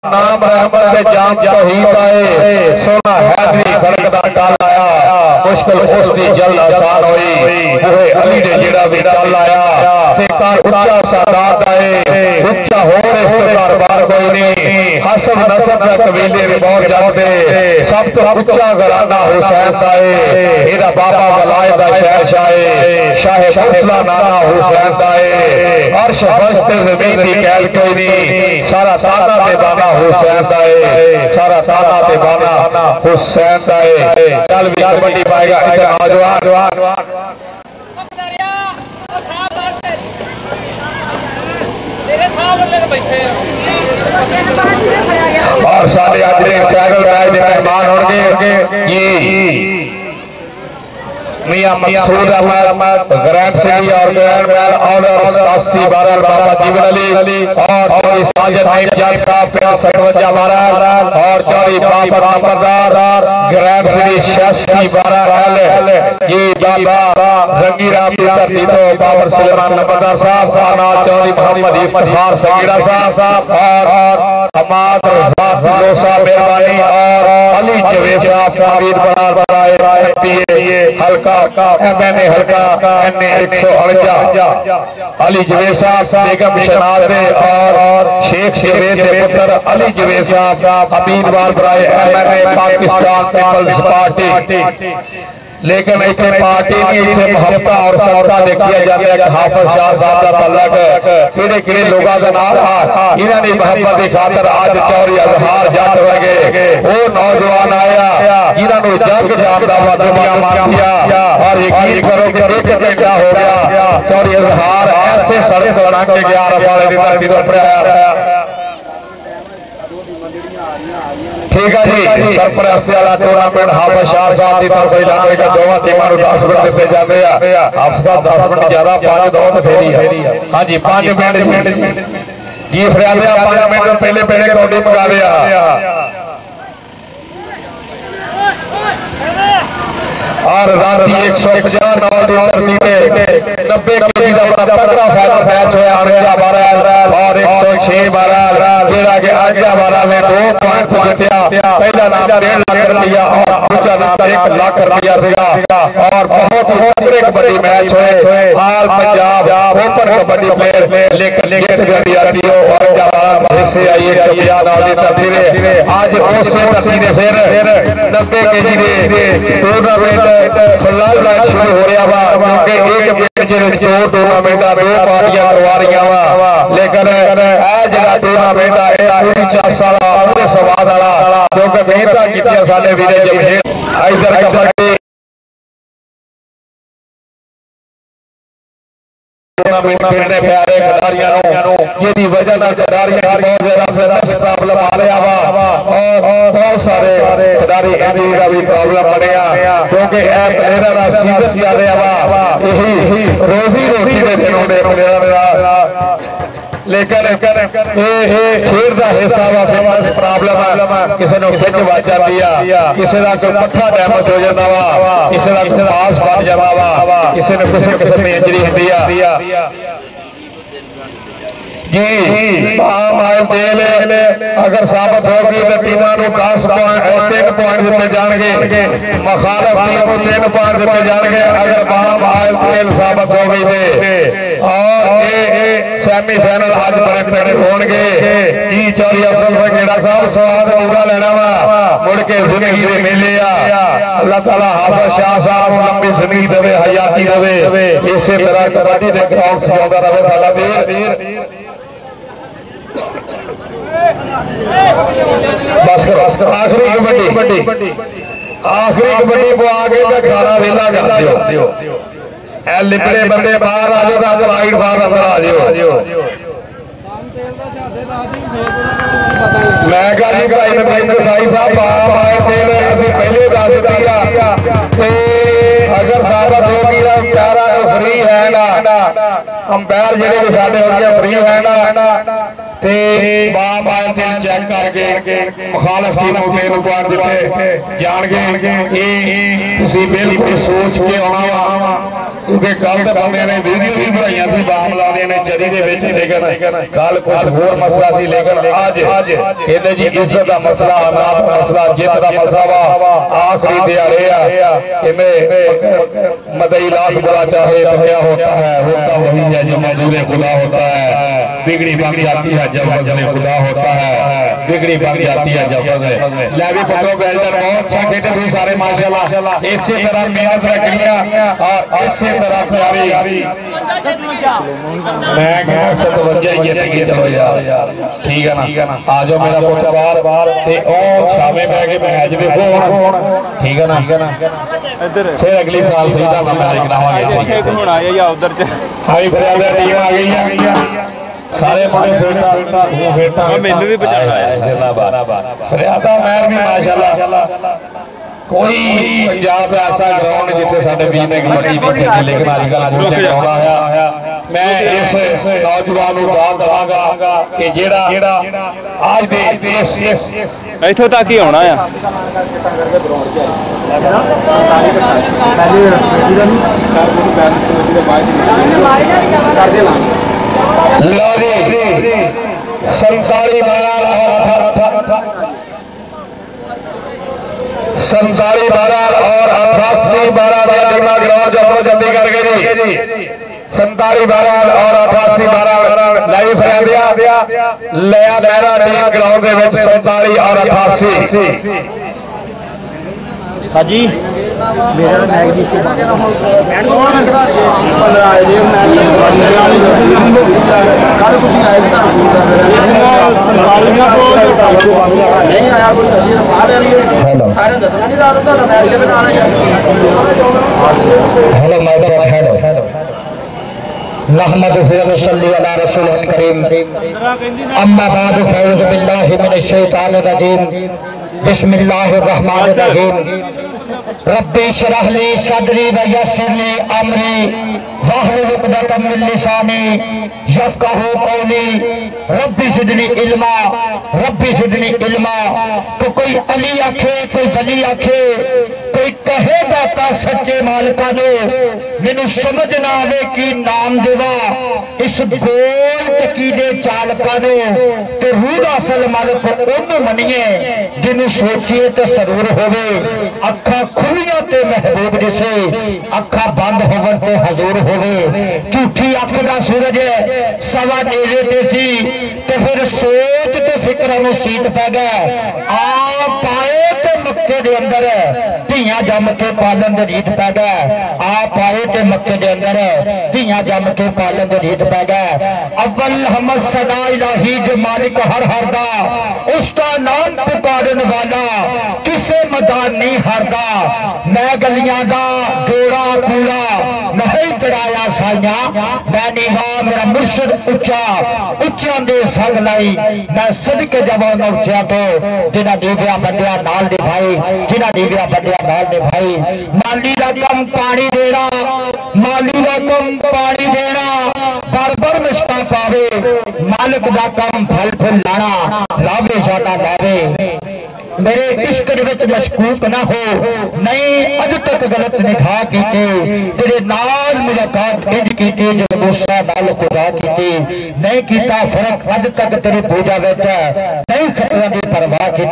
नाम रहमत से जाम तौहीद आए सोना हैदरी खड़क दा टल आया मुश्किल उसदी जल्द आसान होई ओए अली दे जेड़ा भी टल आया ते कर उच्चा सादात आए उच्चा होर इस तो दरबार कोई नहीं हसन नसब दा कबीले दे बहुत जगदे सब तो उच्चा घराना हुसैन दा है एदा बाबा वलायत दा शहंशाह है शाह फैसला नाना हुसैन दा है अर्श फर्श ते ज़मीन दी कैद कोई नहीं सारा ताना ते बाना हुसैन दा है सारा ताना ते बाना हुसैन दा है चल भी कबड्डी पाएगा इधर नौजवान और साढ़े अज ने सैकल मैच के मेहमान होंगे ये मियां मकसूद अहमद ग्रैंड सिटी और ग्रैंड मैन ऑनर 80 बाबा जीवन अली और चौधरी साजिद नईम जज साहब 57 बारह और चौधरी बाबर नंबरदार ग्रैंड सिटी 86 एल ये बाबा रंगी राम की धरती तो बाबर सुलेमान नंबरदार साहब खाना चौधरी मोहम्मद इफ्तिखार सगीरा साहब और हमाद रजा फिरोसा मेहरबानी और अली जवेद साहब अमीर बनाए एमपीए हल्का एमएनए हल्का एनए 148 अली जवेद साहब बेगम शनाज और शेख जवेद के पुत्र अली जवेद साहब उम्मीदवार बनाए एमएनए पाकिस्तान पीपल्स पार्टी लेकिन इतने पार्टी नहीं इतने महबता और सत्ता देखिया जाता है हाफिज शाह साहब का तलक किड़े किड़े लोगों का नाम इन्होंने महबत की खातर आज चौधरी अजहार जट वर्गे वो नौजवान आया जिन्होंने जग जानता हुआ दुनिया मानिया और यकीन करो कि 1 घंटा हो गया चौधरी अजहार ऐसे सड़क बना के 11 वाले की धरती तो उतरिया ठीक है जी सरपरस्ती वाला टूर्नामेंट हाफिज शाह साहब की तरफ ऐलान का दोवां टीमां नूं 10 मिनट दिते जाते हैं हाफिज़ 10 मिनट ज्यादा 5 दौड़ फेरी है हां जी 5 मिनट जी फरियाद 5 मिनट पहले पहले कौडी मंगा लिया और राती 150 नॉट धरती पे 90 केजी का बड़ा तगड़ा फाइनल मैच होया अनजा बारह और 106 बारह जेड़ा के अनजा बारह ने 2 पॉइंट जीतया पहला नाम 1.5 लाख रुपया और दूसरा नाम 1 लाख रुपया सीगा और बहुत ही तगड़े कबड्डी मैच हुए हाल पंजाब ओपन कबड्डी प्लेयर लेकिन जीत गई आती हो और जवाब हिस्से आई 150 नॉट धरती ने आज उसे धरती ने फिर 90 केजी दे टूर्नामेंट फिलहाल मैच शुरू हो रहा वा क्योंकि एक मैच दो टूर्नामेंट 2 पार्टियां करवा रही वा लेकिन ए जेड़ा टूर्नामेंट है पूरी 4 साल पूरे स्वाद वाला क्योंकि मेहनत कीतियां साडे वीरे जमशेद इधर कबड्डी टूर्नामेंट खेलने प्यारे खिलाड़ियों जिहदी वजह नाल खिलाड़ियों की बहुत ज्यादा फिटनेस प्रॉब्लम आ रहा वा और बहुत सारे खिलाड़ी इंजरी का भी प्रॉब्लम बनया क्योंकि ए प्लेयरां दा सीजन चल रहा वा यही रोजी रोटी दे दिन होंदे प्लेयरां दा लेकिन ये खेल का हिस्सा वा फिटनेस प्रॉब्लम किसी को खिंच वज जाती है किसी का कोई पट्ठा डैमेज हो जाता वा किसी का कोई पास फट जाता वा किसी ने किसी किस्म की इंजरी होती है जी तेल अगर साबित होगी तो टीमां नूं 10 पॉइंट 3 पॉइंट दिते जाणगे मुखालफ टीम को 3 पॉइंट दिते जाणगे अगर तेल साबित हो गई और ये सेमीफाइनल आज बड़े तगड़े होणगे जी चौधरी अफजल फकीरा साहब स्वाद पूरा लेना वा मुड़ के जिंदगी दे मेले आ अल्लाह ताला हाफिज शाह साहब नूं लंबी जिंदगी देवे हयाती देवे इसे तरह कबड्डी दे ग्राउंड सजाउंदा रहे साडा वीर बस करो आखिरी कबड्डी को आगे तो खाना वेला कर दियो ए लिपड़े बंदे बाहर आ जाओ तो राइट बाहर अंदर आ जाओ मैं कहा जी भाई नदीम कसाई साहब बाप आए तेल अभी पहले दस दी अगर साबित होगी प्यारा फ्री है ना अंपायर जेडे साडे होंगे फ्री है ना ते बाप आए तेल चेक करके मुखालफ टीम को तेल पॉइंट दिते जाणगे ये तुसी बिल्कुल सोच के आना वा क्योंकि कल तो बंदे ने वीडियो भी बनाई थी बाम लाने ने चरी दे विच, लेकिन कल कुछ होर मसला सी, लेकिन अज कहते जी इज्जत का मसला, अनाथ मसला, जित का मसला वा आखिरी दिहाड़े आ। मदई लाख बुरा चाहे तो क्या होता है, होता वही है जो मजदूर खुदा होता है। बिगड़ी बन जाती है जब वज़न खुदा होता है, बिगड़ी बन जाती है जब वज़न। ले भी पत्रों बेल्टर बहुत अच्छा खेलते थे सारे माशाल्लाह। इसी तरह मेहनत रखनी और इसी तरह तैयारी। मैं कहना 57 जीतेगी, चलो यार ठीक है ना। आ जाओ मेरा पुत्र बाहर ते ओ शामे बह के मैच देखो, ठीक है ना। फिर अगली साल सही दा मैच खिलावांगे। हुण आए या उधर च हाई फरियाद टीम आ गई है, सारे मुंडे फेटा मैनू भी बचाया है जिंदाबाद फरियादा। मैं भी माशाल्लाह कोई पंजाब ऐसा ग्राउंड जिथे साडे वीर ने कबड्डी नहीं खेली, लेकिन अजकल कुछ ग्राउंड आया। मैं इस नौजवान को दाद दवांगा कि जेड़ा आज दे इत्थों तक ही होना है। लो जी 47 12 और 88 12 ग्राउंड जो जल्दी करके जी 47 12 और 88 12 लाइव फरियादिया लिया मेरा टीम ग्राउंड के 47 और 88। हाँ जी मेरा मैच भी के बाद कल कुछ आएगी ना नहीं आया कोई सारे दसना नहीं रात का मैच के आना है। हेलो मैडम, हेलो नहमदुहु व नसल्ली अला रसूलिल करीम, अम्मा बाद फौज़ बिल्लाहि मिनश शैतानिर रजीम, बिस्मिल्लाहिर रहमानिर रहीम। रब्बी शरह ली सदरी व यस्सिर ली अमरी वाहलुल उक़दतम मिन लिसानी यफ़क़हू क़ौली। रब्बी ज़िदनी इल्मा, रब्बी ज़िदनी इल्मा। तो कोई अली आखे, कोई बली आखे, कोई कहे दाता सच्चे मालिका ने मैनू समझ ना आवे कि नाम देवा इस गोल चकी दे चालका ने। ते रूह असल मालिक ओनू मनीए जिन्हों सोचिए तो सरूर होवे। अखा खुलिया ते महबूब दिसे, अखा बंद होवन ते हजूर होवे। झूठी अख दा सूरज सवा नेड़े ते सी ते फिर सोच ते फिक्र नूं सीत पै गया। आ पाए ते मक्के दे अंदर धियां जम के पालन दे रीत पै गया। आ पाए ते मक्के दे अंदर धियां जम के पालन दे रीत पै गया। अव्वल हमद सदा इलाही जो मालिक हर हर दा, उसका नाम पुकारन वाला किसे मैदान नहीं हारदा। मैं गलियां दा जोड़ा कूड़ा नहीं चढ़ाया साइया, मैं नीवा मेरा मुर्शद उच्चा उच्चा दे संग लाई। मैं सदके जवान उच्चा तो जिन्हां दीविया बंदिया नाल दे भाई, जिन्हां दीविया बंदिया नाल दे भाई। माली दा कम पानी देना, माली दा कम पानी देना, बर मुश्का पावे। मालिक दा कम फल फुल लाना, लावे साडा लावे। मेरे इश्क विच मशकूक ना हो, नहीं अज तक गलत निगाह की तेरे नाल मुलाकात इंज की जो गुस्सा नाल खुदा की नहीं किया फर्क अज तक तेरी पूजा विच नहीं खतरा की परवाह की।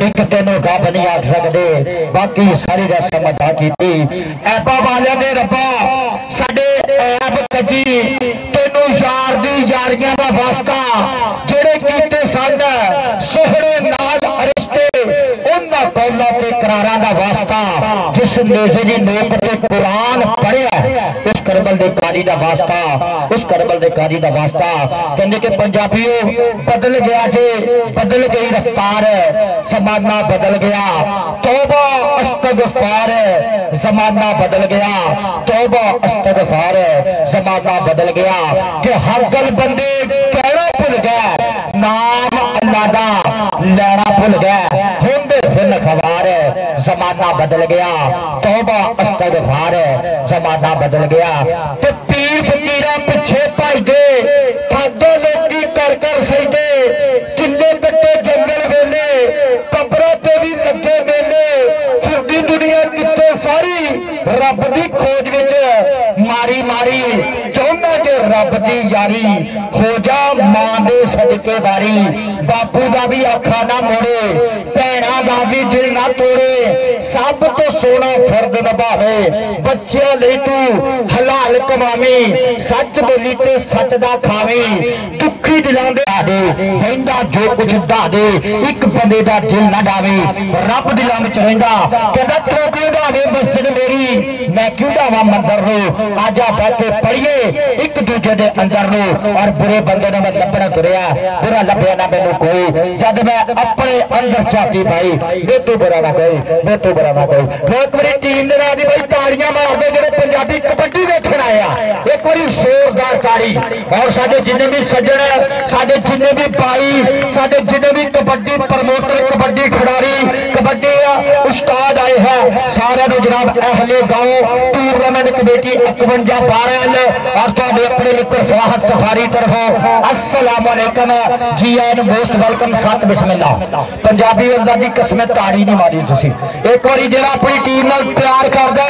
एक तेनों रब नहीं आख सकते, बाकी सारी रस्म अदा की। ऐबा वाले ने रब्बा साडे ऐब कजी तेनों यार दी यारियां दा वास्ता जेड़े कीते सन सोहरे नाल कौला ते करारा दा वास्ता, जिस नेज़े दी नोक ते कुरान पढ़िया उस करबल दे कारी दा वास्ता, उस करबल दे कारी दा वास्ता। कहने के पंजाबियों बदल गया जे, बदल गई रफ्तार, जमाना बदल गया। तौबा अस्तगफार, जमाना बदल गया। तौबा अस्तगफार, जमाना बदल गया। कि हर गल बंदे कहना भुल गया, नाम अल्लाह दा लेना भुल गया। खबार जमाना बदल गया। तौबा अस्तगफार, जमाना बदल गया। तो पीर फकीरा पिछे भजदे थकदे लोकी कर कर सजदे, किन्ने कट्टे जंगल वेले कब्रों ते भी लगे मेले। फिरदी दुनिया किते सारी रब दी खोज विच रब दी यारी हो जा मां दे सदके वारी बापू दा भी अखा ना मोड़े भैणा दा भी दिल ना तोड़े सब तो सोना फर्द निभावे बच्चों लई तू हलाल कमावी सच बोली ते सच दा खावी दुखी दिलां दे कहंदा जो कुछ ढा दे एक बंदे दा दिल ना डावे रब दिलां विच रहिंदा कहंदा तू क्यों ढावे मस्जिद मेरी मैं क्यों ढावा मंदिर नो आजा बैठ के पढ़िए एक दूजे दे अंदर नो और बुरे बंदे ने मैं लभना तुरिया बुरा लभया ना मैनू कोई जब मैं अपने अंदर झांकी पाई वे तू बुरा ना कोई वे तू बुरा ना कोई मैं एक बारी टीम दे नाल दी भाई तालियां मार दे जेड़े पंजाबी कबड्डी देखण आया एक बारी जोरदार ताड़ी और साडे जिन्ने भी सज्जण साडे जिन्ने भी भाई साडे जिन्ने भी कबड्डी प्रमोटर कबड्डी खिडारी कबड्डी उस्ताद आए हैं सारे जनाब अहले गांव टूर्नामेंट कमेटी 51-12 और तुहाडे अपने मित्र फवाद सफारी तरफों अस्सलाम वालेकुम जी एंड मोस्ट वेलकम सत बिस्मिल्लाह पंजाबी आजादी कसम ताड़ी नहीं मारी तुसी एक बारी जेड़ा अपनी टीम नाल प्यार करदा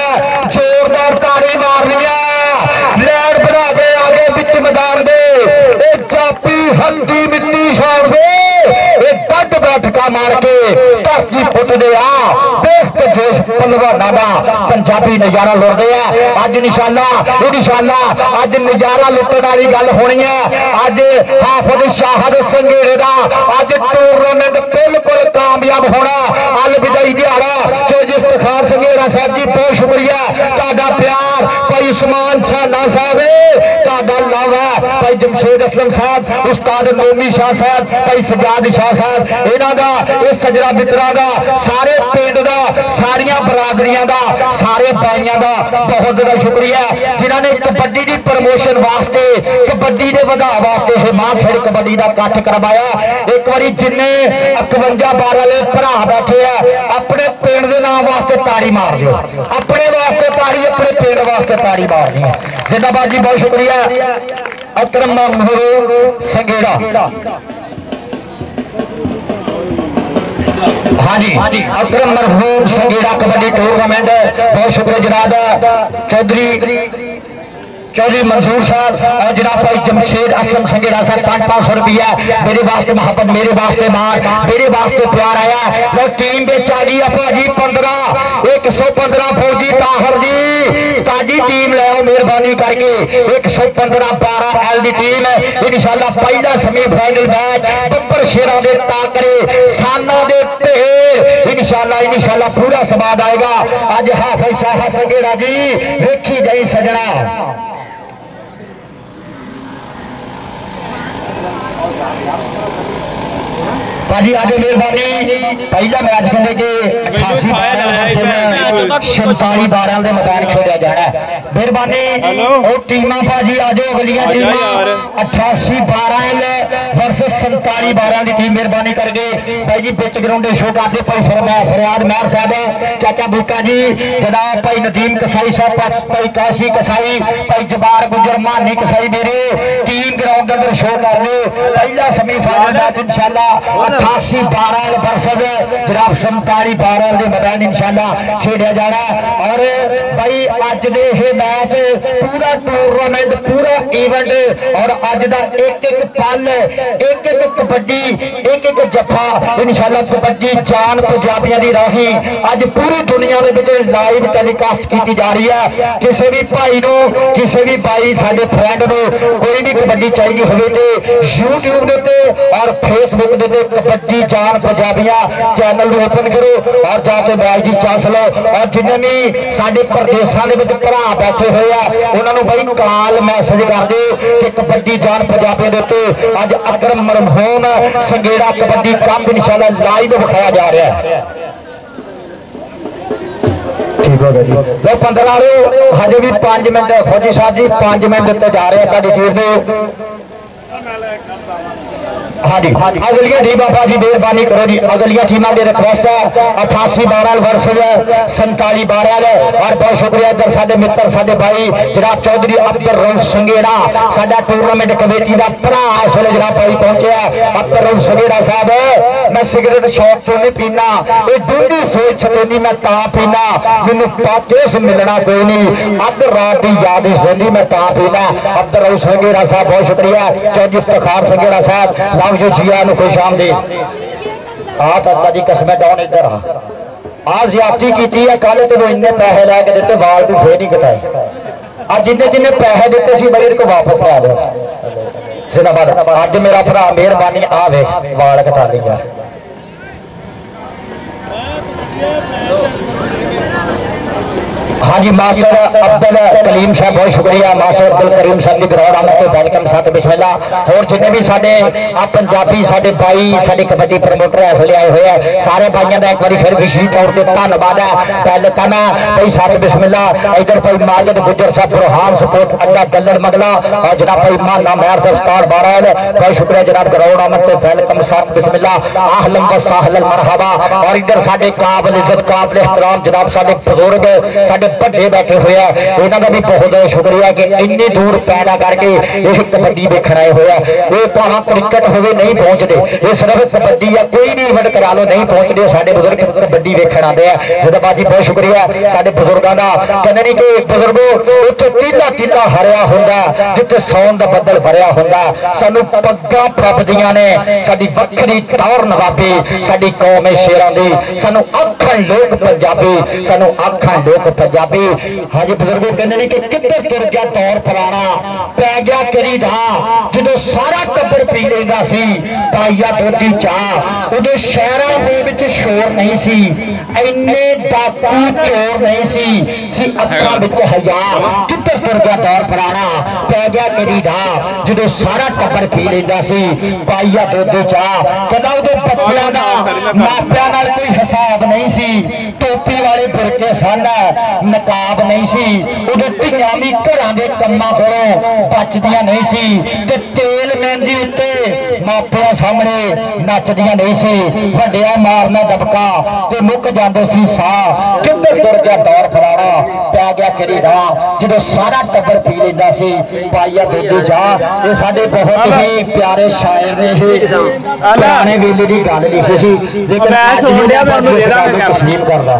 जोरदार ताड़ी मार लिया लैंड बना के आगे विच मैदान दे ए जापी हल्दी मिट्टी छाड़ दे ए बड़ बैठका मार के धरती फुट दे आ देख के जोश पहलवाना दा पंजाबी नजारा लुटदे आ अज इंशाअल्लाह अज नजारा लुटण वाली गल होनी है अज हाफिज शाहद संघेड़े दा अज टूर्नामेंट बिल्कुल कामयाब होना अल विदाई दिहाड़ा जो इफ्तिखार संघेड़ा साहब जी बहुत शुक्रिया तुहाडा प्यार भाई उस्मान छाना साहब तुहाडा लव है भाई जमशेद असलम साहब उस्ताद नोमी शाह साहब भाई सजाद शाह साहब इन्हां दा इस सजरा मित्रा दा सारे पिंड दा सारियां बरादरियां दा सारे भाइयां दा बहुत ज्यादा शुक्रिया जिन्होंने कबड्डी की प्रमोशन वास्ते कबड्डी के वधा वास्ते मां खेड़ कबड्डी का कट करवाया एक बार जिन्ने 51-12 वाले भरा बैठे हैं अपने पिंड के नाम वास्ते ताड़ी मार दो अपने वास्ते ताड़ी अपने पिंड वास्ते ताड़ी मारनी है जिंदाबाद जी बहुत शुक्रिया अकरम महबूब संघेड़ा हाँ जी अकरम मरहूम संघेड़ा कबड्डी टूर्नामेंट बहुत शुक्रिया जनाब चौधरी मंजूर साहब और जनाब भाई जमशेद असलम संघेड़ा साहब 500 रुपया मेरे वास्ते मोहब्बत मेरे वास्ते मान मेरे वास्ते प्यार आया लो टीम बेच आ गई भाजी 115 फौजी ताहर जी ताजी टीम ले आओ मेहरबानी करके 115-12 एल दी टीम इंशाअल्लाह पहला सेमीफाइनल मैच बब्बर शेरा दे टाकरे साना दे ढेर इंशाअल्लाह पूरा समाद आएगा आज हाफिज शाह संघेड़ा जी देखी गई सजना भाजी आगे मेहरबानी पहला मैच कहते कि 88-12 के मैदान खेलिया जाना है मेहरबानी और टीम भाजी आज अगलियां टीम 88-12 वर्सेस 47-12 की टीम मेहरबानी करके भाई जी बिच ग्राउंड शो करते भाई फरियाद महर साहब चाचा बुका जी जनाब भाई नदीम कसाई साहब भाई काशी कसाई भाई जबार गुजर मानी कसाई मेरे टीम ग्राउंड के अंदर शो कर लो पहला सेमीफाइनल मैच इंशाअल्लाह 88-12 वर्सेस जनाब 47-12 के मैदान इंशाअल्लाह खेलिया जाना और भाई अज दे मैच पूरा टूर्नामेंट पूरा इवेंट और अज का एक पल एक कबड्डी एक जफा इंशाअल्लाह कबड्डी जान पंजाबियों की राही अज पूरी दुनिया के लाइव टेलीकास्ट की जा रही है किसी भी भाई नो किसी भी भाई साडे फ्रेंड नो कोई भी कबड्डी चाहिए हो यूट्यूब के और फेसबुक के कबड्डी जान पंजाबियां चैनल ओपन करो और जाके मैच की चांस लो और जिन्हें भी साडे प्रदेशों के भरा बैठे हुए हैं उन्होंने भाई कॉल मैसेज कर दो कि कबड्डी जान पंजाबियों के उत्ते अज अकरम मरहूम संघेड़ा कबड्डी कैंप इंशाअल्लाह लाइव दिखाया जा रहा है ठीक हो गया जी 15 वाले हजे भी 5 मिनट फौजी साहब जी 5 मिनट दिते जा रहे हैं टीम को हाँ जी अगलियां टीम बाबा जी मेहरबानी करो जी अगलियां टीम की रिक्वेस्ट है 88-12 वर्सेज 47-12 और बहुत शुक्रिया इधर साडे मित्र साडे भाई जनाब चौधरी अब्दुल रऊफ संघेड़ा साडा टूर्नामेंट कमेटी का भरा इस वे जनाब भाई पहुंचे अब्दुल रऊफ संघेड़ा साहब मैं सिगरेट शौक तो नहीं पीना ये डूंगी सोच छतनी मैं ता पीना मैनू पाकेस मिलना कोई नहीं अध रात की याद सुनी मैं ता पीना अब्दुल रऊफ संघेड़ा साहब बहुत शुक्रिया चौधरी इफ्तिखार संघेड़ा साहब लाओ जो जिया खुश आमदीद हाथ अल्लाह की कसम डाउन इधर आ ज्यादती की है कल तेन इन्ने पैसे लैके दिते वाल भी फिर नहीं कटाए आज जिन्ने जिन्ने पैसे दिते सी बड़े को वापस ला दो जिंदाबाद अज मेरा भरा मेहरबानी आ वे वाल कटा ली यार हाँ जी मास्टर अब्दुल कलीम साहब बहुत शुक्रिया मास्टर अब्दुल करीम साहब की ग्राउंड आमद तो वेलकम साथ बिस्मिल्लाह और जिन्हें भी साडे आ पंजाबी साडे भाई साडी कबड्डी प्रमोटर इस वे आए हुए हैं सारे भाइयों का एक बार फिर विशेष तौर पर धन्यवाद है पहले तो मैं भाई साथ बिस्मिल्लाह इधर भाई माजिद गुजर साहब बुरहान सपोर्ट अड्डा दल्लर मगला और जनाब भाई माना मेहर साहब स्टार 12 बहुत शुक्रिया जनाब ग्राउंड आमद तो वेलकम साथ बिस्मिल्लाह आहलन व साहलन मरहबा और इधर साडे काबिल इज्जत काबिल एहतराम जनाब साडे बुजुर्ग साडे बड़े बैठे हुए हैं इन्हों का भी बहुत बहुत शुक्रिया कि इन्नी दूर पैदा करके यह कबड्डी देखने आए हुए हैं ये भाव क्रिकेट हो नहीं पहुंचते ये सिर्फ कबड्डी या कोई भी इवेंट करा लो नहीं पहुंचते साडे बुजुर्ग कबड्डी देखने आते हैं जिंदाबाद जी बहुत शुक्रिया साडे बुजुर्गों का कहते नहीं कि बुजुर्गो उत्थे तीला तीला हरिया होंदा जिथे सौन का बदल भरिया होंदा सानू पग्गां फपदियां ने साडी वखरी टौर नवाबी साडी कौम है शेरां दी सानू आखण लोग पंजाबी सानू आखण लोग पंजाबी हाँ जी बुजुर्गों कहते नहीं कि किधर तुर गया दौर पुराना पै गया करी धा जो सारा टब्बर पी लेंदा सी पाइया दोधी चाह उदो शहरों के शोर नहीं सी इन्ने डाकू चोर नहीं सी अखां विच हया किधर तुर गया दौर पुराना पै गया करी धा जो सारा टब्बर पी लेंदा सी पाइया दोधी चाह कहता उदो बच्चों का मापिया नाल कोई हिसाब नहीं सी टोपी वाले बुरके सन नकाब नहीं सी उदो धियां भी घरां दे कम्मां कोलों बचदियां नहीं सी ते तेल मेहंदी उत्ते मापियां सामने नचदियां नहीं सी वड्डियां मारना दबका ते मुक जांदे सी साह किधर तुर गया दौर फराना पै गया किरी राह जो सारा टब्बर पी लेंदा सी पाइया दूधी चाह ये साडे बहुत ही प्यारे शायर ने ही पुराने वेले की गल लिखी सी लेकिन अज भी तस्लीम करदा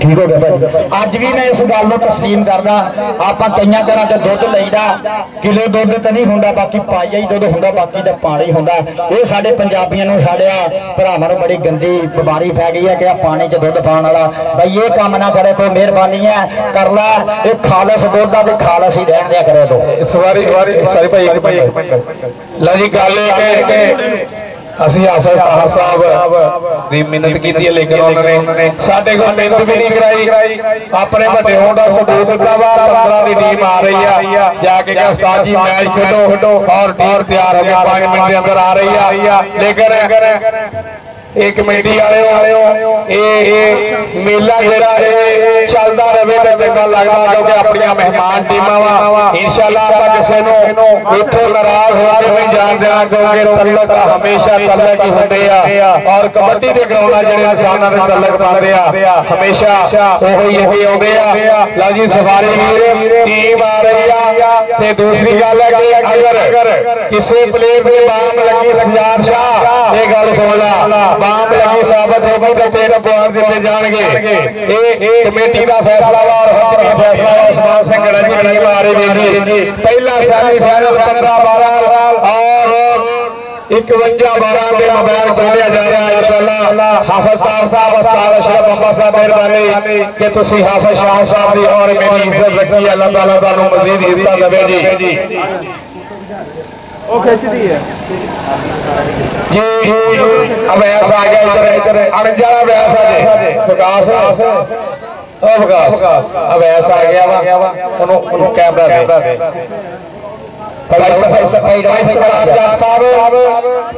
ठीक हो गया भाई अज भी मैं इस गल को तस्लीम करदा आप कई तरह के दुध लईदा किलो दुध तो नहीं होंदा बाकी पाइया ही दुध होंदा बाकी तो पानी होंदा ये साडे पंजाबियों नूं साडे भरावां नूं बड़ी गंदी बीमारी पै गई है कि पानी च दुध पाउण वाला भाई ये काम ना करे तो मेहरबानी है कर ला ये खालस दुध दा ते खालस ही रहण दिया करे तो सॉरी भाई एक मिनट लो जी गल ਅਸੀਂ ਹਾਫਿਜ਼ ਤਾਹਰ ਸਾਹਿਬ ਦੀ ਮਿਹਨਤ ਕੀਤੀ ਹੈ लेकिन उन्होंने ਸਾਡੇ ਕੋਲ ਮਿਹਨਤ भी नहीं कराई अपने ਵੱਡੇ ਹੋਣ ਦਾ ਸਬੂਤ ਦਿੱਤਾ ਵਾ 15 ਦੀ ਟੀਮ आ रही है जाके क्या उस्ताद जी मैच खेलो और टीम तैयार हो गई 5 मिनट के अंदर आ रही है लेकिन एक कमेटी मेला जो चलता रहे तो चंगा लगता क्योंकि अपन मेहमान टीमां वा इंशाअल्लाह आप किसी इत्थों नाराज होकर नहीं जान देना क्योंकि तलक हमेशा तलक ही होंदे आ और कबड्डी के ग्राउंड जिहड़े इंसानां दे तलक पाते आ हमेशा ओही आउंदे आ लो जी सफारी वीर टीम आ रही है ते दूसरी गल है कि अगर किसी प्लेयर के बाम लगी सजाद शाह ये गल सुन ला बाम लगी साबित होगी तो 13 पॉइंट दिए जाएंगे ये कमेटी का फैसला वा और हकमी फैसला वा उस्मान सिंह गढ़ी की टीम आ रही है पहला सेमीफाइनल 15-12 और 51-12 के मोबाइल खेलिया जा रहा है इंशाअल्लाह हाफिज तार साहब उस्ताद अशरफ अब्बा साहब मेहरबानी कि तुसी हाफिज शाह साहब दी और मेरी इज्जत रखी अल्लाह ताला तुहानू मजीद इज्जत देवे जी ओ खिंचदी है जी अब ऐसा आ गया इधर अनजाना व्यास है विकास ओ विकास अब ऐसा आ गया वा उन्होंने कैमरा दे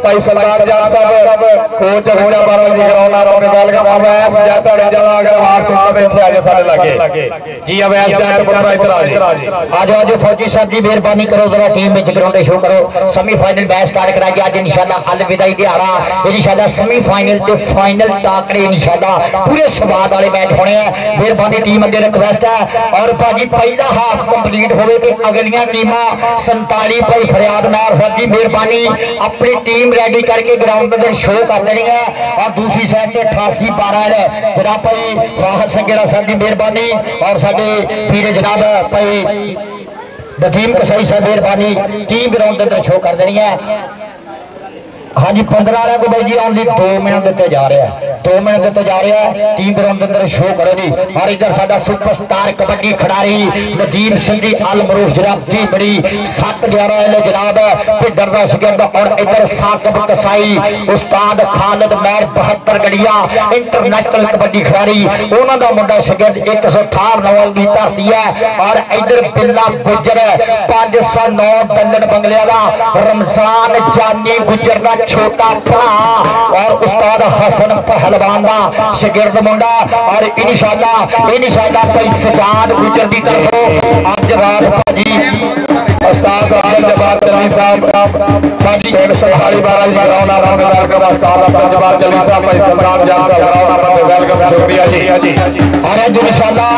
भाई सरदार जाट साहब कोच होजा बारा जी कराउना अपने वेलकम अवैस जट जला अगर वार सिंह इत्थे आ जा साडे लागे जी अवैस जट पुत्रा इधर आ जी आज फौजी साहब जी मेहरबानी करो जरा टीम में ग्राउंड शो करो सेमीफाइनल मैच स्टार्ट कराई आज इंशाल्लाह अलविदाई दिहाड़ा इंशाल्लाह सेमीफाइनल ते फाइनल टाकरे इंशाल्लाह पूरे स्वाद वाले मैच होने हैं मेहरबानी टीम अगे रिक्वेस्ट है और भाजी पहला हाफ कंप्लीट होवे ते अगलियां टीमां 47 भाई फरियाद नार साहब जी मेहरबानी अपनी टीम रेडी करके ग्राउंड में शो कर देनी है और दूसरी साइड पे 88-12 जनाब भाई फाहद संगेरा साहब जी मेहरबानी और साडे वीर जनाब भाई नदीम कसाई साहब मेहरबानी टीम ग्राउंड के अंदर शो कर देनी है। हाँ जी 15 वाले को भाई जी ओनली 2 मिनट दिते जा रहे हैं 2 मिनट दिते जा रहे हैं टीम ग्राउंड के अंदर शो करो जी और इधर साडा सुपरस्टार कबड्डी खिडारी नदीम सिंधी अल मरूफ जनाब दी बड़ी 7-11 वाले जनाब भिडर दा शिकंद और इधर साकिब कसाई उस्ताद खालिद मैर 72 गड़िया इंटरनेशनल कबड्डी खिडारी उन्हां दा मुंडा शिकंद 168 नवल दी धरती है और इधर बिल्ला गुजर 509 दल्लड़ बंगलिया दा रमजान जानी गुजर दा छोटा भरा और उस्ताद हसन पहलवान का शागिर्द मुंडा और इंशाल्लाह भाई सजाद गुजर की तरफ आज रात भाजी उस्ताद अब्दुल जब्बार चली साहब भाजी खेल संभाली बारा जी रौना रौना वेलकम उस्ताद अब्दुल जब्बार चली साहब भाई सलमान जान साहब रौना वेलकम शुक्रिया जी और इंशाल्लाह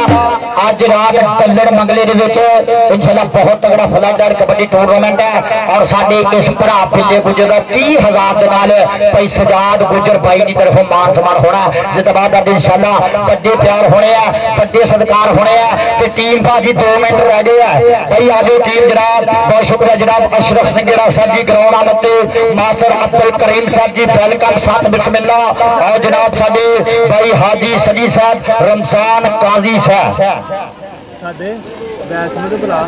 आज रात तल्लड़ मंगले इंशाल्लाह बहुत तगड़ा फ्लड कबड्डी टूरनामेंट है और साडे इस भरा पिल्ले गुजर का 30,000 के नाल भाई सजाद गुजर भाई की तरफ मान सम्मान होना जिंदाबाद इंशाल्लाह बड़े प्यार होने हैं बड़े सत्कार होने हैं ते टीम भाजी 2 मिनट रह गए हैं भाई आजो टीम जनाब बहुत शुक्रिया जनाब अशरफ संगेरा साहब जी ग्राउंड आमते मास्टर अब्दुल करीम साहब जी वेलकम साथ बिस्मिल्लाह और जनाब साडे भाई हाजी सली साहब रमजान काजी साहब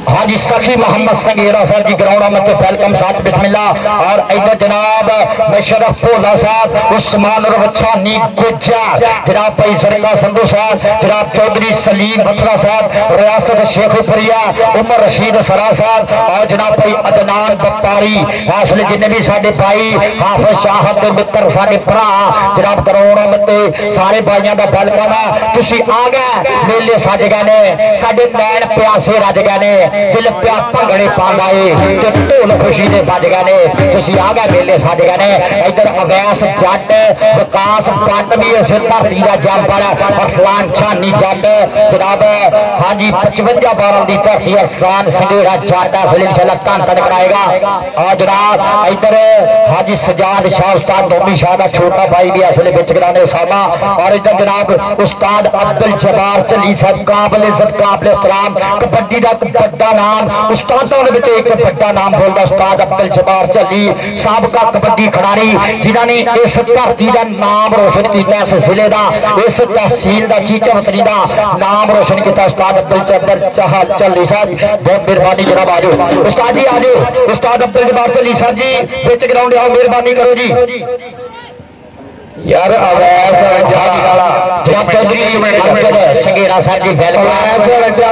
हाँ जी सखी मोहम्मद संगेरा साहब जी ग्राउंड में वेलकम साथ बिस्मिल्लाह और इधर जनाब मुशर्रफ भोला साहब उस्मान रवछानी गुज्जर जनाब भाई सरका संधू साहब जनाब चौधरी सलीम बथरा साहब रियासत शेखुपुरिया उमर रशीद सरा साहब और जनाब भाई अदनान बपारी असले जिन्हें भी साडे भाई हाफिज शाहब के मित्र साडे भरा जनाब ग्राउंड में सारे भाइयों का वेलकम है तुसी आ गए मेले सज गए ने साडे नैन प्यास रज गए ने दिल प्या भंगड़े पांदा है ते ढोल खुशी दे बज गए ने तुसी आ गए मेले सज गए ने इधर अवैस जट विकास पट भी इस धरती का जंपर और फलान छानी जट जनाब हाँ जी 55-12 की धरती आसान संगेरा जट इंशाल्लाह धन धन कराएगा और जनाब इधर हाँ जी सजाद शाह उस्ताद नोमी शाह का छोटा भाई भी असले बिच कराने उसामा और इधर जनाब उस्ताद अब्दुल जब्बार चली साहब काबिल इज्जत काबिल एहतराम कबड्डी का बड़ा नाम उस्तादों के एक बड़ा नाम बोलता उस्ताद अब्दुल जब्बार चली साबका कबड्डी खिडारी जिन्होंने इस धरती का नाम रोशन किया इस जिले का इस तहसील का चीचावतरी का नाम रोशन किया उस्ताद अब्दुल जब्बार चली साहब बहुत मेहरबानी जनाब आ जाओ उस्ताद जी आ जाओ उस्ताद अब्दुल जब्बार चली साहब जी बिच ग्राउंड आओ मेहरबानी करो जी यार अवैस जनाब चौधरी संगेरा साहब जी वेलकम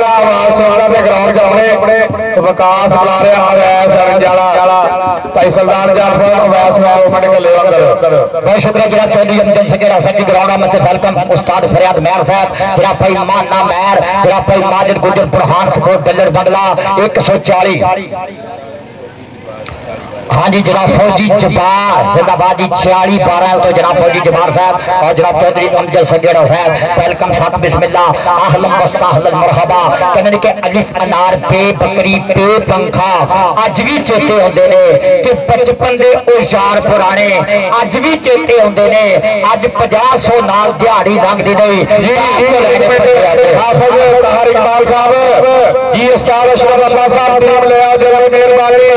आवाज वाला पे ग्राउंड अपने विकास बुला रहे अवैस जाला भाई सरदार जाट साहब अवैस ओपन के लेवा करो बहुत शुक्रिया जनाब चौधरी अमजद संगेरा साहब जी ग्राउंड में वेलकम उस्ताद फरियाद मेहर साहब जनाब भाई माना मेहर जनाब भाई माजिद गुजर बुरहान सपोर्ट डलर बंगला 140 हाँ जी जनाब फौजी जबार जिंदाबाद जी 46-12 तो जनाब फौजी जबार साहब और जनाब चौधरी अमजद संगेरा साहब वेलकम साहब बिस्मिल्लाह अहलन व सहलन मरहबा कहने के अलिफ अनार बे बकरी बे पंखा अज भी चेते होंदे ने कि बचपन दे ओ यार पुराने अज भी चेते होंदे ने अज 50-100 नाल दिहाड़ी लंघदी नहीं हाफिज तहर इकबाल साहब जी उस्ताद अशरफ अब्बास साहब टीम ले आओ जरा मेहरबानी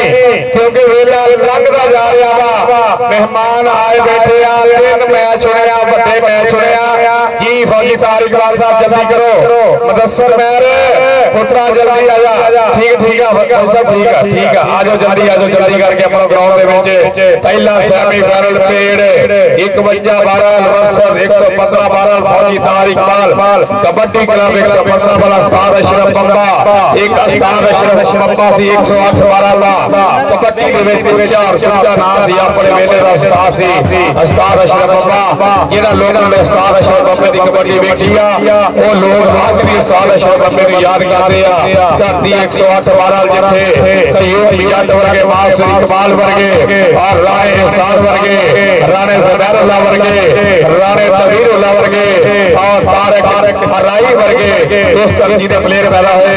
क्योंकि वेला लंघदा जा रहा वा मेहमान आए बैठे आ 3 मैच होया बड़े मैच होया जी फौजी तारिक लाल साहब जल्दी करो मुदस्सर मेहर पुत्रा जल्दी आ जा ठीक है सब ठीक है आ जाओ जल्दी करके अपना ग्राउंड दे विच पहला सेमीफाइनल पेड़ 51 12 वर्सर 115 12 फौजी तारिक लाल कबड्डी क्लब 115 वाला उस्ताद अशरफ बंबा एक उस्ताद अशरफ बंबा सी 108 12 दा कबड्डी दे विच चार सुजा नाम दी अपने मेले दा उस्ताद सी उस्ताद अशरफ बंबा जेड़ा लोगों ने उस्ताद अशरफ बंबे दी कबड्डी देखी आ वो लोग आज भी उस्ताद अशरफ बंबे को याद कर रहे आ धरती 108 12 जिथे कयूम जट वर्गे मासूम इकबाल वर्गे और राणे एहसान वर्गे राणे ज़ुबैरुल्लाह वर्गे राणे तबीरुल्लाह वर्गे और तारिक हराई वर्गे इस तरह के प्लेयर पैदा हुए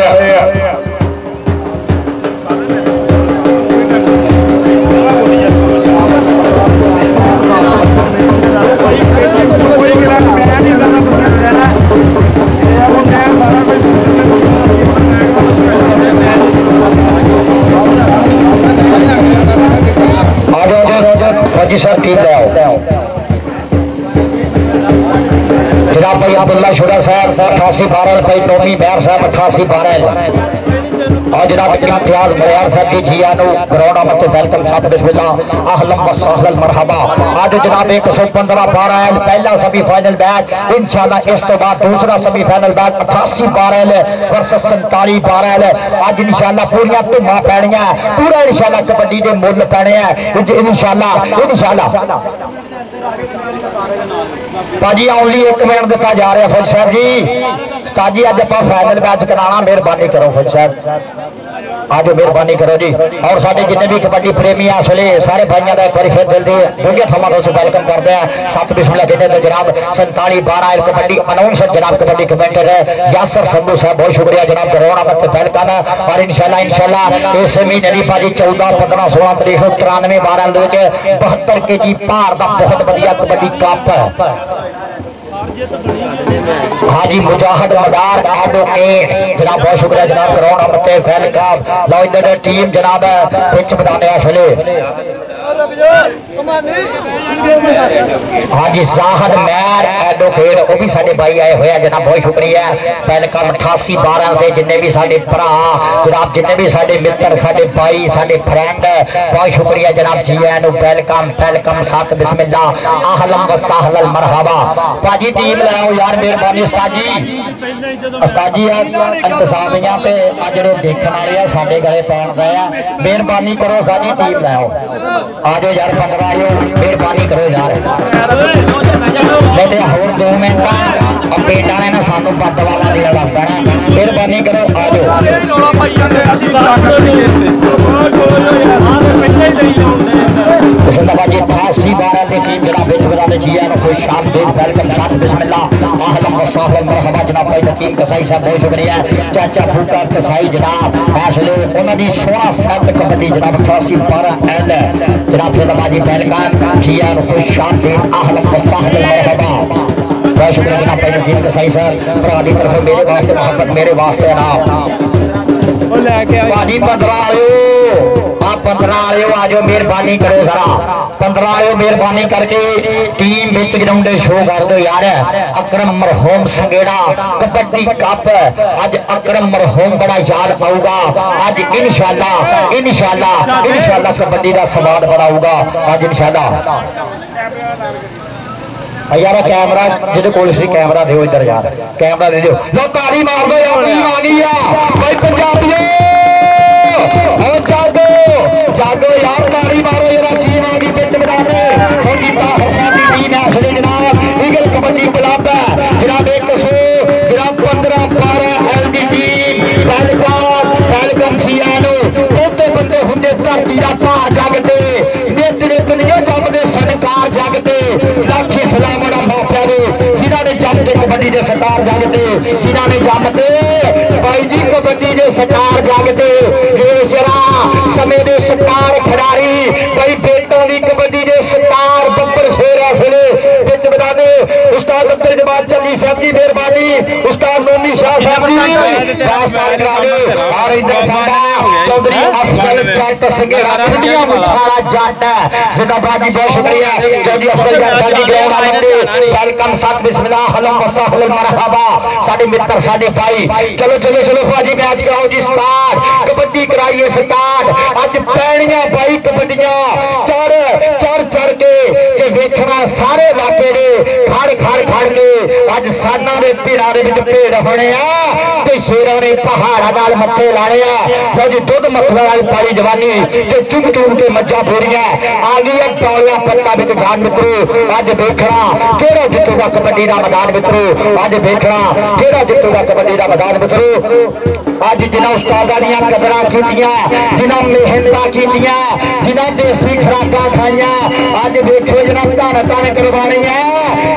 फौजी साहब टीम ले आओ जनाब भाई अब्दुल्ला शुरा साहब 88 12 भाई टोमी बैर साहब 88 12 और जनाब इम्तियाज बरियार साहब की जिया ग्राउंड मत वेलकम साहब बिस्मिल्लाह अहलन व सहलन मरहबा आज जनाब 115 12 पहला सेमीफाइनल मैच इंशाल्लाह इस तो बाद दूसरा सेमीफाइनल मैच 88 12 वर्सेस 47 12 आज इंशाल्लाह पूरियां धुम्मा पैणियां पूरा इंशाल्लाह कबड्डी दे मुੱਲ पैणे हैं इंशाल्लाह भाजी ओनली 1 मिनट दिता जा रहा फौज साहब जी उस्ताद जी अज आप फाइनल मैच कराना मेहरबानी करो फौज साहब आज मेहरबानी करो जी और साडे जिन्ने भी कबड्डी प्रेमी इस वे सारे भाइयों का एक बार फिर दिल के डूंगे थमा तो वेलकम करते हैं सत बिस्मिल्लाह कहते हैं जनाब 47 12 कबड्डी अनाउंसर जनाब कबड्डी कमेंटर है यासर संधू साहब बहुत शुक्रिया जनाब करोना मत वेलकम और इंशाल्लाह इस महीने की भाजी 14 15 16 तारीख 93 12 72 kg भार का बहुत बढ़िया कबड्डी कप हाँ जी मुजाहिद मदार एडवोकेट जनाब बहुत शुक्रिया जनाब करोना मत वेलकम लो इधर टीम जनाब पिच बनाने इसले हाँ जी जाहद मैर एडवोकेट वो भी साडे भाई आए हुए जनाब बहुत शुक्रिया वेलकम 88 12 से जिन्ने भी साडे भरा जनाब जिन्ने भी साडे मित्र साडे भाई साडे फ्रेंड बहुत शुक्रिया जनाब जी आया वेलकम सत बिस्मिल्लाह अहलन व सहलन मरहबा भाजी टीम ले आओ यार मेहरबानी उस्ताद जी इंतजामिया ते जेडे देखने वाले साडे गले पैन गए मेहरबानी करो साडी टीम ले आओ आ जाओ यार 15 आयो मेहरबानी करो यार नहीं तो होर 2 मिनट पेटा ने ना सानू पदवाला देना लगता है मेहरबानी करो आ जिंदाबाद 88 12 की टीम जनाब बिच बजाने जिया ना कोई शाम दे वेलकम साथ बिस्मिल्लाह अहलन व सहलन मरहबा जनाब भाई नकीम कसाई साहब बहुत शुक्रिया चाचा बूटा कसाई जनाब फैसले उन्हां दी 16 7 कबड्डी जनाब 88 12 एल जनाब जिंदाबाद वेलकम जिया ना कोई शाम दे अहलन व सहलन मरहबा बहुत शुक्रिया जनाब भाई नकीम कसाई साहब भरा दी तरफ मेरे वास्ते मोहब्बत मेरे वास्ते ना भाजी 15 आयो आप 15 आयो आज मेहरबानी करो जरा 15 आयो मेहरबानी करके टीम बिच ग्राउंड शो कर दो यार अकरम मरहूम संगेड़ा कबड्डी कप आज अकरम मरहूम बड़ा याद आऊगा आज इंशाल्लाह कबड्डी का स्वाद बड़ा होगा आज इंशाल्लाह यार कैमरा जिहदे कोल सी कैमरा दिओ इधर यार कैमरा दे दिओ लो ताली मार दो यार टीम आ गई है भाई पंजाबियों ओ जागो यार ताली मारो यार टीम आ गई पिच मैदान में और गीता हसन की टीम है असली जनाब ईगल कबड्डी क्लब है जनाब 100 जनाब 15 12 एल दी टीम वेलकम सियानो तोते बंदे हुंदे धरती दा भार जगते नित नहीं जमदे सरकार जगते लाखी सलामना मापिया जिन्हों ने जमते कबड्डी के सरकार जगते जिन्हों ने जमते भाई जी कबड्डी के सरकार जगते समय के सरकार खिडारी भाई बेटों की कबड्डी के सरकार बब्बर शेर इसलिए बिच बता दे उस्ताद अब्दुल जमाल चली फारी साहब की मेहरबानी उस्ताद नोमी शाह साहब की दास्तान करा दे और इधर साडा चौधरी अफजल जट संघेड़ा खुंडियां मुछाड़ा जट जिंदाबाद जी बहुत शुक्रिया चौधरी अफजल जट साहब की ग्राउंड आमंदे वेलकम साहब बिस्मिल्लाह हलम वसहल मरहबा साडे मित्र साडे भाई चलो चलो चलो भाजी मैच कराओ जी स्टार्ट कबड्डी कराइए स्टार्ट अज पैणियां भाई कबड्डियां चढ़ चढ़ चढ़ के वेखना सारे इलाके दे खड़ खड़ खड़ के अज साना दे भीड़ां दे विच भेड़ होने आ ते शेरां ने पहाड़ां नाल मत्थे लाने आ जी दुध मक्खन वाली पारी जवानी ते चुग चुग के मज्जा बोरियां आ गई टोलियां पत्ता विच जान मित्रो अज देखना किहड़ा जितूगा कबड्डी दा मैदान मित्रो अज देखना किहड़ा जितूगा कबड्डी दा मैदान मित्रो अज जिन्हां उस्तादां दीयां कदरां कीतियां जिन्हां मेहनतां कीतियां जिन्हां देसी खुराकां खाइयां अज देखो जिन्हां धन धन करवाणियां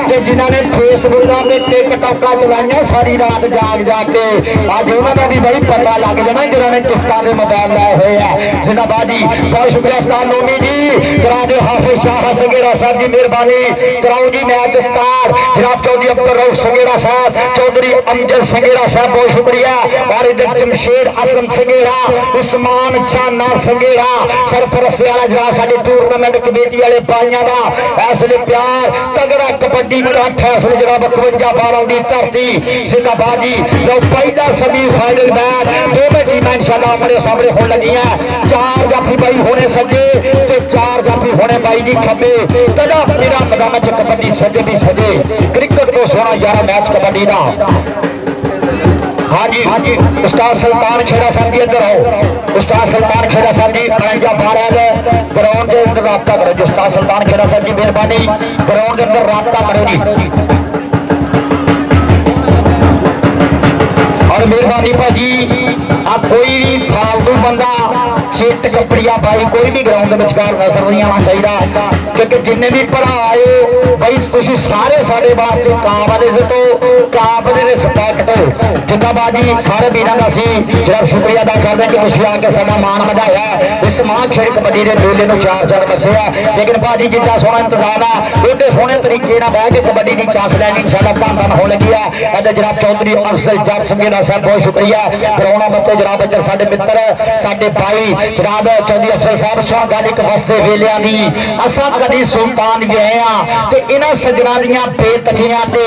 ते जिन्हां ने फेसबुकां ते टिकटॉकां चलाइयां सारी रात जाग जाग के अज उन्हां दा भी भाई पता लग जाना जिन्हां ने किस्तां दे मोबाइल लाए हुए हैं जिंदाबाद जी बहुत शुक्रिया उस्ताद नोमी जी करा दो हाफिज शाह संघेड़ा साहब की मेहरबानी कराओ जी मैच स्टार्ट जनाब चौधरी अब्दुल रऊफ संघेड़ा साहब चौधरी अमजद संघेड़ा साहब बहुत शुक्रिया और इधर जमशेद असलम संघेड़ा उस्मान छाना संघेड़ा सरपरस्त वाला जनाब साडी टूर्नामेंट कमेटी वाले भाइयों का इसलिए प्यार तगड़ा कबड्डी कट्ठ है इसलिए जनाब 52-12 की धरती जिंदाबाद जी लो पहला सेमीफाइनल मैच दोनों टीमें इंशाल्लाह अपने सामने होने लगी हैं चार जाफी भाई होने सज्जे ते चार जाफी होने भाई जी खब्बे तड़ा मेरा मैदान च कबड्डी सज्जे भी सज्जे क्रिकेट को सोना 11 मैच कबड्डी का हाँ जी उस्ताद सुल्तान खेड़ा साहब जी इधर आओ उस्ताद सुल्तान खेड़ा साहब जी 52-12 ग्राउंड के अंदर राबता करो जी उस्ताद सुल्तान खेड़ा साहब की मेहरबानी ग्राउंड के अंदर राबता करो जी और मेहरबानी भाजी आप कोई भी फालतू बंदा चिट कपड़िया भाई कोई भी ग्राउंड के विचकार नजर नहीं आना चाहिए क्योंकि जिन्ने भी भरा आए भाई तुम सारे साढ़े वास्ते काबले तो काबले रिस्पैक्ट हो जिंदाबाद जी सारे वीरों का जब शुक्रिया अदा करते कि तुम आके साडा मान वधाया इस मां खेल कबड्डी के मेले में 4 चंद बख्शे है लेकिन भाजी जितना सोहना इंतजाम है एडे सोहने तरीके बह के कबड्डी की चांस लैनी इंशाल्लाह धन धन हो लगी है जनाब चौधरी अफजल जट संघेड़ा साहब बहुत शुक्रिया कराउणा बच्चे जनाब इधर साडे मित्र साडे भाई जनाब चौधरी अफजल साहब सुन गल एक वसते वेलियां दी असां कदी सुल्तान भी रहे हां ते इन्हां सज्जनां दीयां बेतकियां ते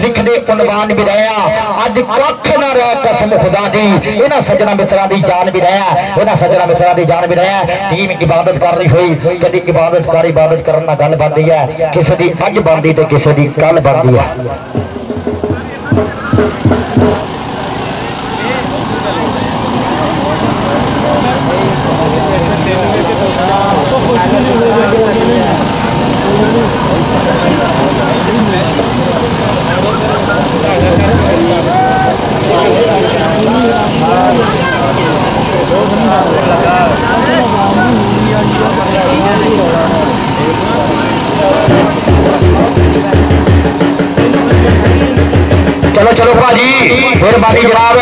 लिखदे उनवान भी रहे हां अज कख ना रह कसम खुदा दी इन्हां सज्जनां मित्रां दी जान भी रहे हां इन्हां सज्जनां मित्रां दी जान भी रहे हां टीम इबादत कर रही हुई कदी इबादत करन नाल गल बनदी है किसे दी अज बनदी ते किसे दी कल बनदी है चलो चलो भाजी मेहरबानी जनाब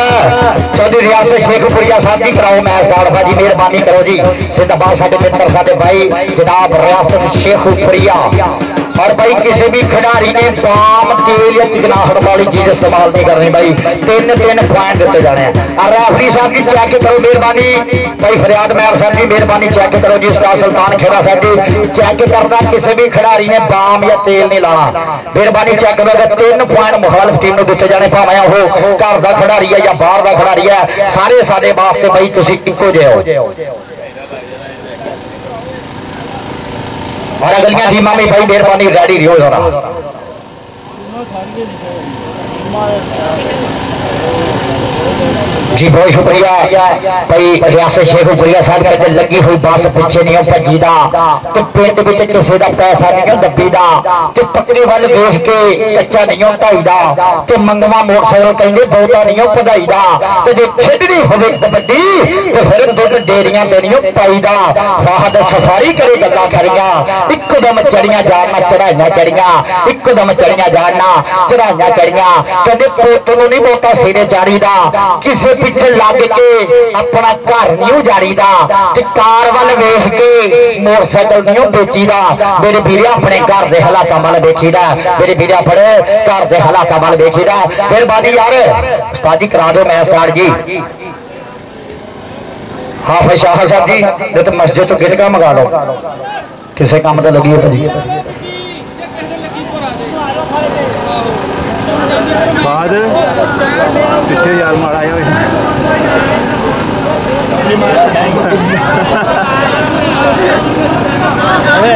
चौधरी रियासत शेखपुरिया साहब की कराओ मैच स्टार्ट भाजी मेहरबानी करो जी जिंदाबाद साडे मित्र साडे भाई जनाब रियासत शेखपुरिया और भाई किसी भी खिडारी ने बाम तेल या चिकनाहट वाली चीज इस्तेमाल नहीं करनी भाई 3-3 पॉइंट दिते जाने और रेफरी साहब की चेक करो मेहरबानी भाई फरियाद मैम साहब की मेहरबानी चेक करो जी उस्ताद सुल्तान खेड़ा साहब की चेक करना किसी भी खिडारी ने बाम या तेल नहीं लाना मेहरबानी चेक करो 3 पॉइंट मुखालफ टीम को दिते जाने भावें वो घर का खिडारी है या बाहर का खिडारी है सारे साडे वास्ते भाई तुसीं इक्को जिहे हो और अगलियां टीमां में भाई मेहरबानी रेडी रहो जरा जी बहुत शुक्रिया भाई रियासत शेखपुरिया साहब कहते लगी हुई बस पिछे नहीं भजी दा ते पिंड विच किसी दा पैसा नहीं दब्बी दा ते पकड़े वाल वेख के कच्चा नहीं ढाई दा ते मंगवा मोटरसाइकिल कहंदे बहुता नहीं पढ़ाई दा ते जे खेडनी होवे कबड्डी ते फिर दुध डेरियां देनियों पाई दा फाहद सफारी करे गल्लां खरियां इकदम चढ़ियां जाना चढ़ाइयां चढ़ियां इकदम चढ़ियां जाना चढ़ाइयां चढ़ियां कहंदे पुत नूं नहीं बहुता सिरे चाढ़ी दा किसी पिछे लग के अपना घर नहीं उजाड़ीदा, कार वाल वेख के मोटरसाइकिल नहीं बेचीदा। मेरे वीर अपने घर के हालात वाल वेखीदा, मेरे वीर अपने घर के हालात वाल वेखीदा। मेहरबानी यार उस्ताद जी करा दो मैं स्टार्ट जी। हाफिज शाह साहब जी नहीं तो मस्जिद तो गिनका मंगा लो, किसी काम तो लगी है भाजी। बाद पिछले यार मारा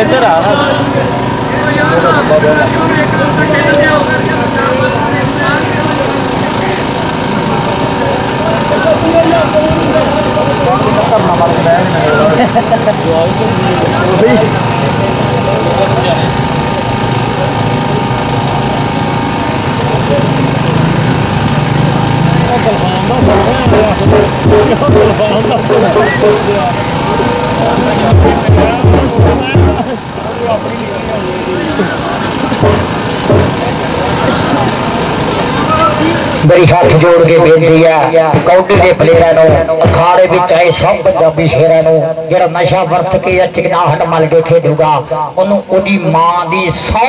इधर आ मेरी हाथ जोड़ के बेनती है कौडी के प्लेयरों अखाड़े में आए सब पंजाबी शेरों जो नशा वर्त के चिकनाहट मल के खेडूगा उन्होंने मां की सौ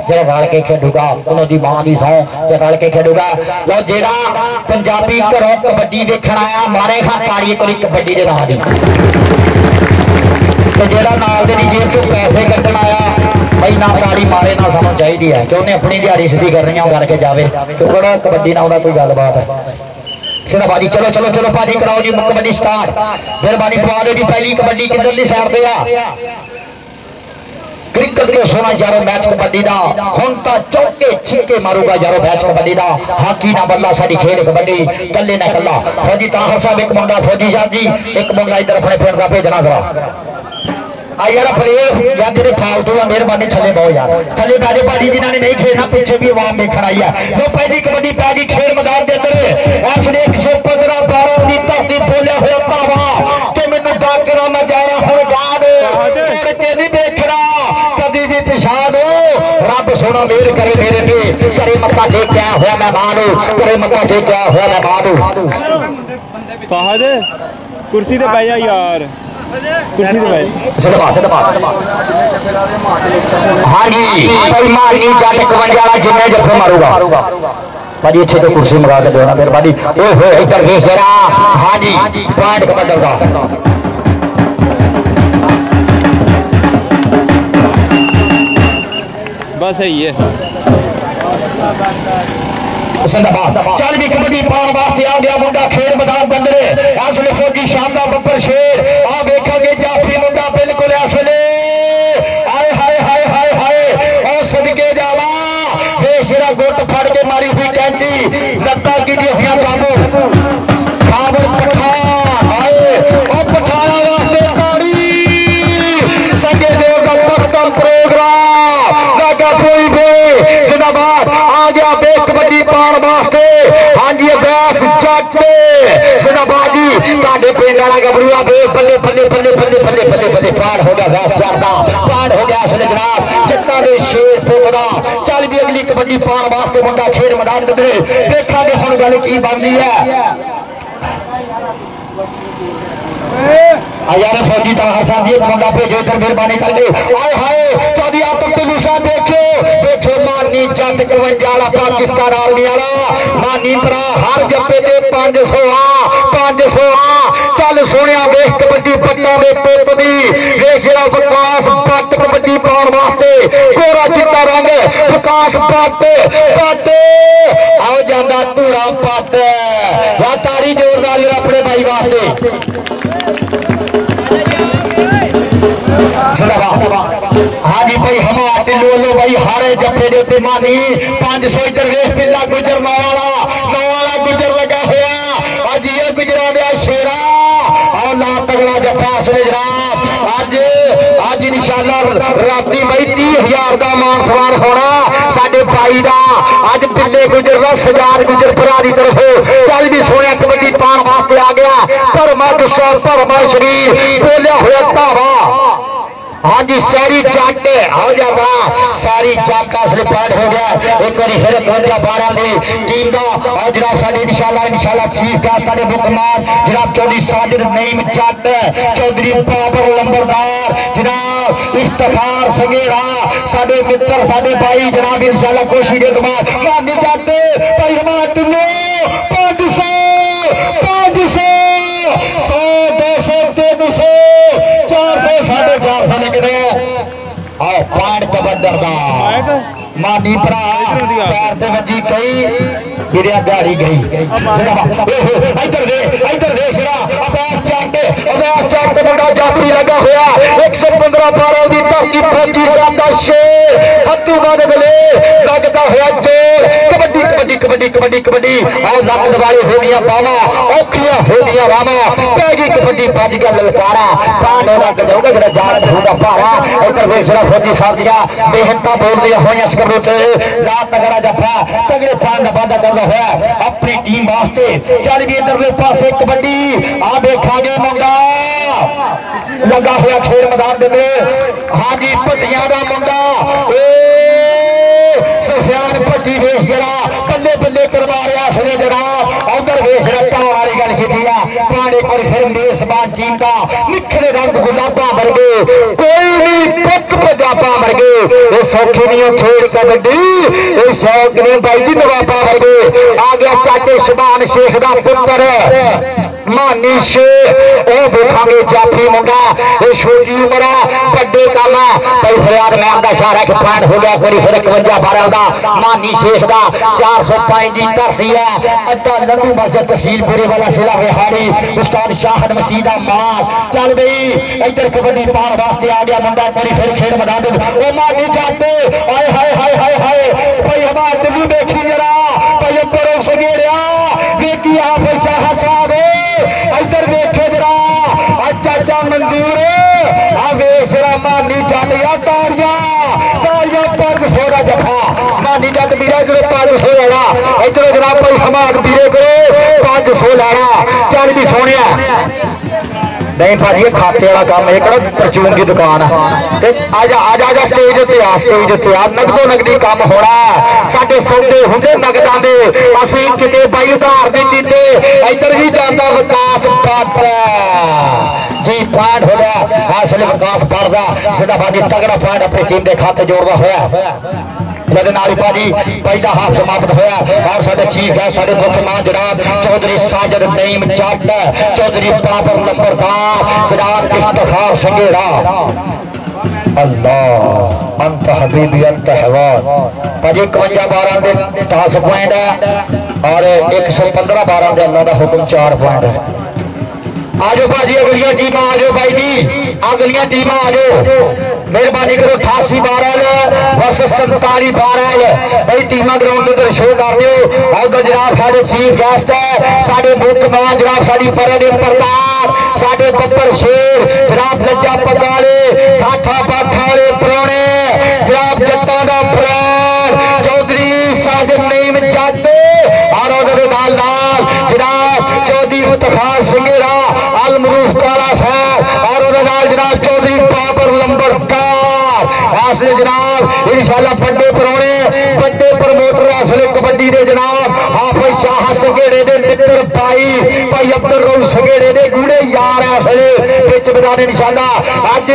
जो रल के खेडूगा, उन्होंने मां की सौ जो रल के खेडूगा। लो जेड़ा पंजाबी घरों कबड्डी देखण आया मारे खा ताड़ी कोई कबड्डी के नाम की, जेड़ा नाल दे जेब चों पैसे कट्टण आया भाई ना ताड़ी मारे ना सानू चाहिए है कि उन्हें अपनी दिहाड़ी सीधी करनी करके जाए क्योंकि कबड्डी ना कोई गलबात है। सिर्फ भाजी चलो चलो चलो भाजी कराओ जी कबड्डी स्टार्ट। मेहरबानी पवा दो जी पहली कबड्डी किधरली साइड से आ। क्रिकेट में सोना यारो मैच कबड्डी का हुण तां चौके छिक्के मारूगा यारो मैच कबड्डी का। हाकी ना बल्ला साडी खेड कबड्डी कल्ले ना कल्ला। फौजी ताहर साहब एक मुंडा फौजी साहब जी एक मुंडा इधर अपने पिंड का भेजना जरा यार प्लेयर या तेरे फालतू है मेहरबानी थले बहु यार थले बैठे भाजी जिन्होंने नहीं खेलना पीछे भी आवाम देखना आई है। तो पहली कबड्डी पै गई खेल मैदान के अंदर इसने 115 12 की धरती बोलिया हुआ भावा कि मैनू डाकरा मैं जाना हूं गाड़ मुड़ के नहीं देखना कभी भी पिछाड़ रब सोना मेहर करे मेरे पे करे मक्का टेक क्या हुआ मैं मानू करे मक्का टेक क्या हुआ मैं मानू। फहद कुर्सी ते पै जा यार कुर्सी ते हाँ जी बेईमानी जट 51 वाला जिन्ने जफे मारूगा भाजी इतने तो कुर्सी मंगा के दो ना मेहरबानी। ओहो इधर देख जरा हाँ जी पॉइंट कबड्डर का बस सही है। चल भी कबड्डी पाने वास्ते आ गया मुंडा खेल मैदान के अंदर इस वे फौजी शानदार बब्बर शेर आ वेखांगे जाफी मुंडा बिल्कुल इस वे हाय हाय हाय हाय हाय और सदके जावा बेशेरा गुट फड़ के मारी हुई कैंची लत्ता की दी हुई काबू खाबर पठान आए और पठाना वास्ते ताड़ी संगे देव का मख्तम प्रोग्राम लगा कोई भी जिंदाबाद आ गया बे कबड्डी पान वास्ते हाँ जी बैस जट जिंदाबाद जी ताडे पिंड वाला गबरूआ बे बल्ले बल्ले बल्ले बल्ले बल्ले बल्ले बल्ले पान हो गया बैस जट दा पान हो गया इसलिए जनाब जट्टा दे शेर फुकदा। चल भी अगली कबड्डी पान वास्ते मुंडा खेल मैदान दे देखा कि हुण गल की बनदी है। यार फौजी ताहर साहब जी एक मुंडा भेजो इधर मेहरबानी कर दे आए हाय 24 आतम तो लूसा देखो देखो मानी जट 51 वाला पाकिस्तान आर्मी वाला मानी भरा हर जप्पे ते 500 चल सोनिया वेख कबड्डी पट्टा दे पुत दी वेख जरा विकास पट कबड्डी पाउण वास्ते कोरा चिट्टा रंग विकास पट आओ जांदा धूड़ा पट या तारी जोरदार अपने भाई वास्ते हाँ जी भाई हम लो भाई हारे जफे दे उत्ते मानी 500 इधर वेख पिल्ला गुजर नौ वाला गुजर लगा हुआ अज ये गुजरा दिया शेरा और ना तगड़ा जफा असले जनाब अज अज इंशाअल्लाह राती भाई 30,000 का मान सवार होना साडे भाई दा अज पिल्ले गुजर दा सजार गुजर भरा दी तरफ चल भी सोने कबड्डी पान वास्ते आ गया भरमा गुस्सा भरमा शरीर बोलिया हुआ धावा हाँ जी सारी जट हो जाता सारी जट असली पॉइंट हो गया एक बार फिर 52-12 की टीम का और जनाब साडे इंशाल्लाह चीफ गेस्ट साडे मुकमान जनाब चौधरी साजिद नईम जट चौधरी बाबर लंबरदार जनाब इफ्तिखार संगेड़ा साडे मित्र साडे भाई जनाब इंशाल्लाह कोशिश के कमाल मानी जट भाई हमारा तुलो 500 100 200 300 400 450 निकले आओ पॉइंट कबड्डर दा मानी भरा पैर ते वजी कई बिड़िया गाड़ी गई इधर देख सिरा अब्बास चाट ते बड़ा जाफरी लगा होया 115-12 दी धरती फौजी जांदा शेर हत्थू मार गले लगदा होया जोर कबड्डी कबड्डी कबड्डी कबड्डी कबड्डी और लक दवाई हो गया बावा औखियां हो गया रामा पैगी कबड्डी भज गया ललकारा पांडो लग जाऊगा जरा जाट होगा भारा इधर देख सिरा फौजी साहब दिया बेहंता बोल दिया होया सकरूते ला तगड़ा जफा तगड़े पान दा वादा करदा होया अपनी टीम वास्ते चल गई इधरले पासे कबड्डी आ देखांगे मुंडा लगा होया खेल मैदान दे हां जी पट्टियां दा मुंडा सफियान पट्टी वेख जरा बल्ले बल्ले करवा रहा असले जरा उधर वेख रट्टा वाली गल की पानी पर फिर मेजबान टीम का निखरे रंग गुलाबा वर्गे कोई नहीं पक पंजाबा वर्गे ये सौखी नहीं खेल कबड्डी ये शौक ने भाई जी नवाबा वर्गे आ गया चाचे शबान शेख दा पुत्र मानी शेख ओ देखा जाफी मुंडा ये छोटी उम्र बड़े काम भाई फरियाद मैम का इशारा कि पॉइंट हो गया कोई फिर 51-12 का मानी शेख का 405 की धरती है अड्डा लंबू मस्जिद तहसीलपुरे वाला जिला बिहारी उस्ताद शाहद मसीदा मार चल गई इधर कबड्डी पान वास्ते आ गया मुंडा कोई फिर खेल मैदान ओ मानी जाते हाय हाय हाय हाय हाय भाई हमारा दिल्ली देखी जरा भाई बड़ो सगेड़िया देखी आप शाह साहब इधर देखे जरा चाचा मंजूर आ वेख जरा मानी जट या तारियां 500 का जफा मानी जट बीरा जो 500 लेना इधर जनाब भाई हमार बीरे को 500 लेना चल भी सोने नहीं भाजी खाते वाला काम है परचून की दुकान है आजा स्टेज उत्ते आ नगदो नगदी काम होना साडे सौदे हुंदे नगदां दे असीं किते बाई उधार नहीं दिंदे इधर भी जाता विकास पात्र जी पॉइंट हो गया असले विकास पारदा सीधा भाजी तगड़ा पॉइंट अपनी टीम के खाते जोड़दा होया भाजी पहला हाफ समाप्त होया और साडे चीफ गेस्ट साडे मुख्यमान जनाब चौधरी साजिद नईम जट चौधरी बाबर लंबरदार जनाब इफ्तिखार संगेड़ा अल्लाह अंत हबीबी अंत हवान भाजी 51-12 दे 10 पॉइंट है और 115-12 दे अल्लाह दा हुक्म 4 पॉइंट है आजो भाजी अगलियां टीम आजो भाई जी अगलियां टीम आजो मेहरबानी करो 88-12 वर्सेस 47-12 भाई टीम ग्राउंड के शो कर दो और जनाब साडे चीफ गेस्ट है साडे मुख्यमान जनाब साडी परदे प्रताप साडे बब्बर शेर जनाब लज्जा पगाले ठाठा बाठाले पुराने जनाब जट्टा दा प्राण चौधरी साजिद नईम जट और उहदे नाल जनाब चौधरी इफ्तिखार संगेड़ा अलमरूफ काला साहब और उहदे नाल जनाब चौधरी बाबर लंबरदार असले जनाब इंशाल्लाह बड़े परौने बड़े प्रमोटर असले कबड्डी दे जनाब हाफिज शाह संगेड़े दे मित्र भाई भाई अब्दुल रऊफ संगेड़े दे गूढ़े यार असले विच मैदान इंशाल्लाह अज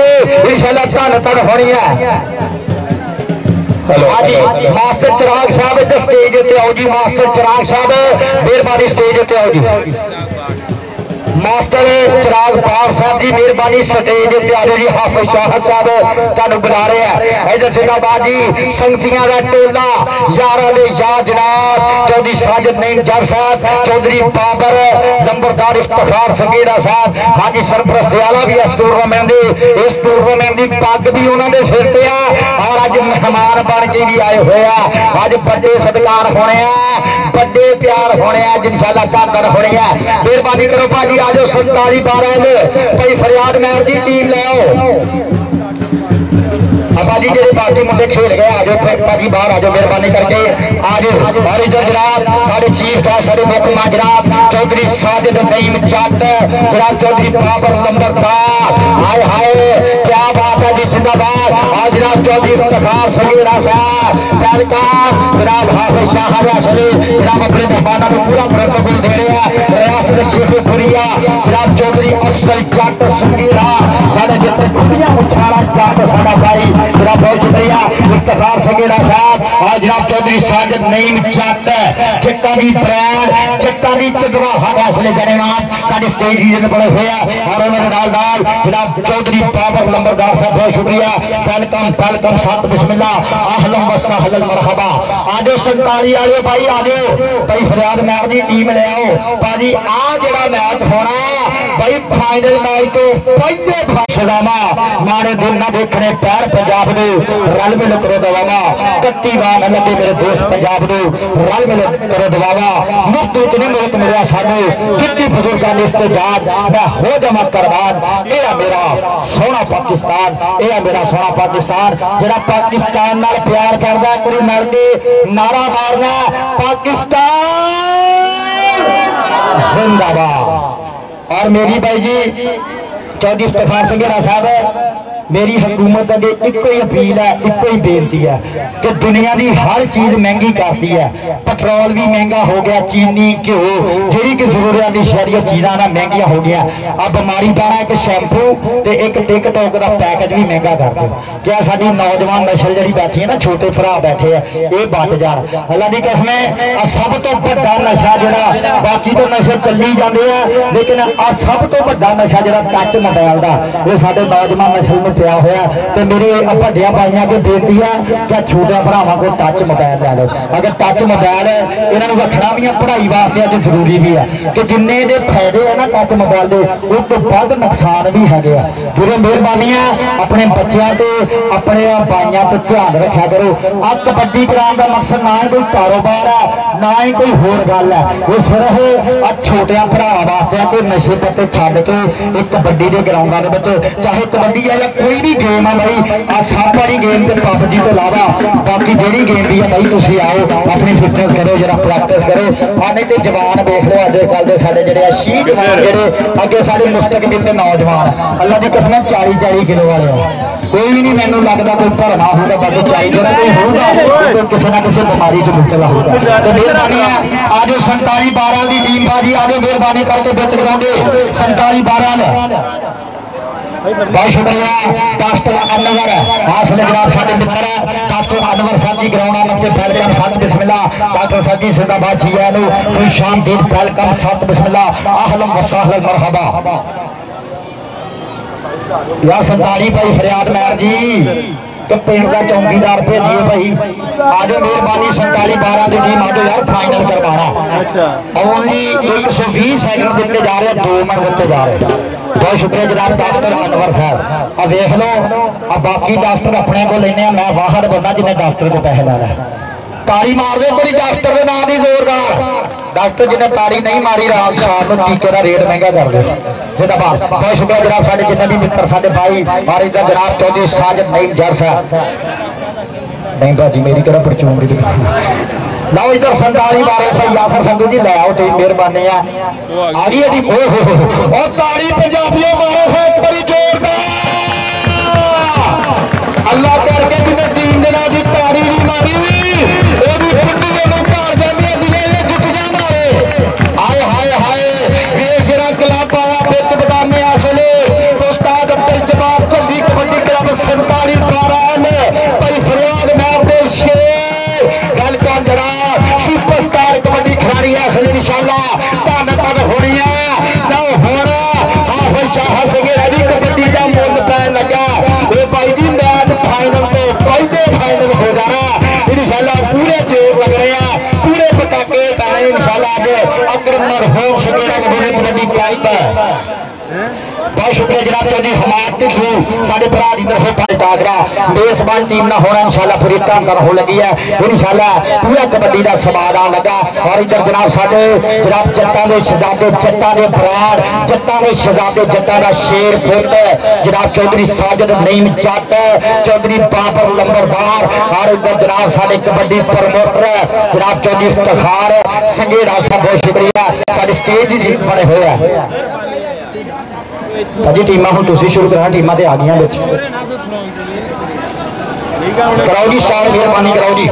इंशाल्लाह धन होनी है मास्टर चिराग साहब इधर स्टेज उत्ते आओ जी मास्टर चिराग साहब मेहरबानी स्टेज उत्ते आओ जी मास्टर चिराग पाल साहब जी मेहरबानी स्टेज उत्ते आ जाओ जी हाफिज शाह साहब तुहानू बुला रहे हैं इधर जिंदाबाद जी संगतियां दा टोला यारां दे यार जनाब चौधरी साजिद नईम जट साहब चौधरी बाबर लंबरदार इफ्तिखार संगेड़ा साहब हाजी सरपरस्त आला भी इस टूरनामेंट दी पग भी उन्हां दे सिर ते आ और अज मेहमान बन के भी आए हुए आ अज बड़े सत्कार होने आ बड़े प्यार होने आ इंशाल्लाह धन होने आ मेहरबानी करो भाजी आज 47-12 भाई फरियाद मैम की टीम ले आओ भाजी जो बाकी मुंडे खेल गए आ जाओ भाजी बाहर आ जाओ मेहरबानी करके आ जाओ। और इधर जनाब साढ़े चीफ का साढ़े मुकमा जनाब चौधरी साजिद नईम जट जनाब चौधरी बाबर लंबरदार हाय हाय क्या बात है जी जिंदाबाद। और जनाब चौधरी इफ्तिखार संगीरा साहब पहलकाम जनाब हाफिज शाह जनाब अपने दरबाना में पूरा प्रोटोकॉल दे रहे हैं रियासत शेखपुरिया जनाब चौधरी अफजल जट संगीरा साढ़े जितने खुबियां उछाला जट साडा भाई जनाब बहुत शुक्रिया इफ्तिखार संगीरा साहब। और जनाब चौधरी साजिद नईम जट चिट्टा दी ब्रांड चिट्टा दी चगवाहा इसलिए जनेमान साडे स्टेज जी बड़े हुए और उन्होंने नाल जनाब चौधरी बाबर लंबरदार साहब बहुत शुक्रिया वेलकम सत बिस्मिल्लाह अहलन व सहलन मरहबा। आजो 47 वाले भाई आजो भाई फरियाद मैच की टीम ले आओ भाजी आ जड़ा मैच होना भाई फाइनल मैच तो पहले सजावा मारे दिन ना देखने पैर पंजाब ने रल मिल करो दवावा 31 बार न लगे मेरे दोस्त पंजाब ने रल मिल करो दवावा मुफ्त इतने मुल्क मिले सानू कितनी बुजुर्गों ने इस्तेजाद मैं हो जमा करवान यह मेरा सोना पाकिस्तान यह मेरा सोना पाकिस्तान जरा पाकिस्तान नाल प्यार करदा कोई मिल के नारा मारना पाकिस्तान जिंदाबाद। और मेरी भाई जी चौधरी इफ्तिखार संगीरा साहब मेरी हुकूमत अगे एक ही अपील है एक ही बेनती है कि दुनिया की हर चीज महंगी करती है पेट्रोल भी महंगा हो गया चीनी घ्यो जी की जरूरत की शहरी चीज़ा ना महंगिया हो गया। अब बीमारी पैना एक शैंपू तो एक टिकटॉक का पैकेज भी महंगा कर दो क्या साडी नौजवान नस्ल जी बैठी है ना छोटे भरा बैठे है ये बच जान अल्लाह की कसम सब तो बड़ा नशा जोड़ा बाकी तो नशे चली जाते हैं लेकिन आ सब तो बड़ा नशा जो टच मोबाइल का ये साडे नौजवान नस्ल में पिया हुआ तो मेरी व्डिया भाइयों को बेनती है कि छोटे भरावां को टच मोबाइल लै लो अगर टच मोबाइल इन्होंने रखना भी पढ़ाई वास्ते अज जरूरी भी है कि जिन्ने दे फायदे है ना टच मोबाइल के उस तो वध नुकसान भी है पूरे मेहरबानी अपने बच्चों से अपने भाइयों से ध्यान रखा करो। अब कबड्डी कराने का मकसद ना ही कोई कारोबार है ना ही कोई होर गल है वो सिर्फ छोटे भरावां वास्ते कोई नशे पत्ते छड्ड के एक कबड्डी के ग्राउंडों के चाहे कबड्डी है या कोई भी गेम है भाई आ सब वाली गेम तो पबजी तो इलावा बाकी जी गेम भी है भाई तुम आओ अपनी फिटनेस करो जरा प्रैक्टिस करो आ नहीं तो जवान देख लो अजकल के साढ़े जो शी जवान जोड़े अगे साढ़े मुस्तकबिल के नौजवान अल्लाह की कसम 40-40 किलो वाले कोई भी नहीं मैनू लगता कोई भरना होगा बाकी 40 जो कोई होगा तो किसी ना किसी बीमारी से मुबतला होगा। तो मेहरबानी है आज 47-12 की टीम बाजी आगे मेहरबानी करके बिच कराओगे 47-12 बहुत शुक्रिया डॉक्टर अनवर हासिल जनाब साडे मित्र डॉक्टर अनवर साहब जी ग्राउंड मत्ते वेलकम सत बिस्मिल्लाह डॉक्टर साहब जी जिंदाबाद जियानु कोई शामदीद वेलकम सत बिस्मिल्लाह अहलन व सहलन मरहबा। या 47 भाई फरियाद मैर जी तो पिंड का चौकीदार भेजिए भाई आज मेहरबानी 47-12 की टीम आज यार फाइनल करवाना ओनली 120 सेकंड दिते जा रहे 2 मिनट दिते जा रहे बहुत शुक्रिया जनाब डॉक्टर अनवर साहब अब देख लो अब बाकी डॉक्टर अपने को लेने मैं बाहर बंदा जिन्हें डॉक्टर को पैसे ला ताड़ी मार दे कोई डॉक्टर के नाम की जोरदार डॉक्टर जिन्हें ताड़ी नहीं मारी राम शाम को टीके का रेट महंगा कर दे जिंदाबाद। बहुत शुक्रिया जनाब साडे जिन्हें भी मित्र साडे भाई और इधर जनाब चौधरी साजिद नईम जट साहब नहीं भाजी मेरी करा परचून दी लाओ इधर 47-12 भाई यासर संधू जी ले आओ तेरी मेहरबानी है आ गई है और ताड़ी पंजाबियों मारो है बड़ी जोरदार अल्लाह करके जिन्हें 3 दिन की ताड़ी नहीं मारी हुई घर जाती जिन्हें जुटियां मारे आए हाय हाय बेशरा क्लब आया बिच बदाने असले उस्ताद अब्दुल जब्बार चंदी कबड्डी क्लब 47-12 भाई फरियाद मारते शेर गल कर जरा सुपरस्टार कबड्डी खिलाड़ी असले इंशाअल्लाह धन धन होनी है ना होना हाफिज शाह संगीरा दी कबड्डी का मुल पैन लगा ये भाई जी मैच फाइनल तो पहले फाइनल हो जाना इंशाअल्लाह पूरे जोर लग रहे हैं पूरे पटाखे पैने इंशाअल्लाह आज अकरम मरहूम संगीरा कबड्डी कबड्डी क्लब बहुत शुक्रिया जनाब चौधरी हमायत टिल्लू साडे भरा दी तरफों पाए तागड़ा बेसबान टीम ना होना इंशाल्लाह पूरी तरह हो लगी है इंशाल्लाह पूरा कबड्डी का समाद आन लगा। और इधर जनाब साडे जनाब जट्टां दे शहजादे जट्टां दे बराड़ जट्टां दे शहजादे जट्टां दा शेर पुत जनाब चौधरी साजिद नईम जट चौधरी बाबर लंबरदार। और इधर जनाब साडे कबड्डी प्रमोटर जनाब चौधरी इफ्तिखार संगेड़ा साहब बहुत शुक्रिया साडे स्टेज जी बने हुए हैं भाजी टीमां हुण तुसीं शुरू करा टीमां ते आ गईयां विच कराओ जी स्टार्ट मेहरबानी कराओ जी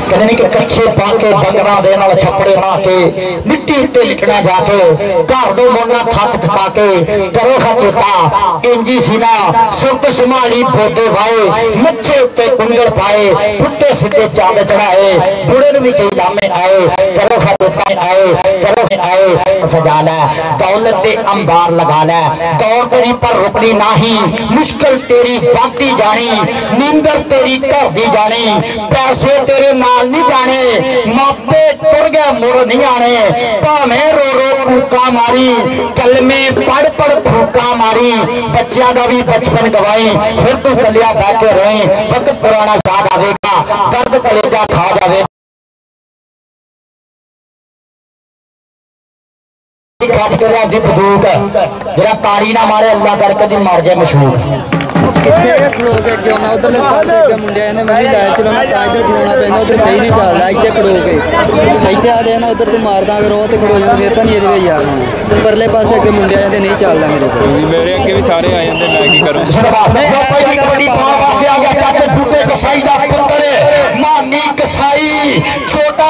कहने नहीं कि कच्चे पाके बंगरा दे नाल छपड़े मां के मिट्टी उत्ते लिटना जाके घर दो मोना थक थका के करो खचेता इंजी सीना सुरत संभाली बोदे वाए मच्छे उत्ते कुंगल पाए पुट्टे सीधे चांद चढ़ाए बुढ़े भी कई लामे आए करो खचेता आए सजा लै दौलत दे अंबार लगा लै दौड़ तेरी पर रुकनी नाही मुश्किल तेरी वाटी जानी नींदर तेरी घर दी जानी पैसे तेरे नाल नहीं जाने मापे टुर गए मुड़ नहीं आने भावे रो रो फूका मारी कलमे पढ़ पढ़ फूका मारी बच्चों का भी बचपन गवाई फिर तू कलिया बह के रोई वक्त पुराना याद आवेगा दर्द कलेजा खा जाएगा बंदूक जरा तारी ना मारे अल्लाह करके मर जाए मशहूर उधरले पासे मुंडिया ने मैं लाया चलो मैं इधर खड़ोना पैंदा उधर सही नहीं चलता इतने खड़ो के इतने आते ना उधर तो मारदा अगर वो तो खड़ो जाते फिर तो नहीं ये यार परले पासे अगे मुंडिया ने नहीं चलता मेरे अगे भी सारे आ जाते मैं की करूं कबड्डी पाउण वास्ते आ गया चाचे बूटे कसाई दा पुत्र मानी कसाई छोटा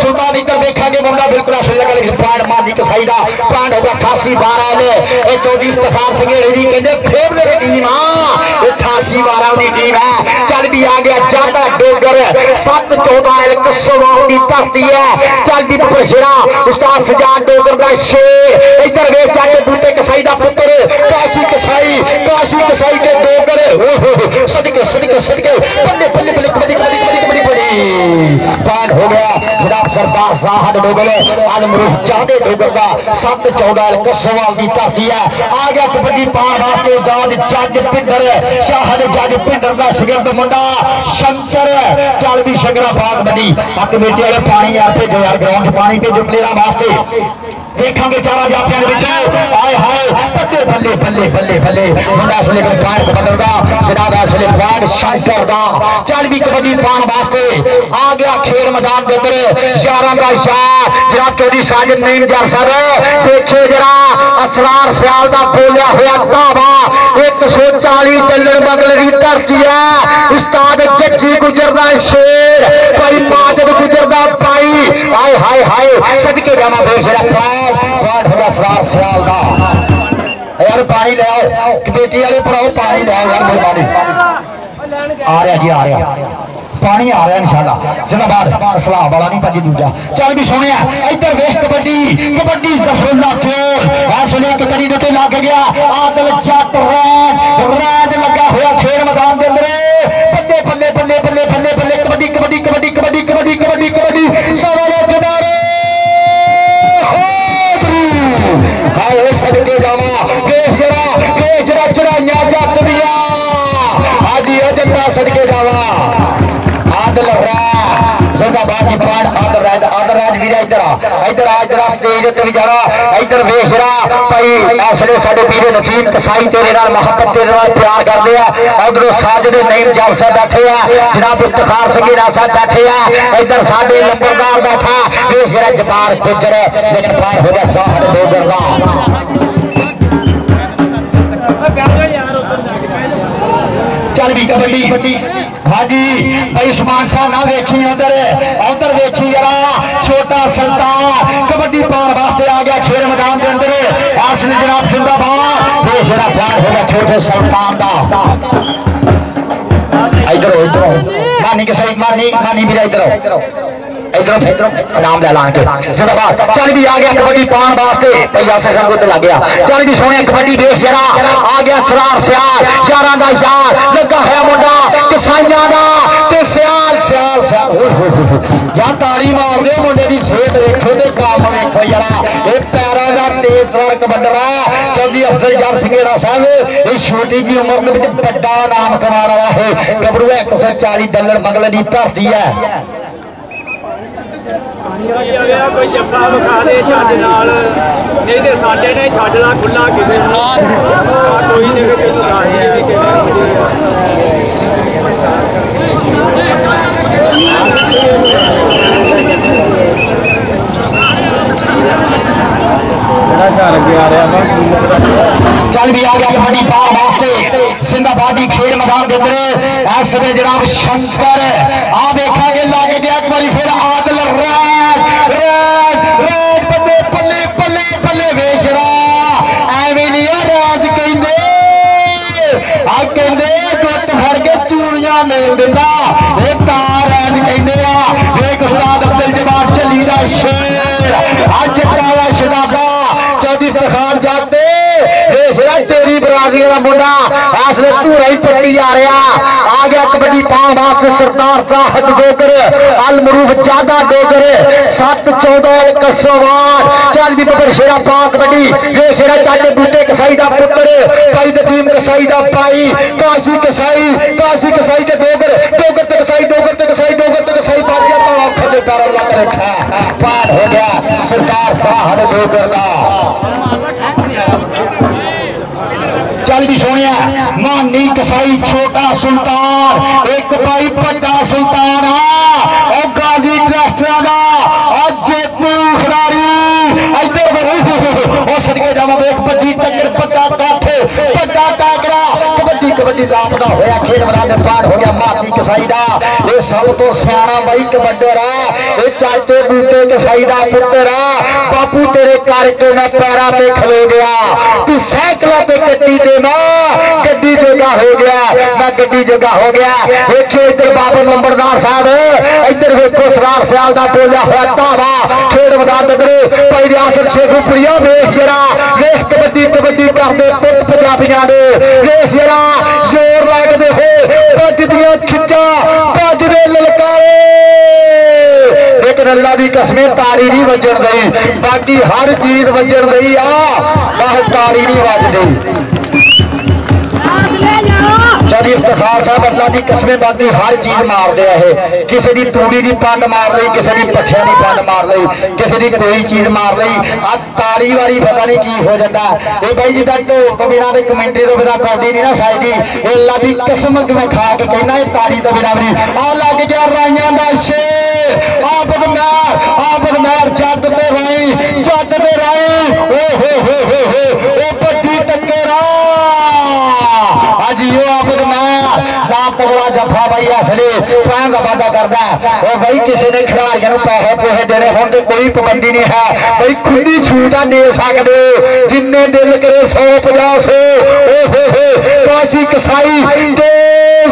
सुल्तान इधर देखेंगे बंदा बिल्कुल असल लगा लेकिन पांड मानी कसाई दा पांड होगा 88 12 ने ए चौधरी इफ्तिखार संघेड़े दी कहंदे फेवरेट टीम हां 88 12 दी टीम है चल भी आ गया जाटा डोगर 7 14 कसवा दी धरती है चल भी परशरा उस्ताद सजाद डोगर दा शेर इधर वे जाके बूटे कसाई दा पुत्र काशी कसाई के डोगर सदके बल्ले कबड्डी पांड हो गया जनाब सरदार साहब डोगर आलमरूफ चाहते डोगर का 7 14 कसवाल की धरती है आ गया कबड्डी पाउण वास्ते दाद जज पिंडर शाहद जज पिंडर का शिगिर्द मुंडा शंकर चल भी शंकरा बाग बनी कमेटी वाले पानी यार भेजो यार ग्राउंड पानी भेजो प्लेयर वास्ते देखेंगे चारा जाफिया आए हाय बल्ले मुंडा इसलिए पॉइंट बदलदा जनाब इसलिए पॉइंट शंकर दा चल भी कबड्डी पाउण वास्ते आ गया खेल मैदान के अंदर 11 का शाह जनाब चौधरी साजिद नईम जट साहब देखिए जरा असरार सियाल दा बोलिया होया धावा 140 डलर बगल की धरती है उस्ताद जज्जी गुजरदा शेर भाई माजद गुजरदा भाई हाय हाय सदके जावा बेशरा पॉइंट होगा असरार सियाल दा यार पानी ले आओ कमेटी वाले भराओ पानी ले आओ यार मेहरबानी आ रहा जी आ रहा पानी आ रहा इंशाल्लाह जिंदाबाद सलाम वाला नहीं भाजी दूजा चल भी सुनिया इधर वेख कबड्डी जफरुल्लाह चोर ऐसले कबड्डी दे लग गया आदल जट राज लगा हुआ खेल मैदान के अंदर बल्ले कबड्डी सारा लोग किनारे हाय सदके जावा देश जरा चढ़ाइया जट दिया हाजी अजंता सदके जावा आदल जिंदाबाद जी पान आदर राज वीरा इधर स्टेज ते भी जाना इधर वेखरा भाई ऐसले साडे पीरे नफीम कसाई तेरे नाल मोहब्बत तेरे नाल प्यार करदे आ उधरों साजिद नईम जट साहब बैठे आ जनाब इफ्तिखार संघेड़ा साहब बैठे आ इधर साडे लंबरदार बैठा वेखरा जबार गुजर लेकिन पार हो गया साहब डोगर दा चल भी कबड्डी हाँ जी भाई उस्मान शाह ना वेखी उधर वेखी जरा छोटा सुल्तान कबड्डी पाउण वास्ते आ गया खेल मैदान के अंदर असली जनाब जिंदाबाद बेशरा प्यार होगा छोटे सुल्तान दा इधर मानी के सही मानी भी इधर नाम ले लान के जिंदाबाद चल भी आ गया कबड्डी पाउण वास्ते भैया सखन को लग गया चल भी सोने कबड्डी देश जरा आ गया सरार सियाल 11 का यार लगा है मुंडा कसाइयां दा ते सियाल यार ताड़ी मार दे मुंडे दी सेहत देखो ते काम देखो यार तेज कबड्डा चौधरी अफजल जट सिंघेड़ा साहब इस छोटी जी उम्र में बड़ा नाम कमा रहा है। गबरू 140 डॉलर मंगल की धरती है। कोई जफ्फा विखा दे छज नाल नहीं ते साडे ने छड ला खुला किसे कोई नहीं चल भी आ गया कबड्डी पार वास्ते जिंदाबादी खेल मैदान के अंदर इस समय जनाब शंकर आ देखा लग गया एक बार फिर आदल रैड रैड रैड बल्ले बल्ले बल्ले बल्ले वेचरा एवें नहीं राज कहंदे आ कहंदे गुट फड़ के चूड़ियां मेल दिता ये तार राज कहंदे आ एक उस्ताद अब्दुल जब्बार चली दा शेर अज काला शनाबा चौधरी इफ्तिखार जाते तेरी बरादरी का मुंडा असले धूरा ही पट्टी जा रहा आ गया कबड्डी पान वास्ते सरदार जाहद डोगर अल मरूफ जादा डोगर 7-14 कसोवार चल भी बबर शेरा पा कबड्डी ये शेरा चाचे बूटे कसाई का पुत्र भाई दीम कसाई का भाई काशी कसाई के डोगर डोगर ते कसाई डोगर ते कसाई डोगर ते कसाई बाजिया तो आंखों के पैर लग रखा पार हो गया सरदार साहद डोगर का। चल भी सोनिया मानी कसाई छोटा सुल्तान एक भाई बड़ा सुल्तान और गाजी ट्रस्टर का जेतू खिलाड़ी इधर सदके जावा एक बड़ी टक्कर बड़ा काठे बड़ा टाकरा कबड्डी कबड्डी लापता होया खेल मैदान में पार हो गया मानी कसाई का ये सब तो सियाना भाई कबड्डर है ये चाचे बूटे कसाई का पुत्र है बापू तेरे करके मैं पैरा पे खलो गया तू साइकिलों पे कट्टी ते गड्डी जगह हो गया मैं गड्डी जगह हो गया देखिए इधर बाबर नंबरदार साहब इधर वेखो सरार सियाल का बोलिया हुआ धावा खेड मैदान दगड़े भाई रियासत शेखुपुरिया वेख जरा वेख कबड्डी कबड्डी करते पुत पंजाबियां ने वेख जरा जोर लगते हो भजदियां खिच्चा भजदे ललकारे लेकिन अल्लाह की कसमें तारी नहीं वजन गई बाकी हर चीज वजन गई बाहर तारी नहीं वज गई। चौधरी इफ्तिखार साहब अल्लाह की कसमें बाकी हर चीज मार दिया है किसी की तूड़ी की पंड मार ली किसी की पट्ठिया की पंड मार ली किसी की कोई चीज मार ली अब तारी वाली पता नहीं की हो जाता ये भाई जिदा ढोल तो बिना कमेंट्री तो बिना कौडी नहीं ना साईदी अल्लाह की कसम मैं खा के कहना तारी तो बिना भी आ लग गया राइया का शेर आबद मैर जद ते राई ओ बड़ी टक्कर अजी आबद पगला जफा भाई असली पैन का वादा करता है भाई किसी ने खिलाड़ियों को पैसे पूसे देने हों तो कोई पाबंदी नहीं है भाई खुली छूटा दे सकते जिन्ने दिल करे 150 काशी कसाई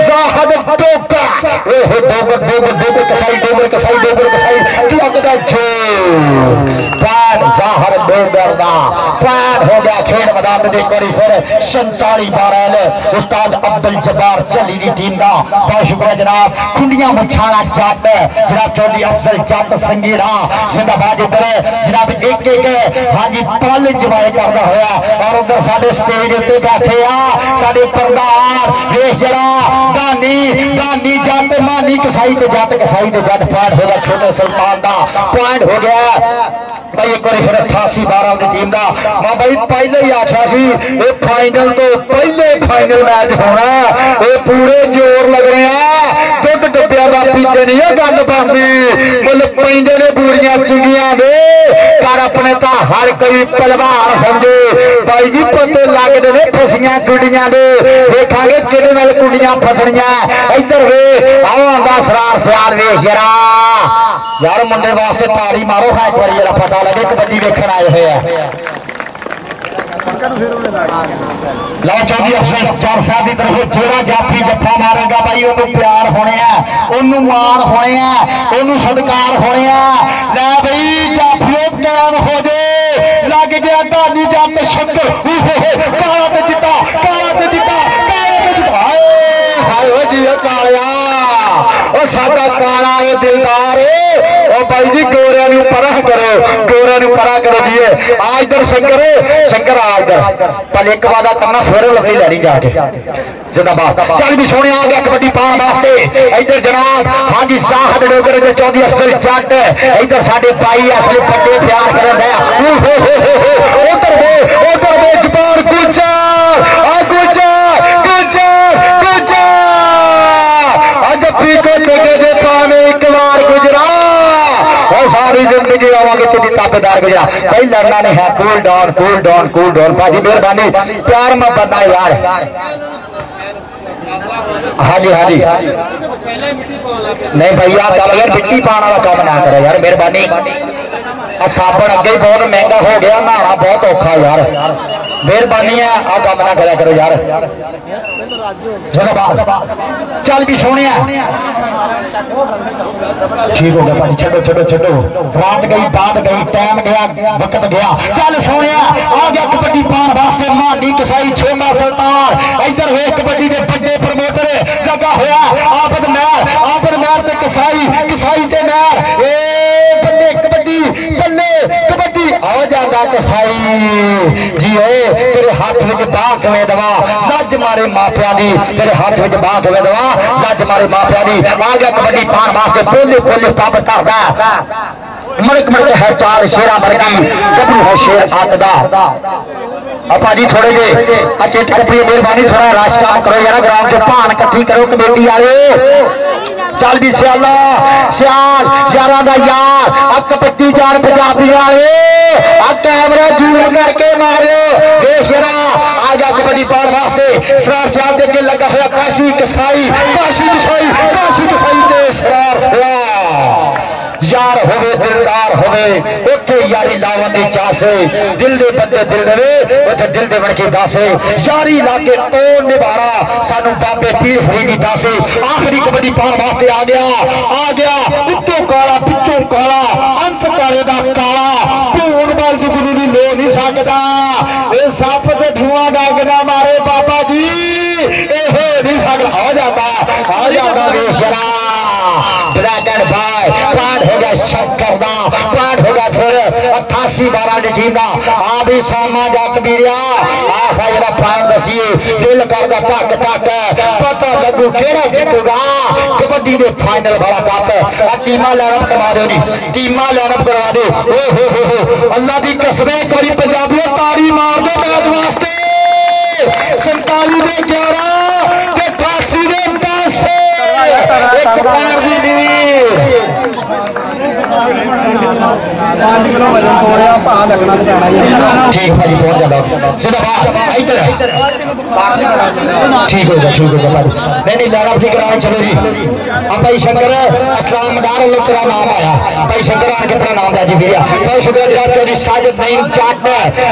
जाहद टोका डोगर डोगर डोगर कसाई डोगर कसाई डोगर कसाई लगदा जो पैन जाहर डोगर दा पैन हो गया खेल मैदान में एक फिर 47-12 उस्ताद अब्दुल जब्बार चली दी टीम का बहुत शुक्रिया जनाब खुंडिया मुछाना जट जनाब चौधरी अफजल जट संगीरा जिंदाबाद इधर जनाब एक एक हाँ जी पल इंजॉय करता होया और उधर साडे स्टेज उत्ते बैठे साडे प्रधान वेख जरा गानी जट मानी कसाई ते जट पॉइंट हो गया छोटे सुल्तान का पॉइंट हो गया भाई एक बार फिर 88-12 की टीम का मैं भाई पहले ही आख्या सी फाइनल तो पहले फाइनल मैच होना ये पूरे जोर लग रहे हैं दुध डब्बिया का पीते नहीं है गल बनती मतलब पेंदे ने बूढ़िया चुंगिया दे कर अपने तो हर कोई पहलवान समझे भाई जी पत्ते लगते ने फसियां कुड़ियां दे देखांगे किहदे नाल कुड़ियां फसणियां इधर वे आओ आंदा सरार सियाल वेख जरा यार मुंडे वास्ते ताड़ी मारो है एक बार जरा पता लगे कबड्डी देखने आए हुए हैं लो चौधरी अफजल जट साहब की तरफ जोड़ा जाफी जफा मारेगा भाई उन्होंने प्यार होने उन्होंने मान होने सत्कार होने लै भाई जाफियों कैम हो जाए लग गया दादी जट शंकर काला ते चिट्टा हाय जी कालिया ओ साडा काला है दिलदार ओ भाई जी गोरिया नूं परा करो गोरिया नूं परा करो जी आ इधर शंकर आ इधर पहले एक वादा करना फिर लफड़ी लैनी जाके जिंदाबाद चल भी सोने आ गया कबड्डी पाने वास्ते इधर जनाब हाँ जी साहत डोगर जो चौधरी अफसर जट इधर साडे भाई असली बड़े प्यार करन दे उधर वे जबान गुजर आ गुजर गुजर गुजर आज पीको तेगे दे पाने एक बार गुजरा और सारी जिंदगी आवांगे तेरी ताबेदार गुजरा भाई लड़ना नहीं है cool down cool down cool down भाजी मेहरबानी प्यार मोहब्बत ना यार हाँ जी हाँ जी नहीं भैया कम यार मिट्टी पाने वाला काम ना करो यार मेहरबानी साबन अगे बहुत महंगा हो गया नहाना बहुत औखा यार मेहरबानी है आ काम ना करा करो यार चल भी सोने ठीक हो गया भाई छो छो छो रात गई बात गई टाइम गया वक्त गया चल सोने आ गया कबड्डी पान वास्ते मानी कसाई छोमा सरदार इधर वे कबड्डी के बड़े प्रमोटर लगा होया आबद महर ते कसाई ते महर ए बल्ले कबड्डी आओ जागा कसाई जी तेरे हाथ में बाह कवे दवा नज मारे मापिया दी तेरे हाथ में बाह कवे दवा नज मारे मापिया दी आ गया कबड्डी पान वास्ते पोले पोले पब करदा मड़क है चाल शेरा मरगी गबरू है शेर आतदा अपा जी थोड़े जे चिट कपड़ी मेहरबानी थोड़ा राश काम करो यार ग्राउंड च भान इकट्ठी करो कमेटी आए चल भी सियाल यारा दा यार अब कपट्टी जान पंजाबी वाले अब कैमरा जूम करके मारो बेशरा आ जा कबड्डी पार वास्ते सरार सियाल के लगा हुआ काशी कसाई ते सरार यार होवे दिलदार होवे उथे यारी लावन दी चासे दिल दे बंदे दिल देवे उथे दिल दे बन के दासे यारी लाके तो निभारा सानू बाबे पीर फरीदी दासे आखिरी कबड्डी पान वास्ते आ गया उत्तों काला पिछों काला अंत काले दा काला भून बाल जुगनू दी लो नहीं सकदा ए सप ते धुआं डागना मारे बाबा जी ए हो नहीं सकदा आ जाता बेशरा ड्रैगन भाई प्लान हो गया शंकर दा प्लान हो गया फिर 88-12 की टीम दा आ भी सामा जट बीरिया आखा जरा प्लान दसिए दिल करदा टक टक पता लगू केड़ा जितूगा कबड्डी दे फाइनल वाला कप टीमा लाइनअप करवा दो नी टीमा लाइनअप करवा दो ओ हो अल्लाह दी कसम एक बारी पंजाबियों ताड़ी मार दो मैच वास्ते 47 दे 11 ते 88 दे 10 एक बार दी ठीक भाजी पहुंच जाता इधर ठीक हो जा भाई नहीं लाइनअप नहीं कराने चलो जी अब भाई शंकर अस्लाम मदार तेरा नाम आया भाई शंकर आन के अपना नाम दिया जी भैया बहुत शुक्रिया जनाब चौधरी साजिद नईम जाट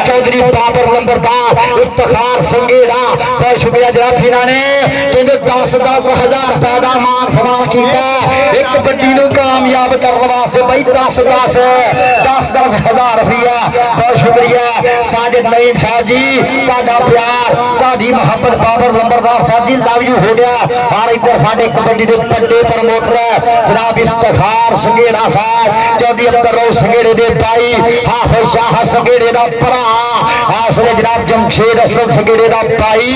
चौधरी बाबर लंबरदार इफ्तिखार संगेड़ा बहुत शुक्रिया जनाब जिन्होंने कहते 10-10 हज़ार रुपए का मान सम्मान किया एक कबड्डी नूं कामयाब करने वास्ते भाई 10-10 हज़ार रुपया बहुत शुक्रिया साजिद नईम साहब जी तुहाडा प्यार तुहाडी मोहब्बत बाबर लंबरदार साहब जी लव यू हो गया और इधर साडे कबड्डी के बड़े प्रमोटर जनाब इफ्तिखार संगेड़ा साहब चौधरी अब्दुल संगेड़े दे भाई हाफिज शाह संगेड़े दा भरा असले जनाब जमशेद असलम संगेड़े दा भाई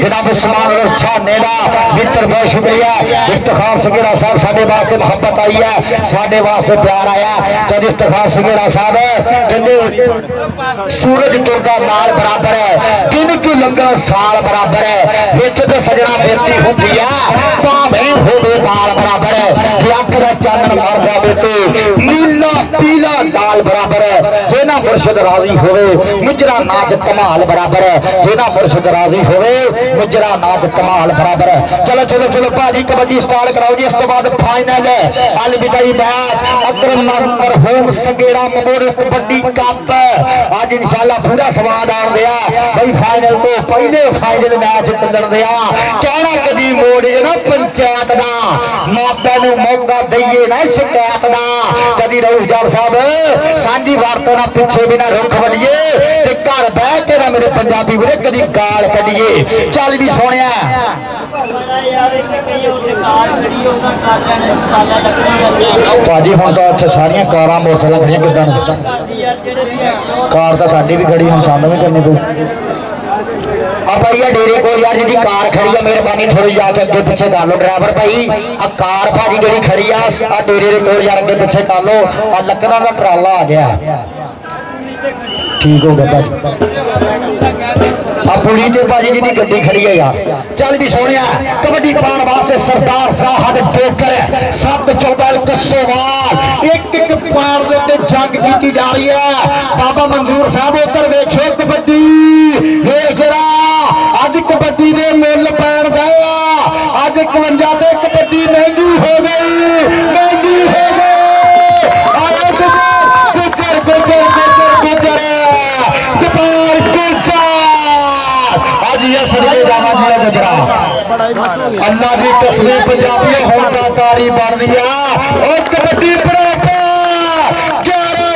जनाब उस्मान छाने दा मित्र बहुत शुक्रिया इफ्तिखार संगेड़ा साहब साडे वास्ते मोहब्बत आई है साडे वास्ते प्यार आया चौधरी इफ्तिखार संगेड़ा साहब कहते सूरज टुरदा नाल बराबर है दिन की लंघा साल बराबर है विच ते सजना बेटी होंदी है भावें होवे नाल बराबर है जे अख दा चानन मर जावे ते नीला पीला नाल बराबर है जे ना मुर्शिद राजी होवे मुजरा नाच कमाल बराबर है जे ना मुर्शिद राजी होवे मुजरा नाच कमाल बराबर है चलो चलो चलो भाजी कबड्डी स्टार्ट कराओ जी इस तो बाद फाइनल है अलविदाई मैच अकरम मरहूम संगेड़ा मेमोरियल कबड्डी कप आज इंशाल्लाह पूरा स्वाद आन दिया भाई फाइनल तो पहले फाइनल मैच चलन दिया कहना कदी मोड़े ना पंचायत दा मापे नूं मौका दईए ना शिकायत दा जदी रहू जाल साहब सांझी वार्ता ना पीछे बिना रुख बनिए ते घर बह के ना मेरे पंजाबी वीरे कदी गाल कढिए चल भी सोनिया भाजी हम तो अच्छा सारिया कारां मोटरसाइकिल खड़ियां किदां कार तो साडी भी खड़ी हम सानू भी करनी पई डेरे को यार जी कार खड़ी है मेहरबानी थोड़ी जाके अगे पीछे कर लो ड्राइवर भाई आ कार भाजी जी खड़ी आ डेरे को यार अगे पीछे कर लो आ लकड़ा का ट्राला आ गया ठीक हो गया भाजी पुली ते भाजी जी की गड्डी खड़ी है यार चल भी सोनिया कबड्डी पाने वास्ते सरदार साहब डोकर 7-14 कसोवाल एक पैर के उत्ते जंग की जा रही है बाबा मंजूर साहब उधर वेखियो कबड्डी अज कबड्डी के मुल पैन गए अज 51 ते कबड्डी महंगी हो गई आया गुजर जबार गुजर आज ये सदके जावा मेरा गुजरा अल्लाह की कसम पंजाबी होने का तारी बन दिया और कबड्डी बराबर 11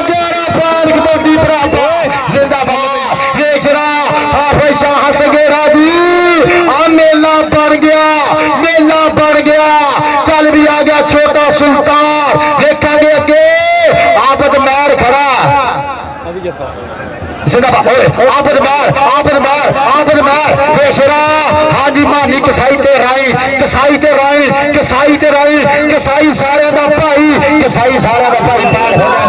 पैन कबड्डी बराबर जिंदाबाद शाह सगेरा जी मेला बन गया चल भी आ गया छोटा सुल्तान देखेंगे अगे आबद मैर खड़ा हाँ जी मानी कसाई ते राई सारे का भाई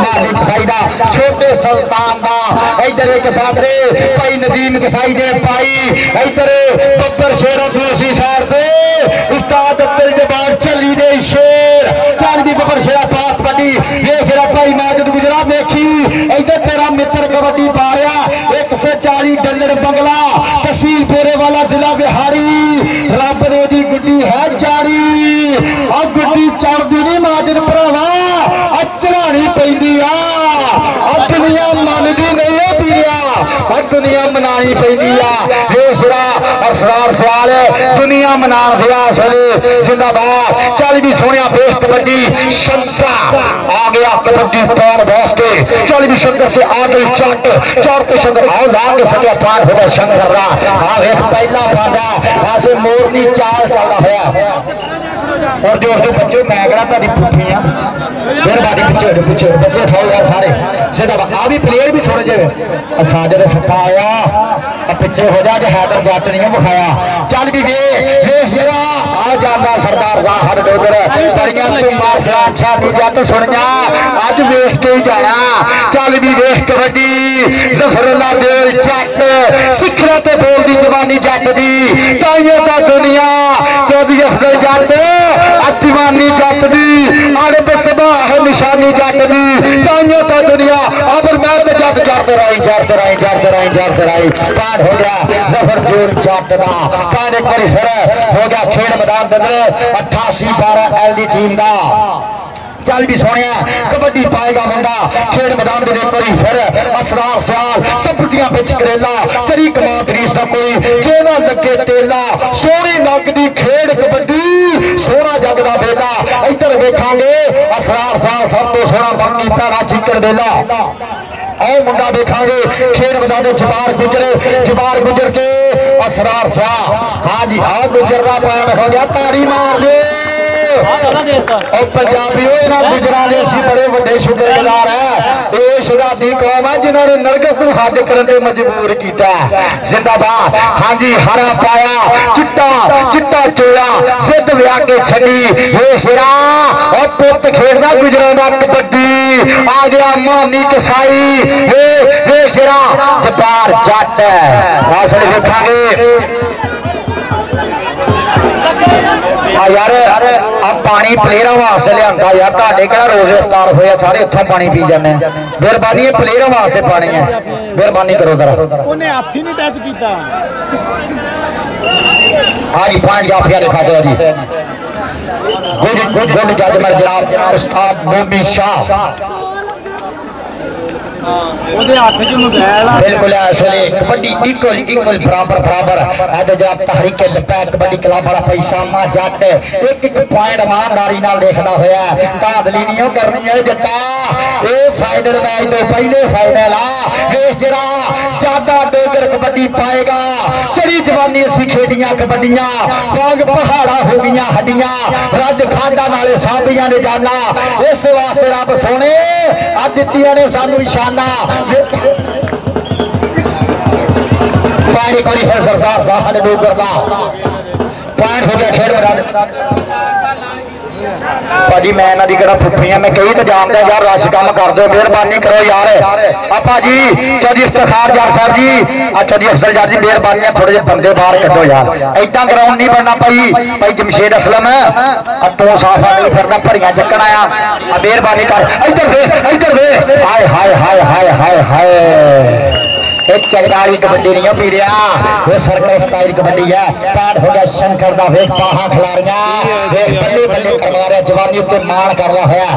मानी कसाई का छोटे सुल्तान का इधर एक सामने भाई नदीम कसाई दे भाई इधर बब्बर शेर दूसरी साइड पे उस्ताद अब्दुल जब्बार चली दे शेर चल भी बब्बर शेरा पास बड़ी ये शेरा भाई माजिद गुजरा देखी इधर तेरा मित्र कबड्डी पा रहा 140 डलर बंगला तहसील फेरे वाला जिला बिहारी रब ने दी गुड्डी है जारी और गुड्डी चढ़दी नहीं माजिद भरावा चढ़ानी पैंदी आ दुनिया मनदी नहीं है पीरिया दुनिया मनानी पैंदी आ असरार सवाल दुनिया मना जिंदाबाद चल भी सोनिया बेस कबड्डी शंका आ गया कबड्डी पान वास्ते चल भी शंकर से आ गई चट चढ़ते शंकर आओ लाग सके पार होगा शंकर का पहला बांधा ऐसे मोरनी चाल चलता होया और जो बच्चों मैं कहा तारी पुठी आ मेहरबानी पीछे बच्चे खाओ यार सारे जिंदाबाद आ भी प्लेयर भी थोड़े जे साजे सट्टा आया पिछे हो जा हैदर जट नहीं विखाया चल भी वे जरा आ जाता सरदार साहब डोगर बड़िया तू मारसलान छानी जट सुनिया अज वेख के ही जाना चल भी वेख कबड्डी जफरुल्ला देल जट सिखरा ते बोलदी जवानी जट दी ताइयों दा दुनिया चौधरी अफजल जट दीवानी जट दी अड़ब सभा है निशानी जट दी ताइयों दा दुनिया अबर मैं तो जट जट राई पार हो गया जफर जोर जट दा पार एक बार फिर हो गया खेल मैदान दे 88-12 एलडी टीम दा चल भी सोनिया कबड्डी पाएगा मुंडा खेल मैदान के फिर असरार सयाल सबदियां बिच करेला चरी कमा ग्रीस का कोई जेना लगे तेला सोहनी लगदी खेड कबड्डी सोना जग दा बेला इधर वेखांगे असरार सयाल सब तो सोना बाकी भैड़ा चिकर बेला आओ मुंडा देखांगे खेल मैदान जबार गुजर के असरार सयाल हाँ जी आओ गुजर का पैन हो गया तारी मार दे और पंजाबी गुजराले बड़े बड़े शुक्रगुजार है ये शराबी कौम है जिन्होंने नरगस को हज करने मजबूर किया जिंदाबाद हाँ जी हरा पाया चिट्टा चोला सिद्ध व्या के छड़ी ये शेरा और पुत खेड़ना गुजराना कबड्डी आ गया मानी कसाई ये शेरा जबार जट हासिल देखांगे यार अब पानी प्लेयर वास्ते लिया यार ताडे केड़ा रोज इफ्तार होया सारे उत्थों पानी पी जाने मेहरबानी है प्लेयर वास्ते पानी है मेहरबानी करो जरा ओने हाथ ही नहीं टच कीता हां जी पांच जाफिया दिखा दो जी गुड जजमेंट जनाब उस्ताद मोमी शाह ਉਹਦੇ ਹੱਥ 'ਚ ਮੋਬਾਈਲ ਆ बिल्कुल असली कबड्डी इक्वल इक्वल बराबर बराबर ऐसे जब तहरीके लपै कबड्डी क्लब वाला पैसा मा जट एक एक पॉइंट ईमानदारी नाल देखदा होया धांधली नहीं करनी है जट्टा ये फाइनल मैच तो पहले फाइनल आ देश जरा ज्यादा डोगर कबड्डी पाएगा चढ़ी जवानी असी खेडियां कबड्डियां बाग पहाड़ा हो गईयां हड्डियां रज खांडा नाले सांभियां ने जाना इस वास्ते रब सोने अज दित्तियां ने सानू निशाना पानी कोई फिर सरदार साहब ने डूब करना पॉइंट हो गया खेल मैदान भाजी मैं इन्हां दी किहड़ा फुफी हां मैं कई तो जानदा यार रश काम कर दो मेहरबानी करो यार आ भाजी चौधरी इफ्तिखार जट साहब जी आ चौधरी अफजल जट जी मेहरबानी थोड़े जे बंदे बाहर कड्डो यार ऐदां ग्राउंड नहीं बनना भाई जमशेद असलम आ तू साफा नहीं फिरदा भरियां चक्कन आया आ मेहरबानी कर इधर वे हाय हाय हाय हाय हाय हाय चंगाली कबड्डी नहीं पी रहा वो सर्कल स्टाइल कबड्डी है पैड हो गया शंकर दा वेख बाहां खिलारियां वेख बल्ले बल्ले करवा रहा जवानी उत्ते मान कर रहा है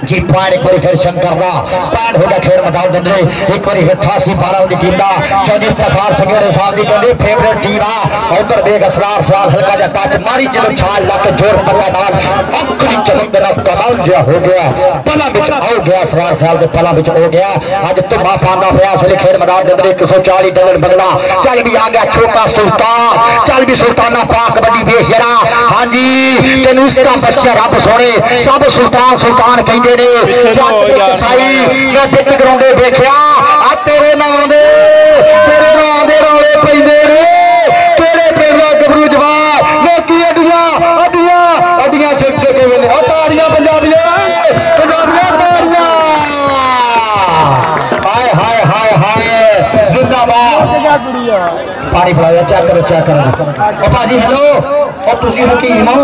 जी पॉइंट एक बार फिर शंकर दा पैड हो गया खेल मैदान दे एक बार 88-12 की टीम दा चौधरी इफ्तिखार संगेड़े साहब दी कहंदे फेवरेट टीम आ उधर बेग असरार सवाल हल्का जा टच मारी जदों छाल ला के जोर पक्का डाल अखरी चमक दे नाल कमाल जो हो गया पला विच आ गया असरार साहब दे पला विच हो गया अज तुमा पांदा होया असली खेल मैदान दे 140 डॉलर बगला चल भी आ गया छोटा सुल्तान चल भी सुल्ताना पाक कबड्डी देश जरा हां जी तेनू इसका बच्चा रब सोने सब सुल्तान सुल्तान कहंदे ने जट ते कसाई मैं बिच ग्राउंडे देखिया आ तेरे नाम दे रौले पैंदे ने तेरे पेड़ा गबरू जवान लोकी अड्डियां छिक के वे ओ तारियां पंजाबियां तारियां हाय हाय हाय हाय जिंदाबाद पानी पिलाया चेक करो ओ भाजी हेलो ओ तुसी हकीम हो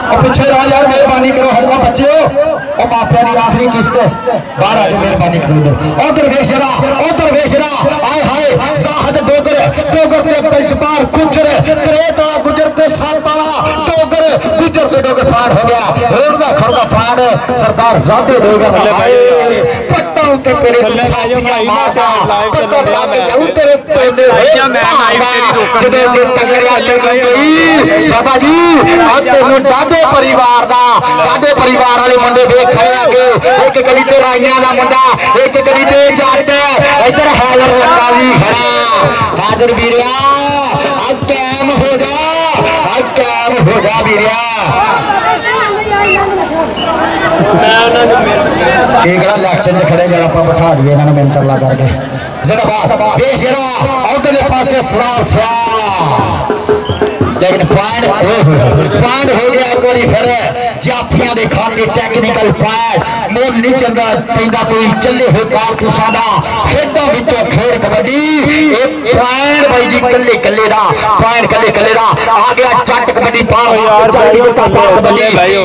और पीछे रह यार मेहरबानी करो हलवा बच्चे और मापिया की आखिरी किस्त बाहर आ जाओ मेहरबानी करो उधर वेशरा आए हाय साहद डोगर ते पंचपार गुजर त्रेता गुजर ते साताला गुजर ते डोगर फाड़ हो गया रोड़ा खड़का फाड़ सरदार जादे डोगर आए पट्टा उते तेरे थापियां मारदा पट्टा लाके जाऊ तेरे पेले जदे ते टकरिया ते गई बाबा जी आ तेनू दादे परिवार वाले मुंडे देख खड़े आगे एक गली ते राइयां दा मुंडा एक गली ते जट इधर हैदर लगा भी खड़ा हैदर वीरिया अब कैम हो जा वीरिया एक इलेक्शन खड़े जरा आप बिठा दिए इन्होंने मिनट ला करके उधर पासे सवाल सिया लेकिन पॉइंट हो गया एक बार फिर जाफियां दे खाते टेक्निकल पॉइंट मोल नहीं चलता पैंदा कोई चले हो कारतूसां दा खेडों विचों खेड कबड्डी एक पॉइंट भाई जी कल्ले दा पॉइंट कल्ले दा आ गया जट कबड्डी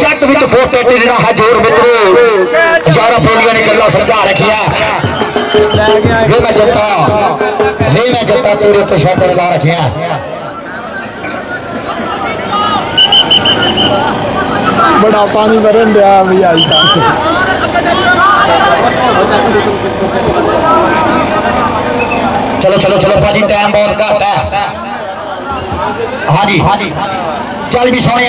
जट विच फोटे टेरा है जोर मित्रो यार बोलियां ने गल्लां समझा रखी है वे मैं जता तेरे तो शर्त लगा रखी है बड़ा पानी भरन दिया भी आज चलो भाजी टाइम बहुत घट है हाँ जी चल भी सोने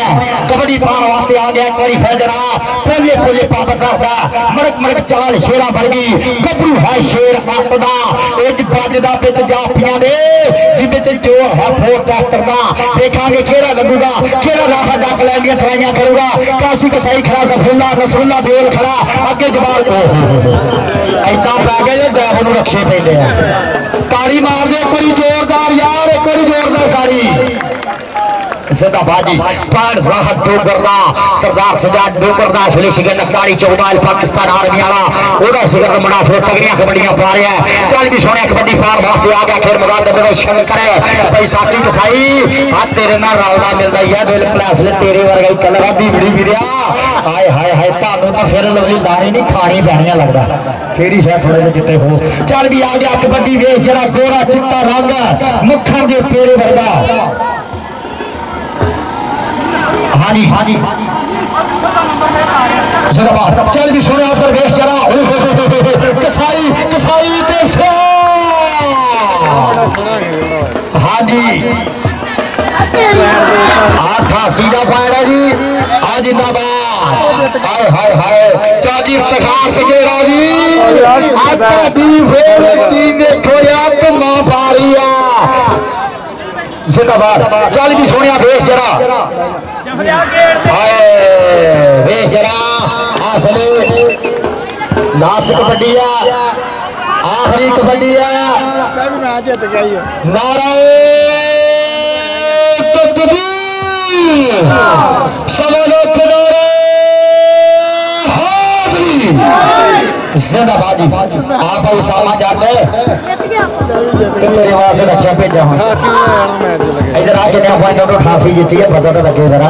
कबड्डी पाने वास्ते आ गया एक बारी फिर जरा पोले पापड़ करता मड़क चाल शेरा वर्गी गबरू है शेर अट दा इज बजदा बिच जाफियां दे जिदे जोर है फोर ट्रैक्टर दा देखांगे केड़ा लगूगा केड़ा राह डक लैंडियां ट्राइयां करूगा काशी कसाई खड़ा सफुल्ला रसूला बेल खड़ा अगे जवाब ऐदा पै गए ड्राइवर नूं रखे पैंदे ताड़ी मार दे एक बारी जोरदार यार एक बारी जोरदार ताड़ी जिंदाबादी पान साहब डोगरदा सरदार सजाद डोगरदा असली शिगर नफ्तारी चौदाल पाकिस्तान आर्मी वाला ओदा शिगर मुनाफे तगड़ियां कबड्डियां पा रहा है चल भी सोने कबड्डी पार वास्ते आ गया खेल मैदान दे विच शंकर भाई साथी कसाई हाथ तेरे नाल रौला मिलदा है दिल प्लस ले तेरे वर्गा कलर दी बड़ी वीरिया हाय हाय हाय तानू तो फिर लवली दानी नहीं खानी पैणियां लगदा फेरी शायद थोड़े जे जिते हो चल भी आ गया कबड्डी वेश जरा गोरा चिट्टा रंग मुखन दे पेरे वर्गा हाँ जी चल भी सुने उधर वेश जरा कसाई 88 का पॉइंट है जी। हाँ जिंदाबाद। हाय हाय हाय चाची इफ्तिखार सकेरा जी। आपकी फेवरेट टीम देखो यार तुम मां पा रही है जिंदाबाद। चल भी सोनिया वेश जरा वेश जरा असली लास्ट कबड्डी है आखिरी कबड्डी है। नाराए तकबीर सबलो किनारे हाजिरी जिंदाबाद। आप अभी सामान जाते तेरे वहां से रक्षा भेजा हूं इधर आके नया पॉइंट 88 जीती है पता तो लगे जरा।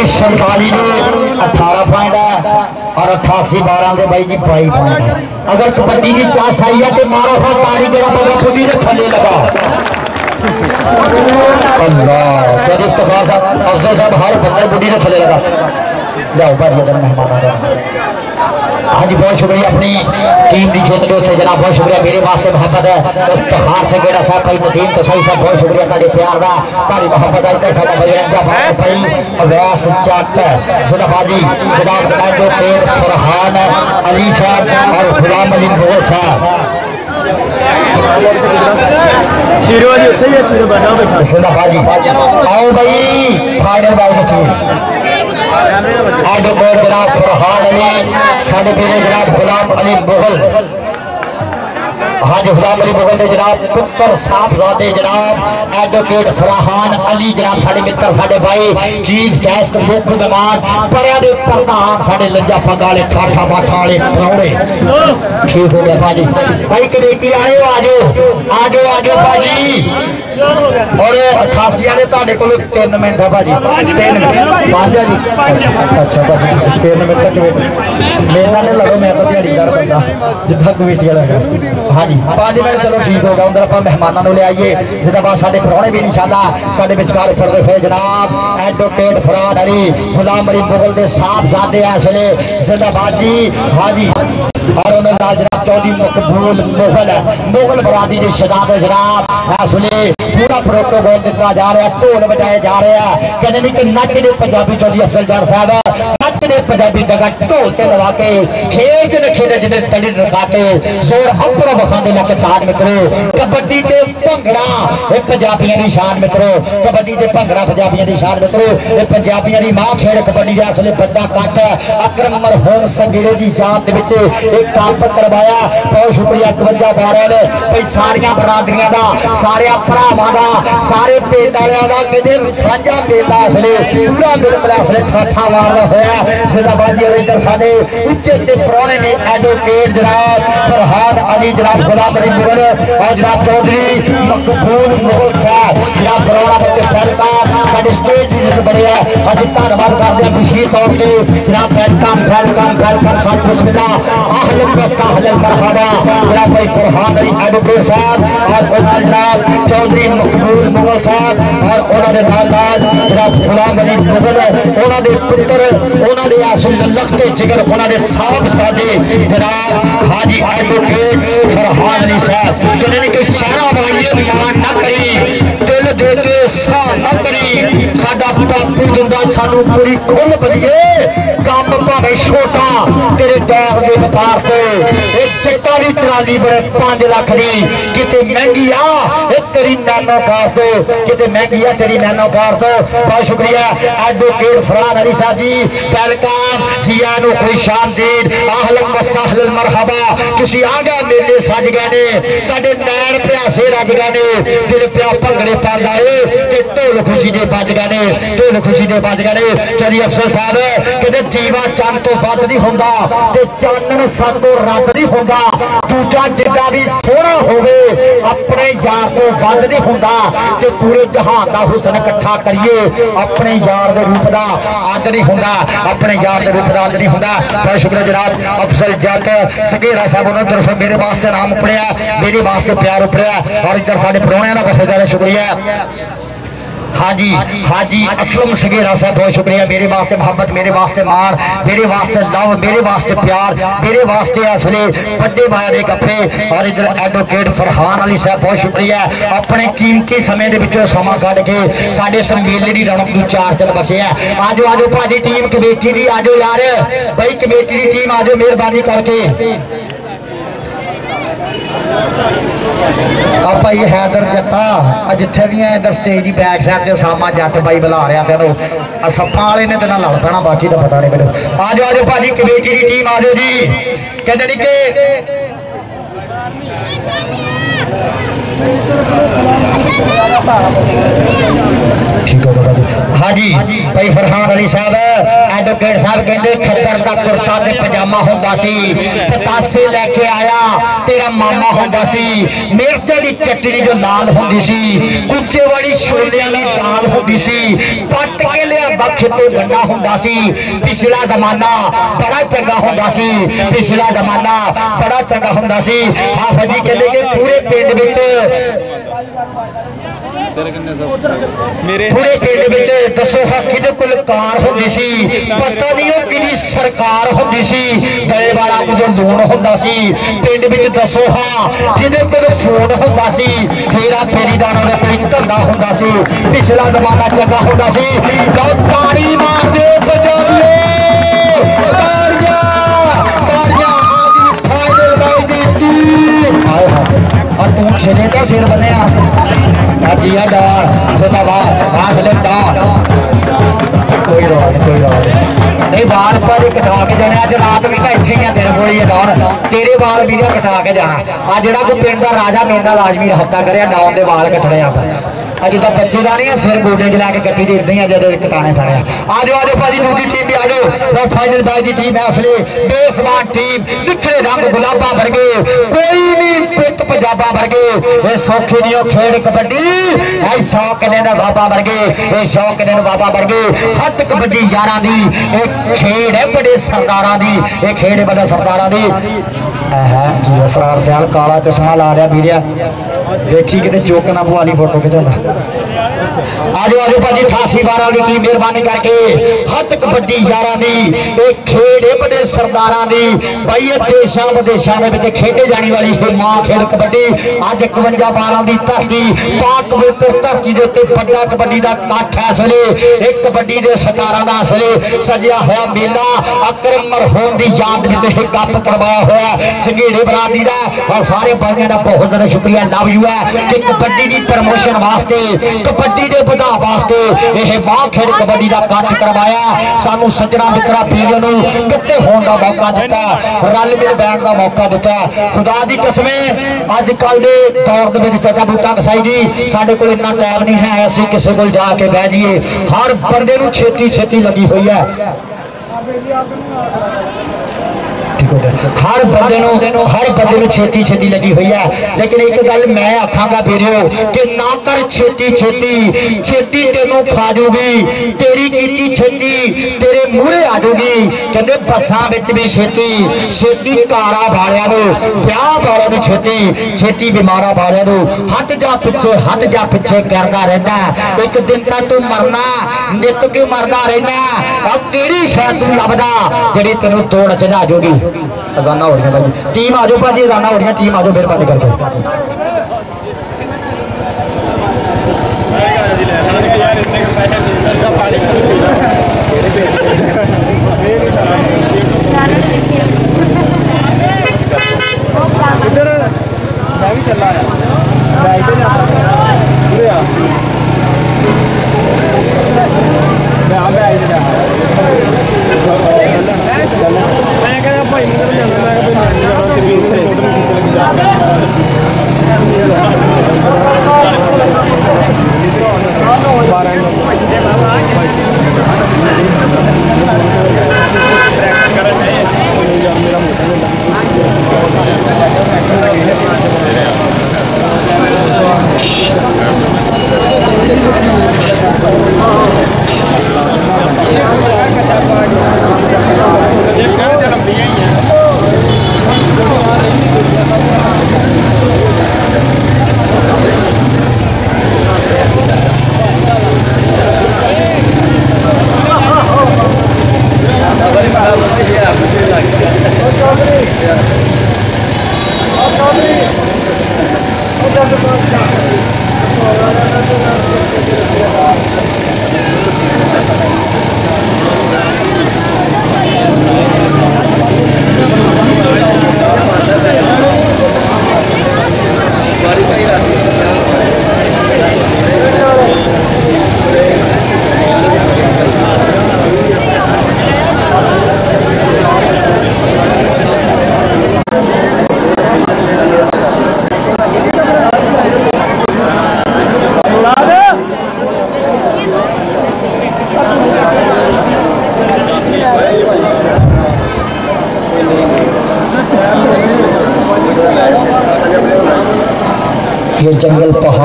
संताली में 18 पॉइंट है और 88 12 के भाई जी 22 पॉइंट है। अगर कबड्डी की चास आई है तो मारो हो तारी जरा बाबा पुटी ने थले लगा। अल्लाह क्या इफ्तिखार साहब अफजल साहब हर बंदर बुढ़ी ने थले लगा। जाओ भाई अगर मेहमान आ रहे। हाँ जी बहुत शुक्रिया अपनी टीम की जीत के जनाब बहुत शुक्रिया मेरे वास्ते मोहब्बत है इफ्तिखार से गेड़ा साहब भाई नदीम तो सही साहब बहुत शुक्रिया ताड़ी प्यार का ताड़ी मोहब्बत है इधर साडा भाई रंजा भाई अवैस जट जिंदाबादी जनाब एडवोकेट फरहान अली साहब और गुलाम अली मुगल साहब जिंदाबादी। आओ भाई फाइनल बाई टीम एडवोकेट जनाब फरहान अली साढ़े मेरे जनाब गुलाम अली मुगल। हाँ जी गुलाम अली मुगल ने जनाब पुत्र साहबजादे जनाब एडवोकेट फरहान अली जनाब साढ़े मित्र साढ़े भाई चीफ गेस्ट मुख्य मेहमान परिया दे प्रधान साढ़े लंजा पगाले ठाठा बाठा वाले परौड़े ठीक हो गया भाजी भाई कमेटी आए हो आजो आजो भाजी। और 88 ने ताड़े को 3 मिनट है भाजी 3 मिनट 5 जी। अच्छा भाजी 3 मिनट तक मेरा ने लड़ो मैं तो दिहाड़ीदार बंदा जितना कमेटी लगा। हाँ जी 5 मिनट चलो ठीक होगा उधर आप मेहमानों ले आइए जिंदाबाद साढ़े परौने भी इंशाल्लाह साढ़े विचकार फिरते फिर जनाब एडवोकेट फरहान अली गुलाम अली मुगल के साहबजादे इस वेले जिंदाबाद जी। हाँ जी और उन्होंने जनाब चौधरी मकबूल मुगल बरादरी के शदाद जनाब इस वेले पूरा प्रोटोकॉल दिता जा रहा है ढोल बजाए जा रहे हैं कहते नहीं कि नच दे पंजाबी चौधरी अफजल जट साहब नच दे पंजाबी जगह ढोल ते लगा के खेल के खेल जिन्हें तली रखा के जोर अपना वखाने लगे ताज मित्रों कबड्डी के भंगड़ा पंजाबियों की शान मित्रों कबड्डी के भंगड़ा पंजाबियों की शान मित्रों पंजाबियों की मां खेल कबड्डी का असले बड़ा कट अकरम मरहूम संगीरे की शान एक काम करवाया बहुत शुक्रिया 52 12 ने भाई सारिया बरादरियां का सारे भरावां का सारे पिंड वालियां का कहते साझा मेला असले पूरा बिल्कुल असले ठाठा मारना होया जिंदाबाद जी। इधर साडे उच्चे उच्चे परौने ने एडवोकेट जनाब फरहान अली जनाब गुलाम अली मुगल और जनाब चौधरी मकबूल मुगल साहब जनाब परौना बच्चे वेलकम साडे स्टेज बड़े असं धन्यवाद करते हैं विशेष तौर पर जनाब वेलकम साथ बिस्मिल्लाह अहलन व सहलन मरहबा जनाब भाई फरहान अली एडवोकेट साहब और जनाब चौधरी मकबूल मुगल साहब और उन्होंने नाल जनाब गुलाम अली मुगल उन्होंने पुत्र उन्होंने असल लखते जिगर उन्होंने साहबजादे जनाब हाजी एडवोकेट फरहान अली साहब कहने के सारा वाली मान न करी दिल दे के सा न करी साडा बापू दिंदा सानू पूरी खुल बलिए काम भावे छोटा तेरे टैग के व्यापार से चिट्टा की ट्राली बड़े 5 लाख की कितने महंगी आ तेरी नैनो कार दो कितने महंगी आ तेरी नैनो कार दो। बहुत शुक्रिया एडवोकेट फरहान अली साहब जी वेलकम जी आनो कोई शानदीद आहलन व सहलन मरहबा तुसी आ गए मेले सज गए ने साडे नैन प्यासे रज गए ने दिल प्या भंगड़े पांदा है ते ढोल खुशी दे बज गए ने ढोल खुशी दे बज गए ने। चली अफसर साहब कहते दीवा चंद तो वध नहीं हुंदा ते चानन सातों रंग नहीं हुंदा दूजा जिन्ना भी सोहना होवे अपने यार तो वध नहीं हुंदा ते पूरे जहान दा हुस्न इकट्ठा करिए अपने यार दे रूप दा अंत नहीं हुंदा अपने यार दे रूप दा अंत नहीं हुंदा। बहुत शुक्रिया जनाब अफजल जट सगेरा साहब उन्होंने तरफ मेरे वास्ते नाम उपड़िया मेरे वास्ते प्यार उपड़िया और इधर साडे परौणियां दा बहुत ज्यादा शुक्रिया हाजी हाजी असलम सगेरा साहब बहुत शुक्रिया। मेरे वास्ते मोहब्बत, मेरे वास्ते मान, मेरे वास्ते लव, मेरे वास्ते प्यार, मेरे वास्ते इस वे बड़े माया के गप्पे। और इधर एडवोकेट फरहान अली साहब बहुत शुक्रिया अपने कीमती समय के विचों समा कढ़ के साडे इस मेले की रौनक नूं चार चंद बख्शे है। आजो आजो भाजी टीम कमेटी की आजो यार भाई कमेटी की टीम आजो मेहरबानी करके आप ये हैदर जट्टा जिथे भी है इधर स्टेज की बैक साइड से सामा जट बाई बुला रहा तेन सप्पा वाले ने तेना लड़ पैना बाकी तो पता नहीं मैंने। आजो आजो भाजी कमेटी की टीम आजो जी कहते नहीं कि ठीक है बाबा जी। हाँ जी भाई फरहान अली साहब एडवोकेट साहब कहते खद्दर का कुर्ता ते पजामा होंदा सी, पतासे लेके आया तेरा मामा होंदा सी, मिर्चां दी चटनी जो लाल होंदी सी, कुच्चे वाली छोलियां दी दाल होंदी सी, पट के लिया बख ते गंडा होंदा सी। पिछला जमाना बड़ा चंगा होंदा सी, पिछला जमाना बड़ा चंगा होंदा सी। हाफिज जी कहते कि पूरे पिंड विच पूरे पिंड विच दसो हां किहदे कोल कार होंदी सी, पता नहीं वो किहदी सरकार होंदी सी, गले वाला उदों लूण होंदा सी। पिंड विच दसो हां किहदे कोल फोन होंदा सी, फेरा फेरी दा उहदा कोई धंधा होंदा सी। पिछला जमाना चंगा होंदा सी। जाओ ताड़ी मार दे पंजाबियो, ताड़ियां ताड़ियां आदि फाइनल मैच जीती। आए हां तू छेले का सिर बनया जिया डार जिंदाबाद हासिल डार कोई रोक नहीं बाल पर कटा के जाने अज रात भी इत्थे ही तेरे को ही डाउन तेरे वाल भी कटा के जाना। आ जिहड़ा कोई पिंड का राजा मेरे नाल लाजमी हफ्ता करे डाउन के वाल कटने आप अजे तो बच्चे का नहीं सिर गोडे च लैके कट्टी दे इदा ही जो कटाने पैने। आज आज भाजी दूसरी टीम भी आ जाओ फाइनल मैच की टीम है असले बेसमान टीम निखरे रंग गुलाबा वर्गे कोई नहीं पिट पंजाबा वर्गे ये सौखी नहीं खेड कबड्डी ऐ शौक ने बाबा वर्गे ये शौक ने बाबा वर्गे हथ कबड्डी यारां दी एक खेड है बड़े सरदारां दी ये खेड है बड़े सरदारां दी। जी असरार सियाल काला चश्मा ला रहा वीरिया देखी कि चौक ना पवाली फोटो खिचाना। आजो आजो भाजी 88-12 की टीम मेहरबानी करके हथ कबड्डी यारां दी एक खेड है बड़े सरदारां दी भाई ये देशां विदेशां दे विच खेडे जाने वाली है मां खेड कबड्डी। अज 51-12 की धरती पाक पवित्र धरती के उत्ते बड़ा कबड्डी का कट्ठ है। इस वेले एक कबड्डी के सतारां दा इस वेले सजिया होया मेला अकरम मरहूम की याद में एक कप करवाया होया संघेड़े बरादरी का और सारे भाइयों का बहुत ज्यादा शुक्रिया लव यू है कि कबड्डी की प्रमोशन वास्ते कबड्डी के बढ़ा वास्ते यह मां खेड कबड्डी का कट्ठ करवाया। सानू सज्जना मित्रा पीरियों को इकट्ठे होने का मौका दिता रल मिल बैठने का मौका दिता। खुदा की कसमें अजकल के दौर के चाचा बूटा कसाई जी साढ़े को इतना टाइम नहीं है असं किसी को जाके बह जाइए। हर बंदे नूं छेती छेती लगी हुई है हर बंदे छेती छेती लगी हुई है। लेकिन एक गल मैं आखांगा वीडियो कि ना कर छेती छेती छेती तेनों खा जूगी तेरी कीती छेती तेरे मूहरे आ जूगी। कहते बसां विच भी छेती छेती कारा वालियां नूं ब्याह वालियां नूं छेती छेती बीमारा वालियां नूं हट जा पिछे करदा रहिंदा। एक दिन तक तू मरना नित क्यों मरदा रहिंदा अब किहड़ी शै तू लभदा जिहड़ी तैनूं तोड़ चढ़ा जूगी। अजाना हो रही भाई टीम आ जाओ भाजी अजाना हो रही टीम आ जाओ मेहरबानी करके। मैं भी चला मैं कह भाई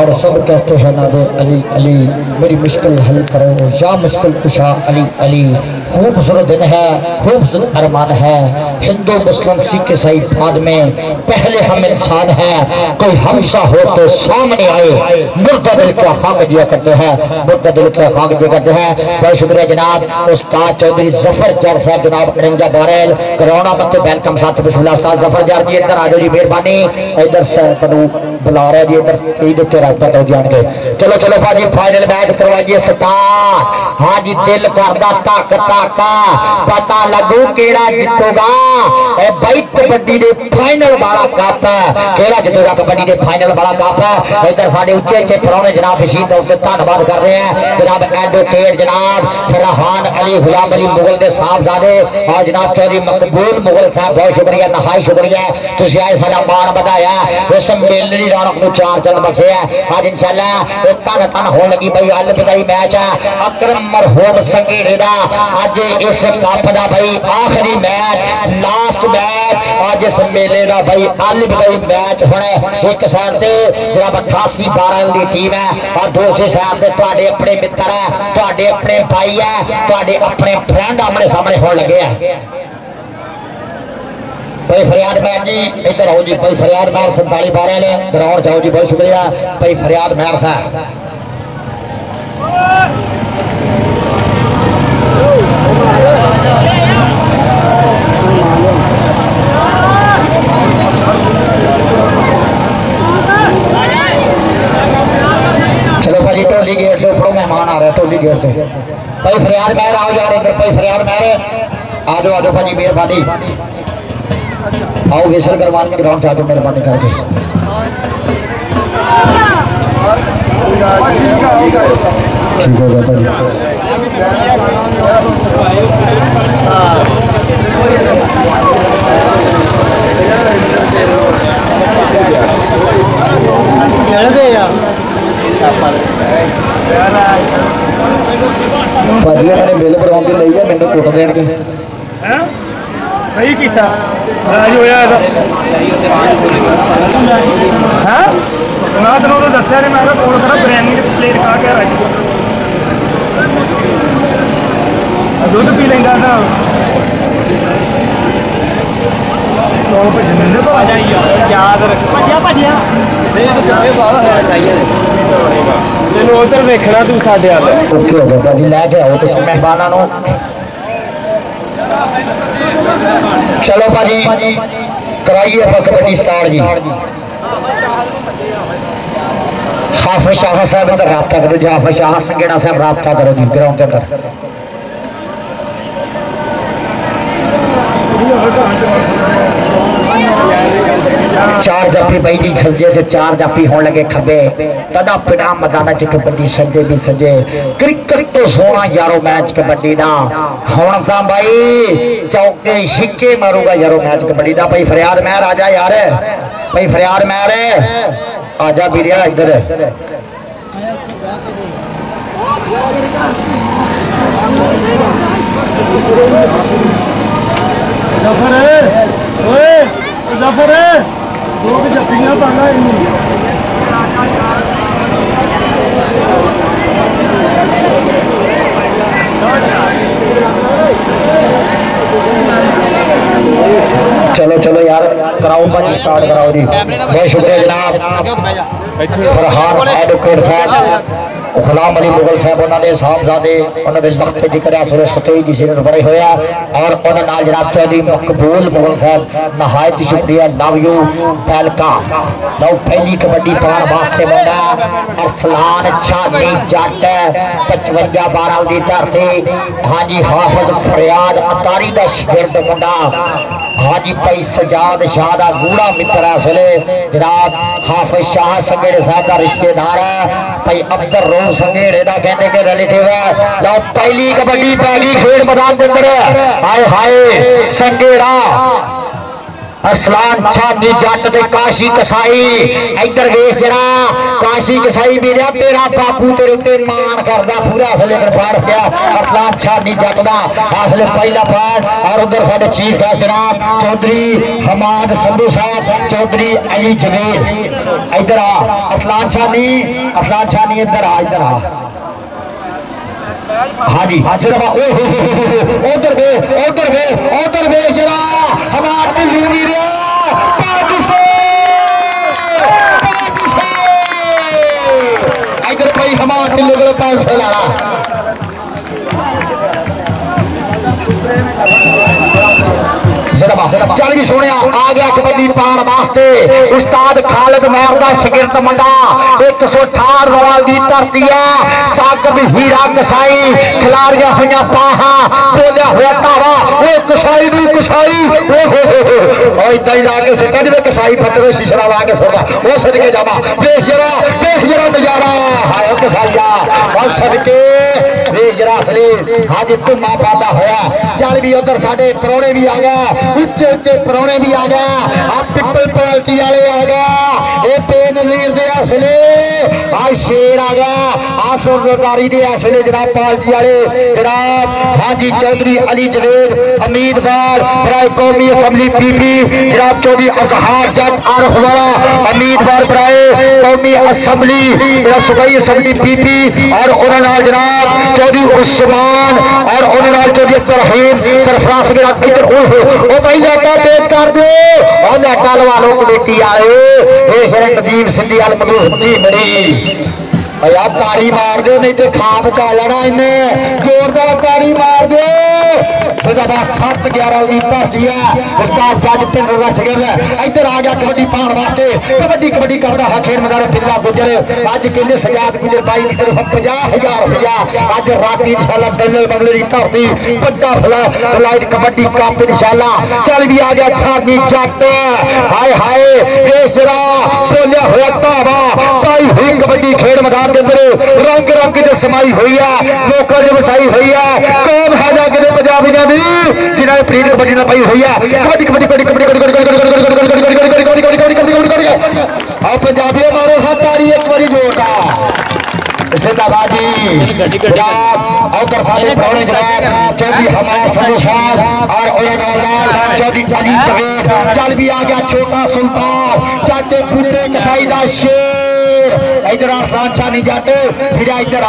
और सब कहते हैं नादे अली अली, मेरी मुश्किल हल करो या मुश्किल कुशा अली अली। खूबसूरत दिन है, खूबसूरत अरमान है, हिंदू मुस्लिम सिख ईसाई बाद में पहले हम इंसान हैं। कोई हमसा हो तो सामने आए, मुर्दा दिल के खाक दिया करते हैं, मुर्दा दिल के खाक दिया करते हैं। बहुत शुक्रिया जनाब उस्ताद चौधरी जफर जर साहब, जनाब 51 बैरल करौना मत वेलकम साथ बिस्मिल्लाह। उस्ताद जफर जर जी इधर आ जाओ जी, मेहरबानी इधर से तनु बुला रहे जी, इधर ईद उत्ते रखता तो जाएंगे। चलो चलो भाजी फाइनल मैच करवाइए स्टार्ट। हाँ जी दिल करदा तक तक पता लगू केड़ा जितूगा भाई कबड्डी दे फाइनल वाला कप केड़ा जितूगा, कबड्डी दे फाइनल वाला कप। इधर साडे उच्चे उच्चे परौने जनाब बशीर तौर पे धन्यवाद कर रहे हैं जनाब एडवोकेट जनाब फरहान अली गुलाम अली मुगल के साहबजादे और जनाब चौधरी मकबूल मुगल साहब, बहुत शुक्रिया नहाई शुक्रिया तुसी आए साडा मान बढ़ाया, उस मेले दी रौनक नूं चार चंद बख्शे है। आज इंशाअल्लाह एक तन तन होने लगी भाई अल विदाई मैच है अकरम मरहूम संगेड़े दा। आज इस कप दा भाई आखिरी मैच लास्ट मैच आज इस मेले दा भाई अल विदाई मैच होना। एक साइड से जनाब 88-12 दी टीम है और दूसरी साइड से तुहाडे अपने मित्र है, तुहाडे अपने भाई है, तुहाडे अपने फ्रेंड आमने सामने होने लगे हैं। भाई फरियाद मैर जी इधर आओ जी, भाई फरियाद मैर 47-12 ने ग्राउंड जाओ जी, बहुत शुक्रिया भाई फरियाद मैर साहब। चलो भाजी ढोली गेट के ऊपर मेहमान आ रहे हैं, ढोली गेट से भाई फरियाद मैर आओ यार इधर, भाई फरियाद मैर आ जाओ, आ जाओ भाजी मेहरबानी आओ विसल करवाने के ग्राउंड चाहते मेहरबानी करके। ठीक हो गया भाई। भाजी मैंने बिल बनाने के लिए मैंने कुट देंगे सही किया राज होया हाँ मैं तेन उदों दसिया नहीं, मैं फोन करा बिरयानी प्लेट खा के राज दुध पी लेंगा ना याद रख भजिया उधर देखना तू साढ़े ओके हो गया भाजी लैके आओ तुम मेहमानों। चलो भाजी कराइए आप कबड्डी स्टार्ट जी। हाफिज शाह साहब इधर रब्ता करो जी, हाफिज शाह संगेड़ा साहब रब्ता करो जी ग्राउंड के अंदर। चार जाफी भाई जी सज्जे तो चार जाफी होने लगे खब्बे तदा पिड़ा मैदान च कबड्डी सज्जे भी सज्जे। क्रिकेट तो सोना यारो मैच कबड्डी दा हुण तां भाई चौके छिक्के मारूगा यारो मैच कबड्डी दा। भाई फरियाद महर आ जा यार, भाई फरियाद महर आ जा वीरिया इधर। जफर ओए जफर दो भी जफ्फियां पाना चलो चलो यार कराओ भाजी स्टार्ट कराओ जी। बहुत शुक्रिया जनाब फरहान एडवोकेट साहब गुलाम अली मुगल साहब उन्होंने साहबजादे उन्होंने लखत जिक्र असर सतोई की सीरत बड़े होया और उन्होंने नाल जनाब चौधरी मकबूल मुगल साहब नहायत शुक्रिया लव यू वेलकम। लो पहली कबड्डी पान वास्ते मुंडा अरसलान छानी जट 55-12 की धरती। हाँ जी हाफिज फरियाद अतारी का शिरद मुंडा। हाँ जी भाई सजाद शाह का गूढ़ा मित्र है इसले जनाब हाफिज शाह संगेड़े साहब का रिश्तेदार है भाई अब्दुल रूफ संगेड़े का कहने के रिलेटिव है। लो पहली कबड्डी पै गई खेल मैदान के अंदर। हाय हाय संगेड़ा असलान छानी जट दे काशी कसाई इधर वेख जरा काशी कसाई मेरा तेरा बापू तेरे उत्ते मान करदा पूरा असले पाठ गया असलान छानी जट दा असले पहला पाठ और उधर साडे चीफ गेस्ट जनाब चौधरी हमाद संधू साहब चौधरी अली जवेद इधर आ असलान छानी इधर आ हाँ जी उधर वे जरा हमारे इधर भाई हमारे लोग 500 लाना चल भी सोने आ गया कबड्डी पान वास्ते उस्ताद खालिद महर दा शागिर्द मुंडा 118 रवाल दी धरती है साकब हीरा कसाई खिलाड़िया हुई पाहा बोलिया हुआ धावा वो कसाई नू कसाई इदा ही लाके सिटा जिवें कसाई फतवे शीशा ला के सुरदा वो सदके जावा देख जरा नजारा हाय कसाईया और सदके देख जरा असली हाँ जी धुमा पादा होया चल भी उधर साडे परौने भी आ गए उच्चे उच्चे परौने भी आ गया आप पिपल पार्टी वाले आ गया ये बेनजीर दे असले आज शेर आ गया आ सरदारी दे असले जनाब पार्टी वाले जनाब हाजी चौधरी अली जवेद उम्मीदवार बराए कौमी असम्बली पीपी जनाब चौधरी अजहार जट आरहवाला उम्मीदवार बराए कौमी असम्बली सूबाई असम्बली पीपी और उन्होंने जनाब चौधरी उस्मान और उन्होंने चौधरी अब्दुल रहीम सरफराज के भाई लाटा तेज कर दो और लाटा लवा लो कमेटी आए नदीम सिंधी वाल मधुजी बड़ी यार ताड़ी मार दो नहीं तो खा बचा जाना इन्हें जोरदार ताड़ी मार दो 7-11 की भर्ती है उस्ताद जज पिंड रसगर इधर आ गया कबड्डी पाने वास्ते कबड्डी करता है खेल मैदान बिल्ला गुजर अज कहते सजाद गुजर बाई की तरफ 50,000 रुपया अज रात इंशाल्लाह डल्ले बंगले की धरती बड़ा फ्लाइट कबड्डी कप इंशाल्लाह चल भी आ गया छानी जट हाय हाय केसरा बोलिया हुआ धावा पाई हुई कबड्डी खेल मैदान के अंदर रंग रंग च समाई हुई है लोगों च वसाई हुई है कौन है जाके पंजाबियों की जिन्होंने प्रीत कबड्डी ना पाई हुई है पंजाबियों मारो हाथ ताड़ी एक बारी जोरदार जिंदाबाद जी जनाब उधर सारे पुराने जनाब चौधरी हमारा संधू साहब और चौधरी अली जवेद चल भी आ गया छोटा सुल्तान चाचे बूटे कसाई दा शेर इधर आसान छानी जट फिर इधर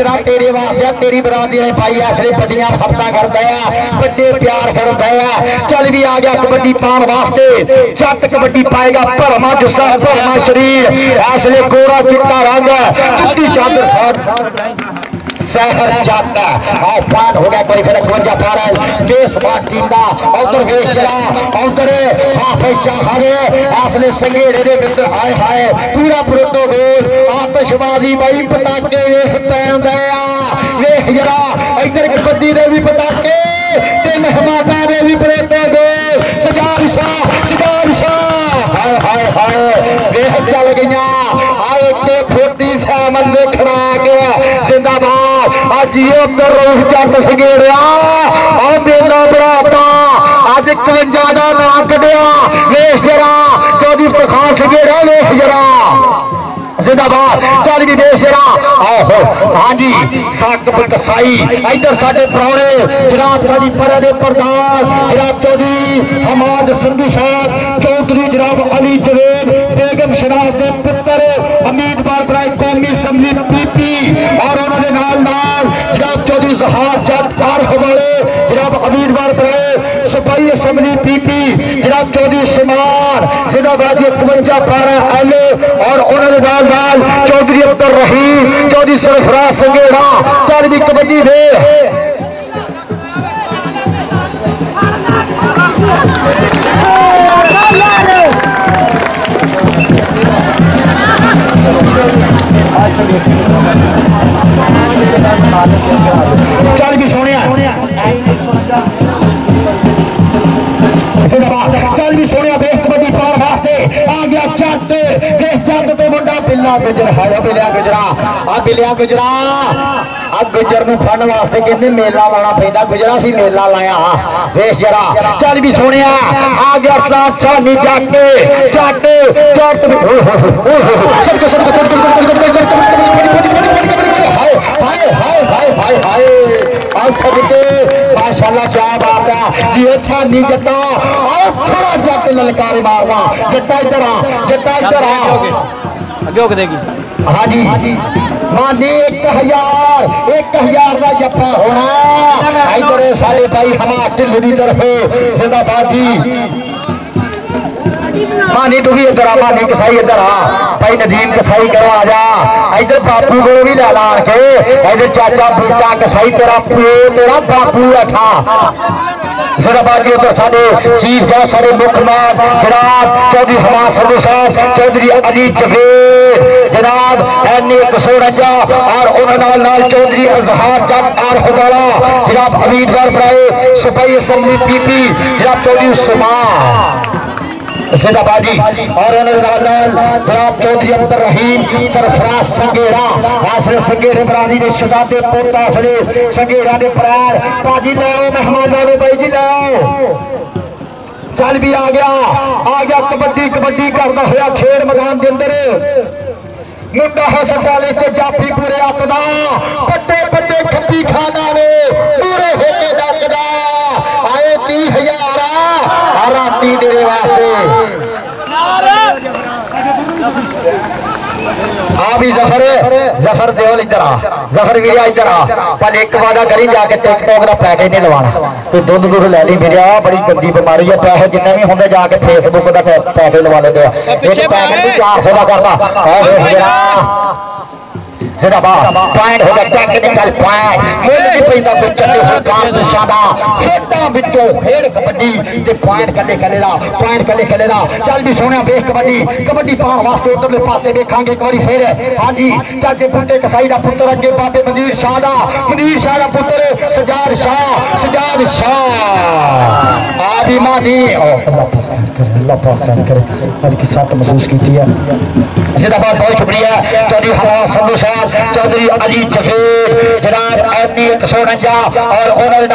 आ तेरे वास्ते तेरी बरादरी ने पाई असले बड़ियां खपता करता है बड़े प्यार करता है चल भी आ गया कबड्डी पान वास्ते जट कबड्डी पाएगा भरमा जुस्सा भरमा शरीर असले कोरा चिट्टा रंग चिट्टी चादर सहर जाता और पान हो गया कोई फिर 52 पारल बेस बात टींदा उधर वेश जरा उधर हाफिज शाह है असले संगेड़े दे विच हाय हाय पूरा प्रोटोकॉल आतिशबाजी भाई पटाके वेख पैंदे आ वेख जरा इधर कबड्डी दे भी पटाके ते मेहमानां दे भी प्रोटोकॉल सजाद शाह हाय हाय हाय वेख चल गईयां आए ते फोटी सामन देखना आ गया जिंदाबाद अज उधर रूह जट सगेड़िया और मेला बराता अज 51 का नाम कटिया वेख जरा चौधरी खान सगेड़ा वेख जरा जिंदाबाद चल भी देश आहो हाँ जी साकब कसाई इधर साडे पुराने जनाब साडी परे दे प्रधान जनाब चौधरी हमाद संधू साहब चौधरी जनाब अली जवेद बेगम शनाज के पुत्र उम्मीदवार बराए कौमी असम्बली पीपी और उन्होंने नाल जनाब चौधरी जहार जट आरहवाले जनाब उम्मीदवार बराए सूबाई असम्बली पीपी जनाब चौधरी उस्मान जिंदाबाद 51-12 एल और उन्होंने चौधरी अब्दुल रहीम चौधरी सरफराज संगेड़ा चल भी कबड्डी दे चल भी सोने चल भी सोने कबड्डी पाने वास्ते आ गया जट मुंडा बिला गुजर है बिलिया गुजरा आ बिलिया गुजरा आ गुजर नूं फड़न वास्ते कहंदे मेला लाना पैंदा गुजरा सी मेला लाया वेख जरा चल भी सोनिया आ गया अपना छानी जट जट जट सबको हाय हाय हाय हाय हाय हाय आज सबके माशाल्लाह क्या बात है जी अच्छा नहीं जता और थोड़ा जट ललकारे मारना जट्टा इधर आ आगे हो देगी हाँ जी मानी 1000 का जप्पा होना इधर सारे भाई हमारे ढिल्लू की तरफ जिंदाबाद जी मानी तू भी इधर आ मानी कसाई इधर आ भाई नदीम कसाई करो आ जा इधर बापू को भी ला ला के इधर चाचा बूटा कसाई तेरा बापू बैठा जिंदाबाद जी उधर साडे चीफ गेस्ट साडे मुख्यमान जनाब चौधरी हमाद संधू साहब चौधरी अली जफेर जनाब एनी कसोरंजा और उन्होंने चौधरी अजहार जट और हुमारा जनाब उम्मीदवार बनाए सिपाही असम्बली पीपी जनाब चौधरी उस्मान जिंदाबादी और जनाब चौधरी अब्दुल रहीम सरफराज संगेड़ा आसरे संगेड़े बरादरी ने शहजादे पोता आसरे संगेड़ा ने प्राण पाजी लाओ मेहमानों ने भाई जी लाओ चल भी आ गया कबड्डी करता हुआ खेल मैदान के अंदर मुंडा हस्पताल जाफी पूरे अपना पट्टे खप्पी खाना ने पूरे होके डकदा आए 30,000 राती तेरे वास्ते आ भी जफर देवल इधर आ जफर वीरिया इधर आ पल एक वादा करी जाके टिकटॉक का पैकेज नहीं लवाना कोई दुध लै ली मेरे बड़ी गंदी बीमारी है पैसे जिन्ने भी होंगे जाके फेसबुक का पैकेज लवा लेते एक पैकेज भी 400 का करता जिंदाबाद पॉइंट हो गया टेक्निकल पॉइंट मुल नहीं पैंदा कोई चले हुए काम निशाना खेतां विचों खेड कबड्डी ते पॉइंट कले ला पॉइंट कले ला चल भी सोहणिया वेख कबड्डी पाउण वास्ते उधरले पासे वेखांगे एक बारी फिर हां जी चाचे बूटे कसाई दा पुत्र अगे बाबे मंदीर शाह दा पुत्र सजाद शाह आ भी मानी अल्लाह पाक करे आज की साथ महसूस की है जिंदाबाद बहुत शुक्रिया चौधरी हमाद संधू साहब चौधरी अली जफेर जनाब एनी कसोरंजा और उन्होंने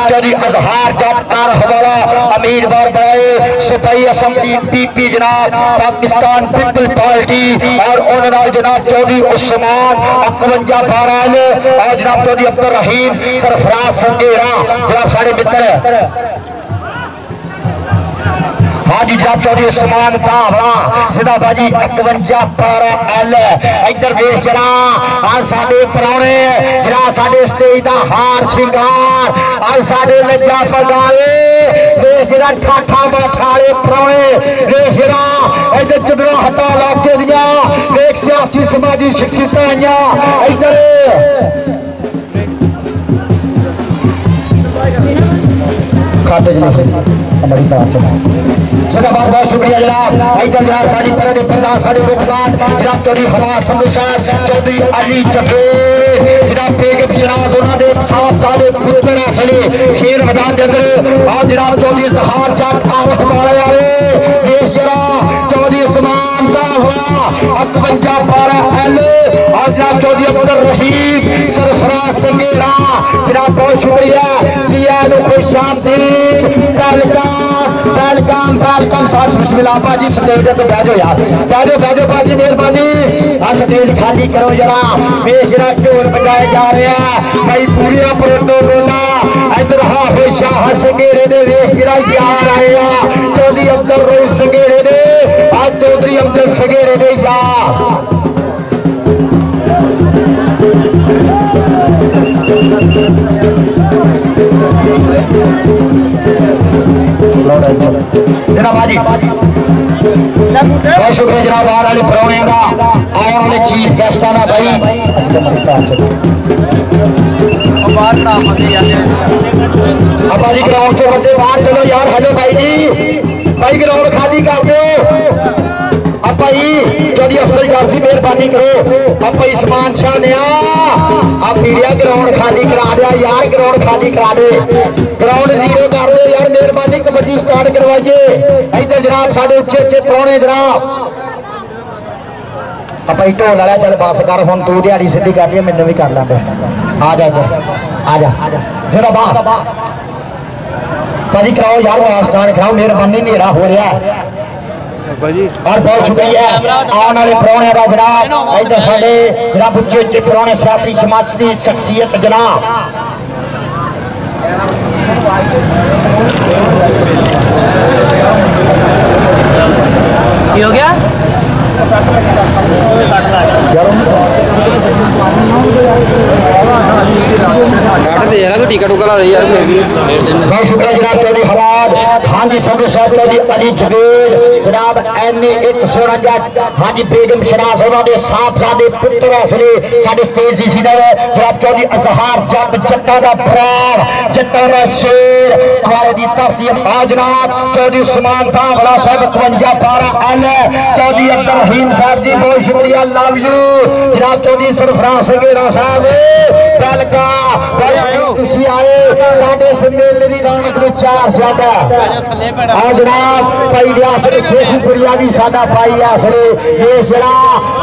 चौधरी अजहार जट और हमारा उम्मीदवार बनाए सिपाही असम्बली पीपी जनाब पाकिस्तान पीपल पार्टी और उन्होंने जनाब चौधरी उस्मान 51 और जनाब चौधरी अब्दुल रहीम सरफराज संगेड़ा जनाब साढ़े मित्र हाजी जनाब चौधरी उस्मान धावड़ा जिंदाबाद जी 51 इधर वेख जरा आज साडे परौणे जरा साडे स्टेज दा हार श्रृंगार आज साडे लज्जा पगावे वेख जरा ठाठा बाठाले परौणे वेख जरा इधर चदरा हटा इलाके दियां वेख सियासी समाजी शख्सियतां आईयां इधर खाते हमारी तरह चला जिंदाबाद बहुत शुक्रिया जनाब इधर जनाब साड़ी तरह के प्रधान साढ़े मुख्यमान जनाब चौधरी हमाद संधू साहब चौधरी अली जफेर जनाब बेगम शनाज उन्होंने साहबजादे पुत्र असले खेल मैदान के अंदर और जनाब चौधरी अजहार जट और हमारे वाले देश जरा चौधरी उस्मान का हुआ 51 और जनाब चौधरी अब्दुल रहीम सरफराज संगेड़ा जनाब बहुत शुक्रिया जिया खुश आमदीद वेलकम साथ बिस्मिल्लाह बाजी स्टेज पे बैठो यार बैठो बाजी मेहरबानी आ स्टेज खाली करो जरा बेशरा ढोल बजाए जा रहे हैं भाई पूरी प्रोटोकोला इधर हाफिज शाह संगेड़े ने वेख जरा यार आए हैं चौधरी अब्दुल रऊफ संगेड़े ने आज चौधरी अब्दुल संगेड़े ने यार जनाबाजी बहुत शुक्रिया जनाब आने वाले परौने का आने वाले चीफ गेस्टा का भाई अबाजी ग्राउंड चो बंदे बाहर चलो यार हेलो भाई ग्राउंड खाली कर दो अब भाई चौधरी अफजल गाजी मेहरबानी करो अब भाई समान शाह ने आप मीडिया ग्राउंड खाली करा दिया यार ग्राउंड खाली करा दे ग्राउंड जीरो कर दे यार मेहरबानी कबड्डी स्टार्ट करवाइए इधर जनाब साढ़े उच्चे परौने जनाब ਆਪਾਂ ਢੋਲ ਵਾਲਾ ਚੱਲ ਬਸ ਕਰ ਹੁਣ ਤੂੰ ਦਿਹਾੜੀ ਸਿੱਧੀ ਕਰਦੀ ਮੈਨੂੰ ਵੀ ਕਰ ਲੈਂਦੇ आ जा जरा बात भाजी कराओ यार आस्थान कराओ मेहरबानी नेड़ा हो रहा है और बहुत शुक्रिया आने वाले प्राणे का जनाब इधर साडे जनाब उच्चे उच्चे प्राणे सियासी समाजी शख्सियत जनाब हो गया टीका टूका ला दे यार बहुत शुक्रिया जनाब चौधरी हवाद हाँ जी संधू साहब चौधरी अली जवेद जनाब एने 149 हाँ जी बेगम शनाज उन्होंने साहबजादे पुत्र असले साडे स्टेज जी सीधा जनाब चौधरी अजहार जट जट्टा दा प्राण जट्टा दा शेर हमारे दी धरती आ जनाब चौधरी उस्मान धावला साहब 52 12 एल चौधरी अब्दुल रहीम साहब जी बहुत शुक्रिया लव यू जनाब चौधरी सरफराज संगेड़ा साहब वेलका तुसी आए साडे सम्मेलन दी रौनक नूं चार ज्यादा आ जनाब भाई रियासत शेखपुरिया भी साडा भाई असले ये जरा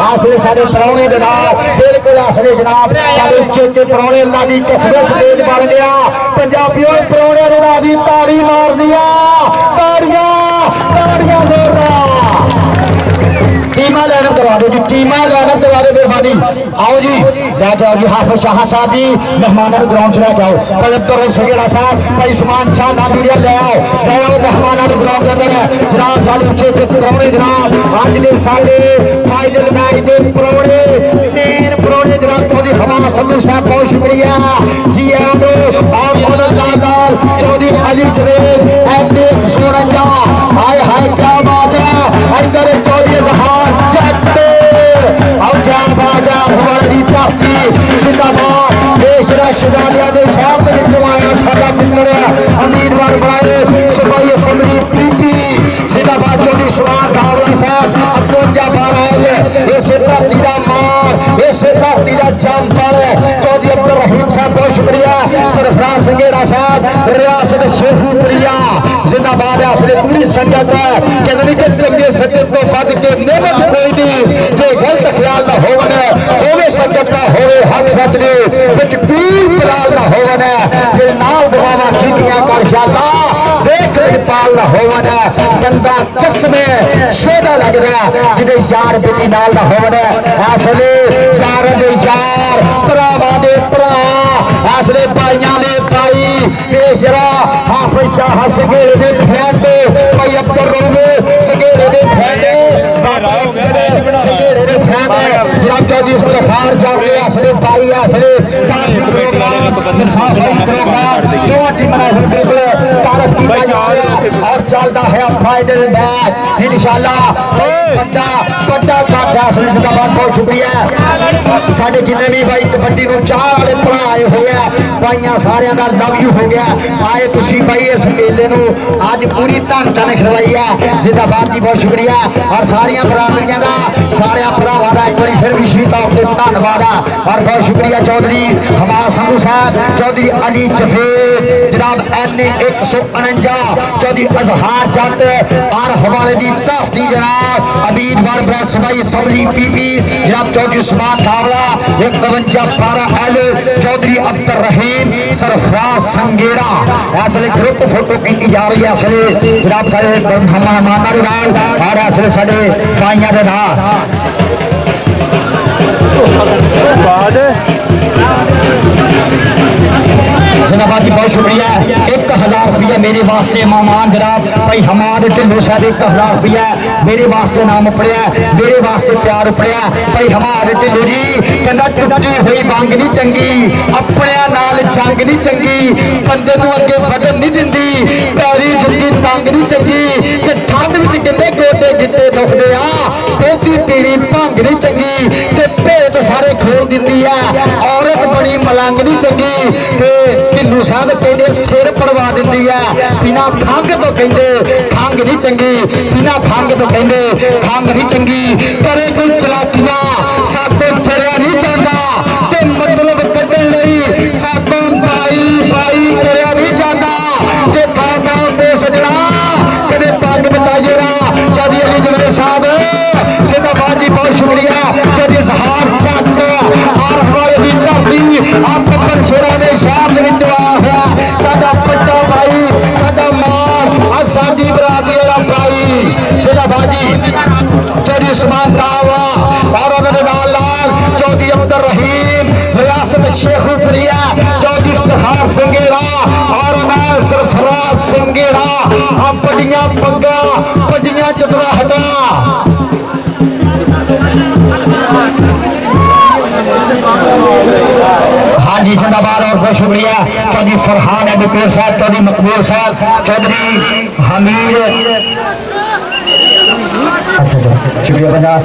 असले साडे प्राणे दे नाल बिल्कुल असले जनाब साडे उच्चे उच्चे प्राणे अल्लाह दी कसम स्टेज बन गया पंजाबियों प्राणे अल्लाह दी ताड़ी मार दिया ताड़ियां ताड़ियां जोरदार टीमा लैन करवा दो जी टीमा लैन करवा दो मेहरबानी आओ जी लेके आओ जी हाफिज शाह साहब जी मेहमान ग्राउंड से लेके आओ पलंतर सगेड़ा साहब भाई उस्मान शाह नामीरिया ले आओ मेहमान ग्राउंड के अंदर जनाब साडे उच्चे उच्चे परौणे जनाब अज दे साडे फाइनल मैच दे परौणे मेन परौणे जनाब चौधरी हवा संधू साहब बहुत शुक्रिया जी आने और लाल चौधरी अली जवेद एने 149 हाय हाय क्या बात है इधर चौधरी अजहार उम्मीदवार बनाए सिपाही असम्बली पीपी जिंदाबाद चौधरी उस्मान धावला साहब 52 12 इसे धरती का मार इसे धरती का जमपल चौधरी अब्दुल रहीम साहब बहुत शुक्रिया सरफराज संगेड़ा साहब रियासत शेखपुरिया जिंदाबाद असले पूरी संगत कहते कि चंगे संगत तो बद के नेमत कोई नहीं जो गलत ख्याल ना होवने ओवे संगत ना होवे हक सच ने विच दूर दलाल ना होवने जे नाल दवावा कीतियां कर इंशाअल्लाह देख पाल ना होवने बंदा कसमे शेदा लग रहा जिदे यार बेटी नाल ना होवने असले यार दे यार भरावां दे भरा असले भाइयां दे भाई बेशरा हाफिज शाह सगेड़े दे फैंडे भाई अब्दुल रोवे सगेड़े दे फैंडे सगेड़े दे फैंडे जनाब चौधरी इफ्तिखार जाके असले भाई असले काफी प्रोग्राम मुसाफिर प्रोग्राम दो टीम बिल्कुल तारफ की और चलता है फाइनल मैच इंशाअल्लाह बड़ा बड़ा काटा असले जिंदाबाद बहुत शुक्रिया साडे जिन्ने भी भाई कबड्डी नूं चार वाले भरा आए हुए हैं भाइयां सारियां दा लव यू हो गया आए तुसी भाई इस मेले नूं अज पूरी धन धन खड़वाई है जिंदाबाद जी बहुत शुक्रिया और सारियां बरादरियां दा सारियां भरावां दा एक बार फिर भी शीता होते धन्यवाद और बहुत शुक्रिया चौधरी हमारा संधू साहब चौधरी अली जवेद जनाब एने 149 चौधरी अजहार जट और हवाले दी धरती जनाब उम्मीदवार प्रेस भाई असम्बली पीपी जनाब चौधरी उस्मान धावला 52 12 एल चौधरी अब्दुल रहीम सरफराज संगेड़ा असले ग्रुप फोटो की जा रही है असले जनाब सारे मेहमानां दे नाल और असले साडे भाइयां दे नाल जिंदाबाद जी बहुत शुक्रिया 1000 रुपया मेरे वास्ते मेहमान जनाब भाई हमारे ढिल्लो साहब 1000 रुपया मेरे वास्ते नाम उपड़िया मेरे वास्ते प्यार उपड़िया भाई हमारे ढिल्लो जी कहना टुटी हुई वंग नहीं चंगी अपने नाल जंग नहीं चंगी बंदे नूं अगे वधन नहीं दिंदी पैरी जुत्ती तंग नहीं चंगी ते ठंड विच किते गोडे गिट्टे दुखदे आ दोधी पीनी भंग नहीं चंगी ते भेत सारे खोल दिंदी है औरत बड़ी मलंग नहीं चंगी ते ढिल्लो साहब कहते सिर पड़वा दिंदी है बिना खंग तो कहते खंग नहीं चंगी बिना खंग तो कहते खंग नहीं चंगी करे कोई चलाकियां सातों चरिया नहीं चाहता ते मतलब कढ़न लई सातों भाई भाई करया नहीं चाहता ते थां थां ते सजना कदे पग बताइए ना चौधरी अली जवेद साहब जिंदाबाद जी बहुत शुक्रिया। शेखुप्रिया चौधरी इफ्तिखार संगेड़ा और मैं सरफराज संगेड़ा आप बड़िया पंगा बड़िया चतुरा हटा। हाँ जी जिंदाबाद और बहुत शुक्रिया चौधरी फरहान अबीपुर साहब, चौधरी मकबूल साहब, चौधरी हमीद। अच्छा शुक्रिया जनाब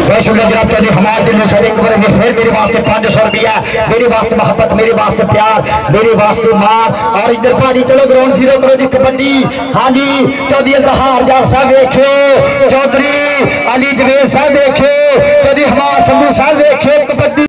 बहुत शुक्रिया जनाब चौधरी हमारे दिल से एक बार फिर मेरे वास्ते 500 रुपया, मेरे वास्ते मोहब्बत, मेरे वास्ते प्यार, मेरे वास्ते मां। और इधर भाजी चलो ग्राउंड जीरो करो जी कबड्डी। हाँ जी चौधरी जहार जार साहब देखो, चौधरी अली जवेद साहब देखो, चौधरी हमार संधू साहब देखो कबड्डी।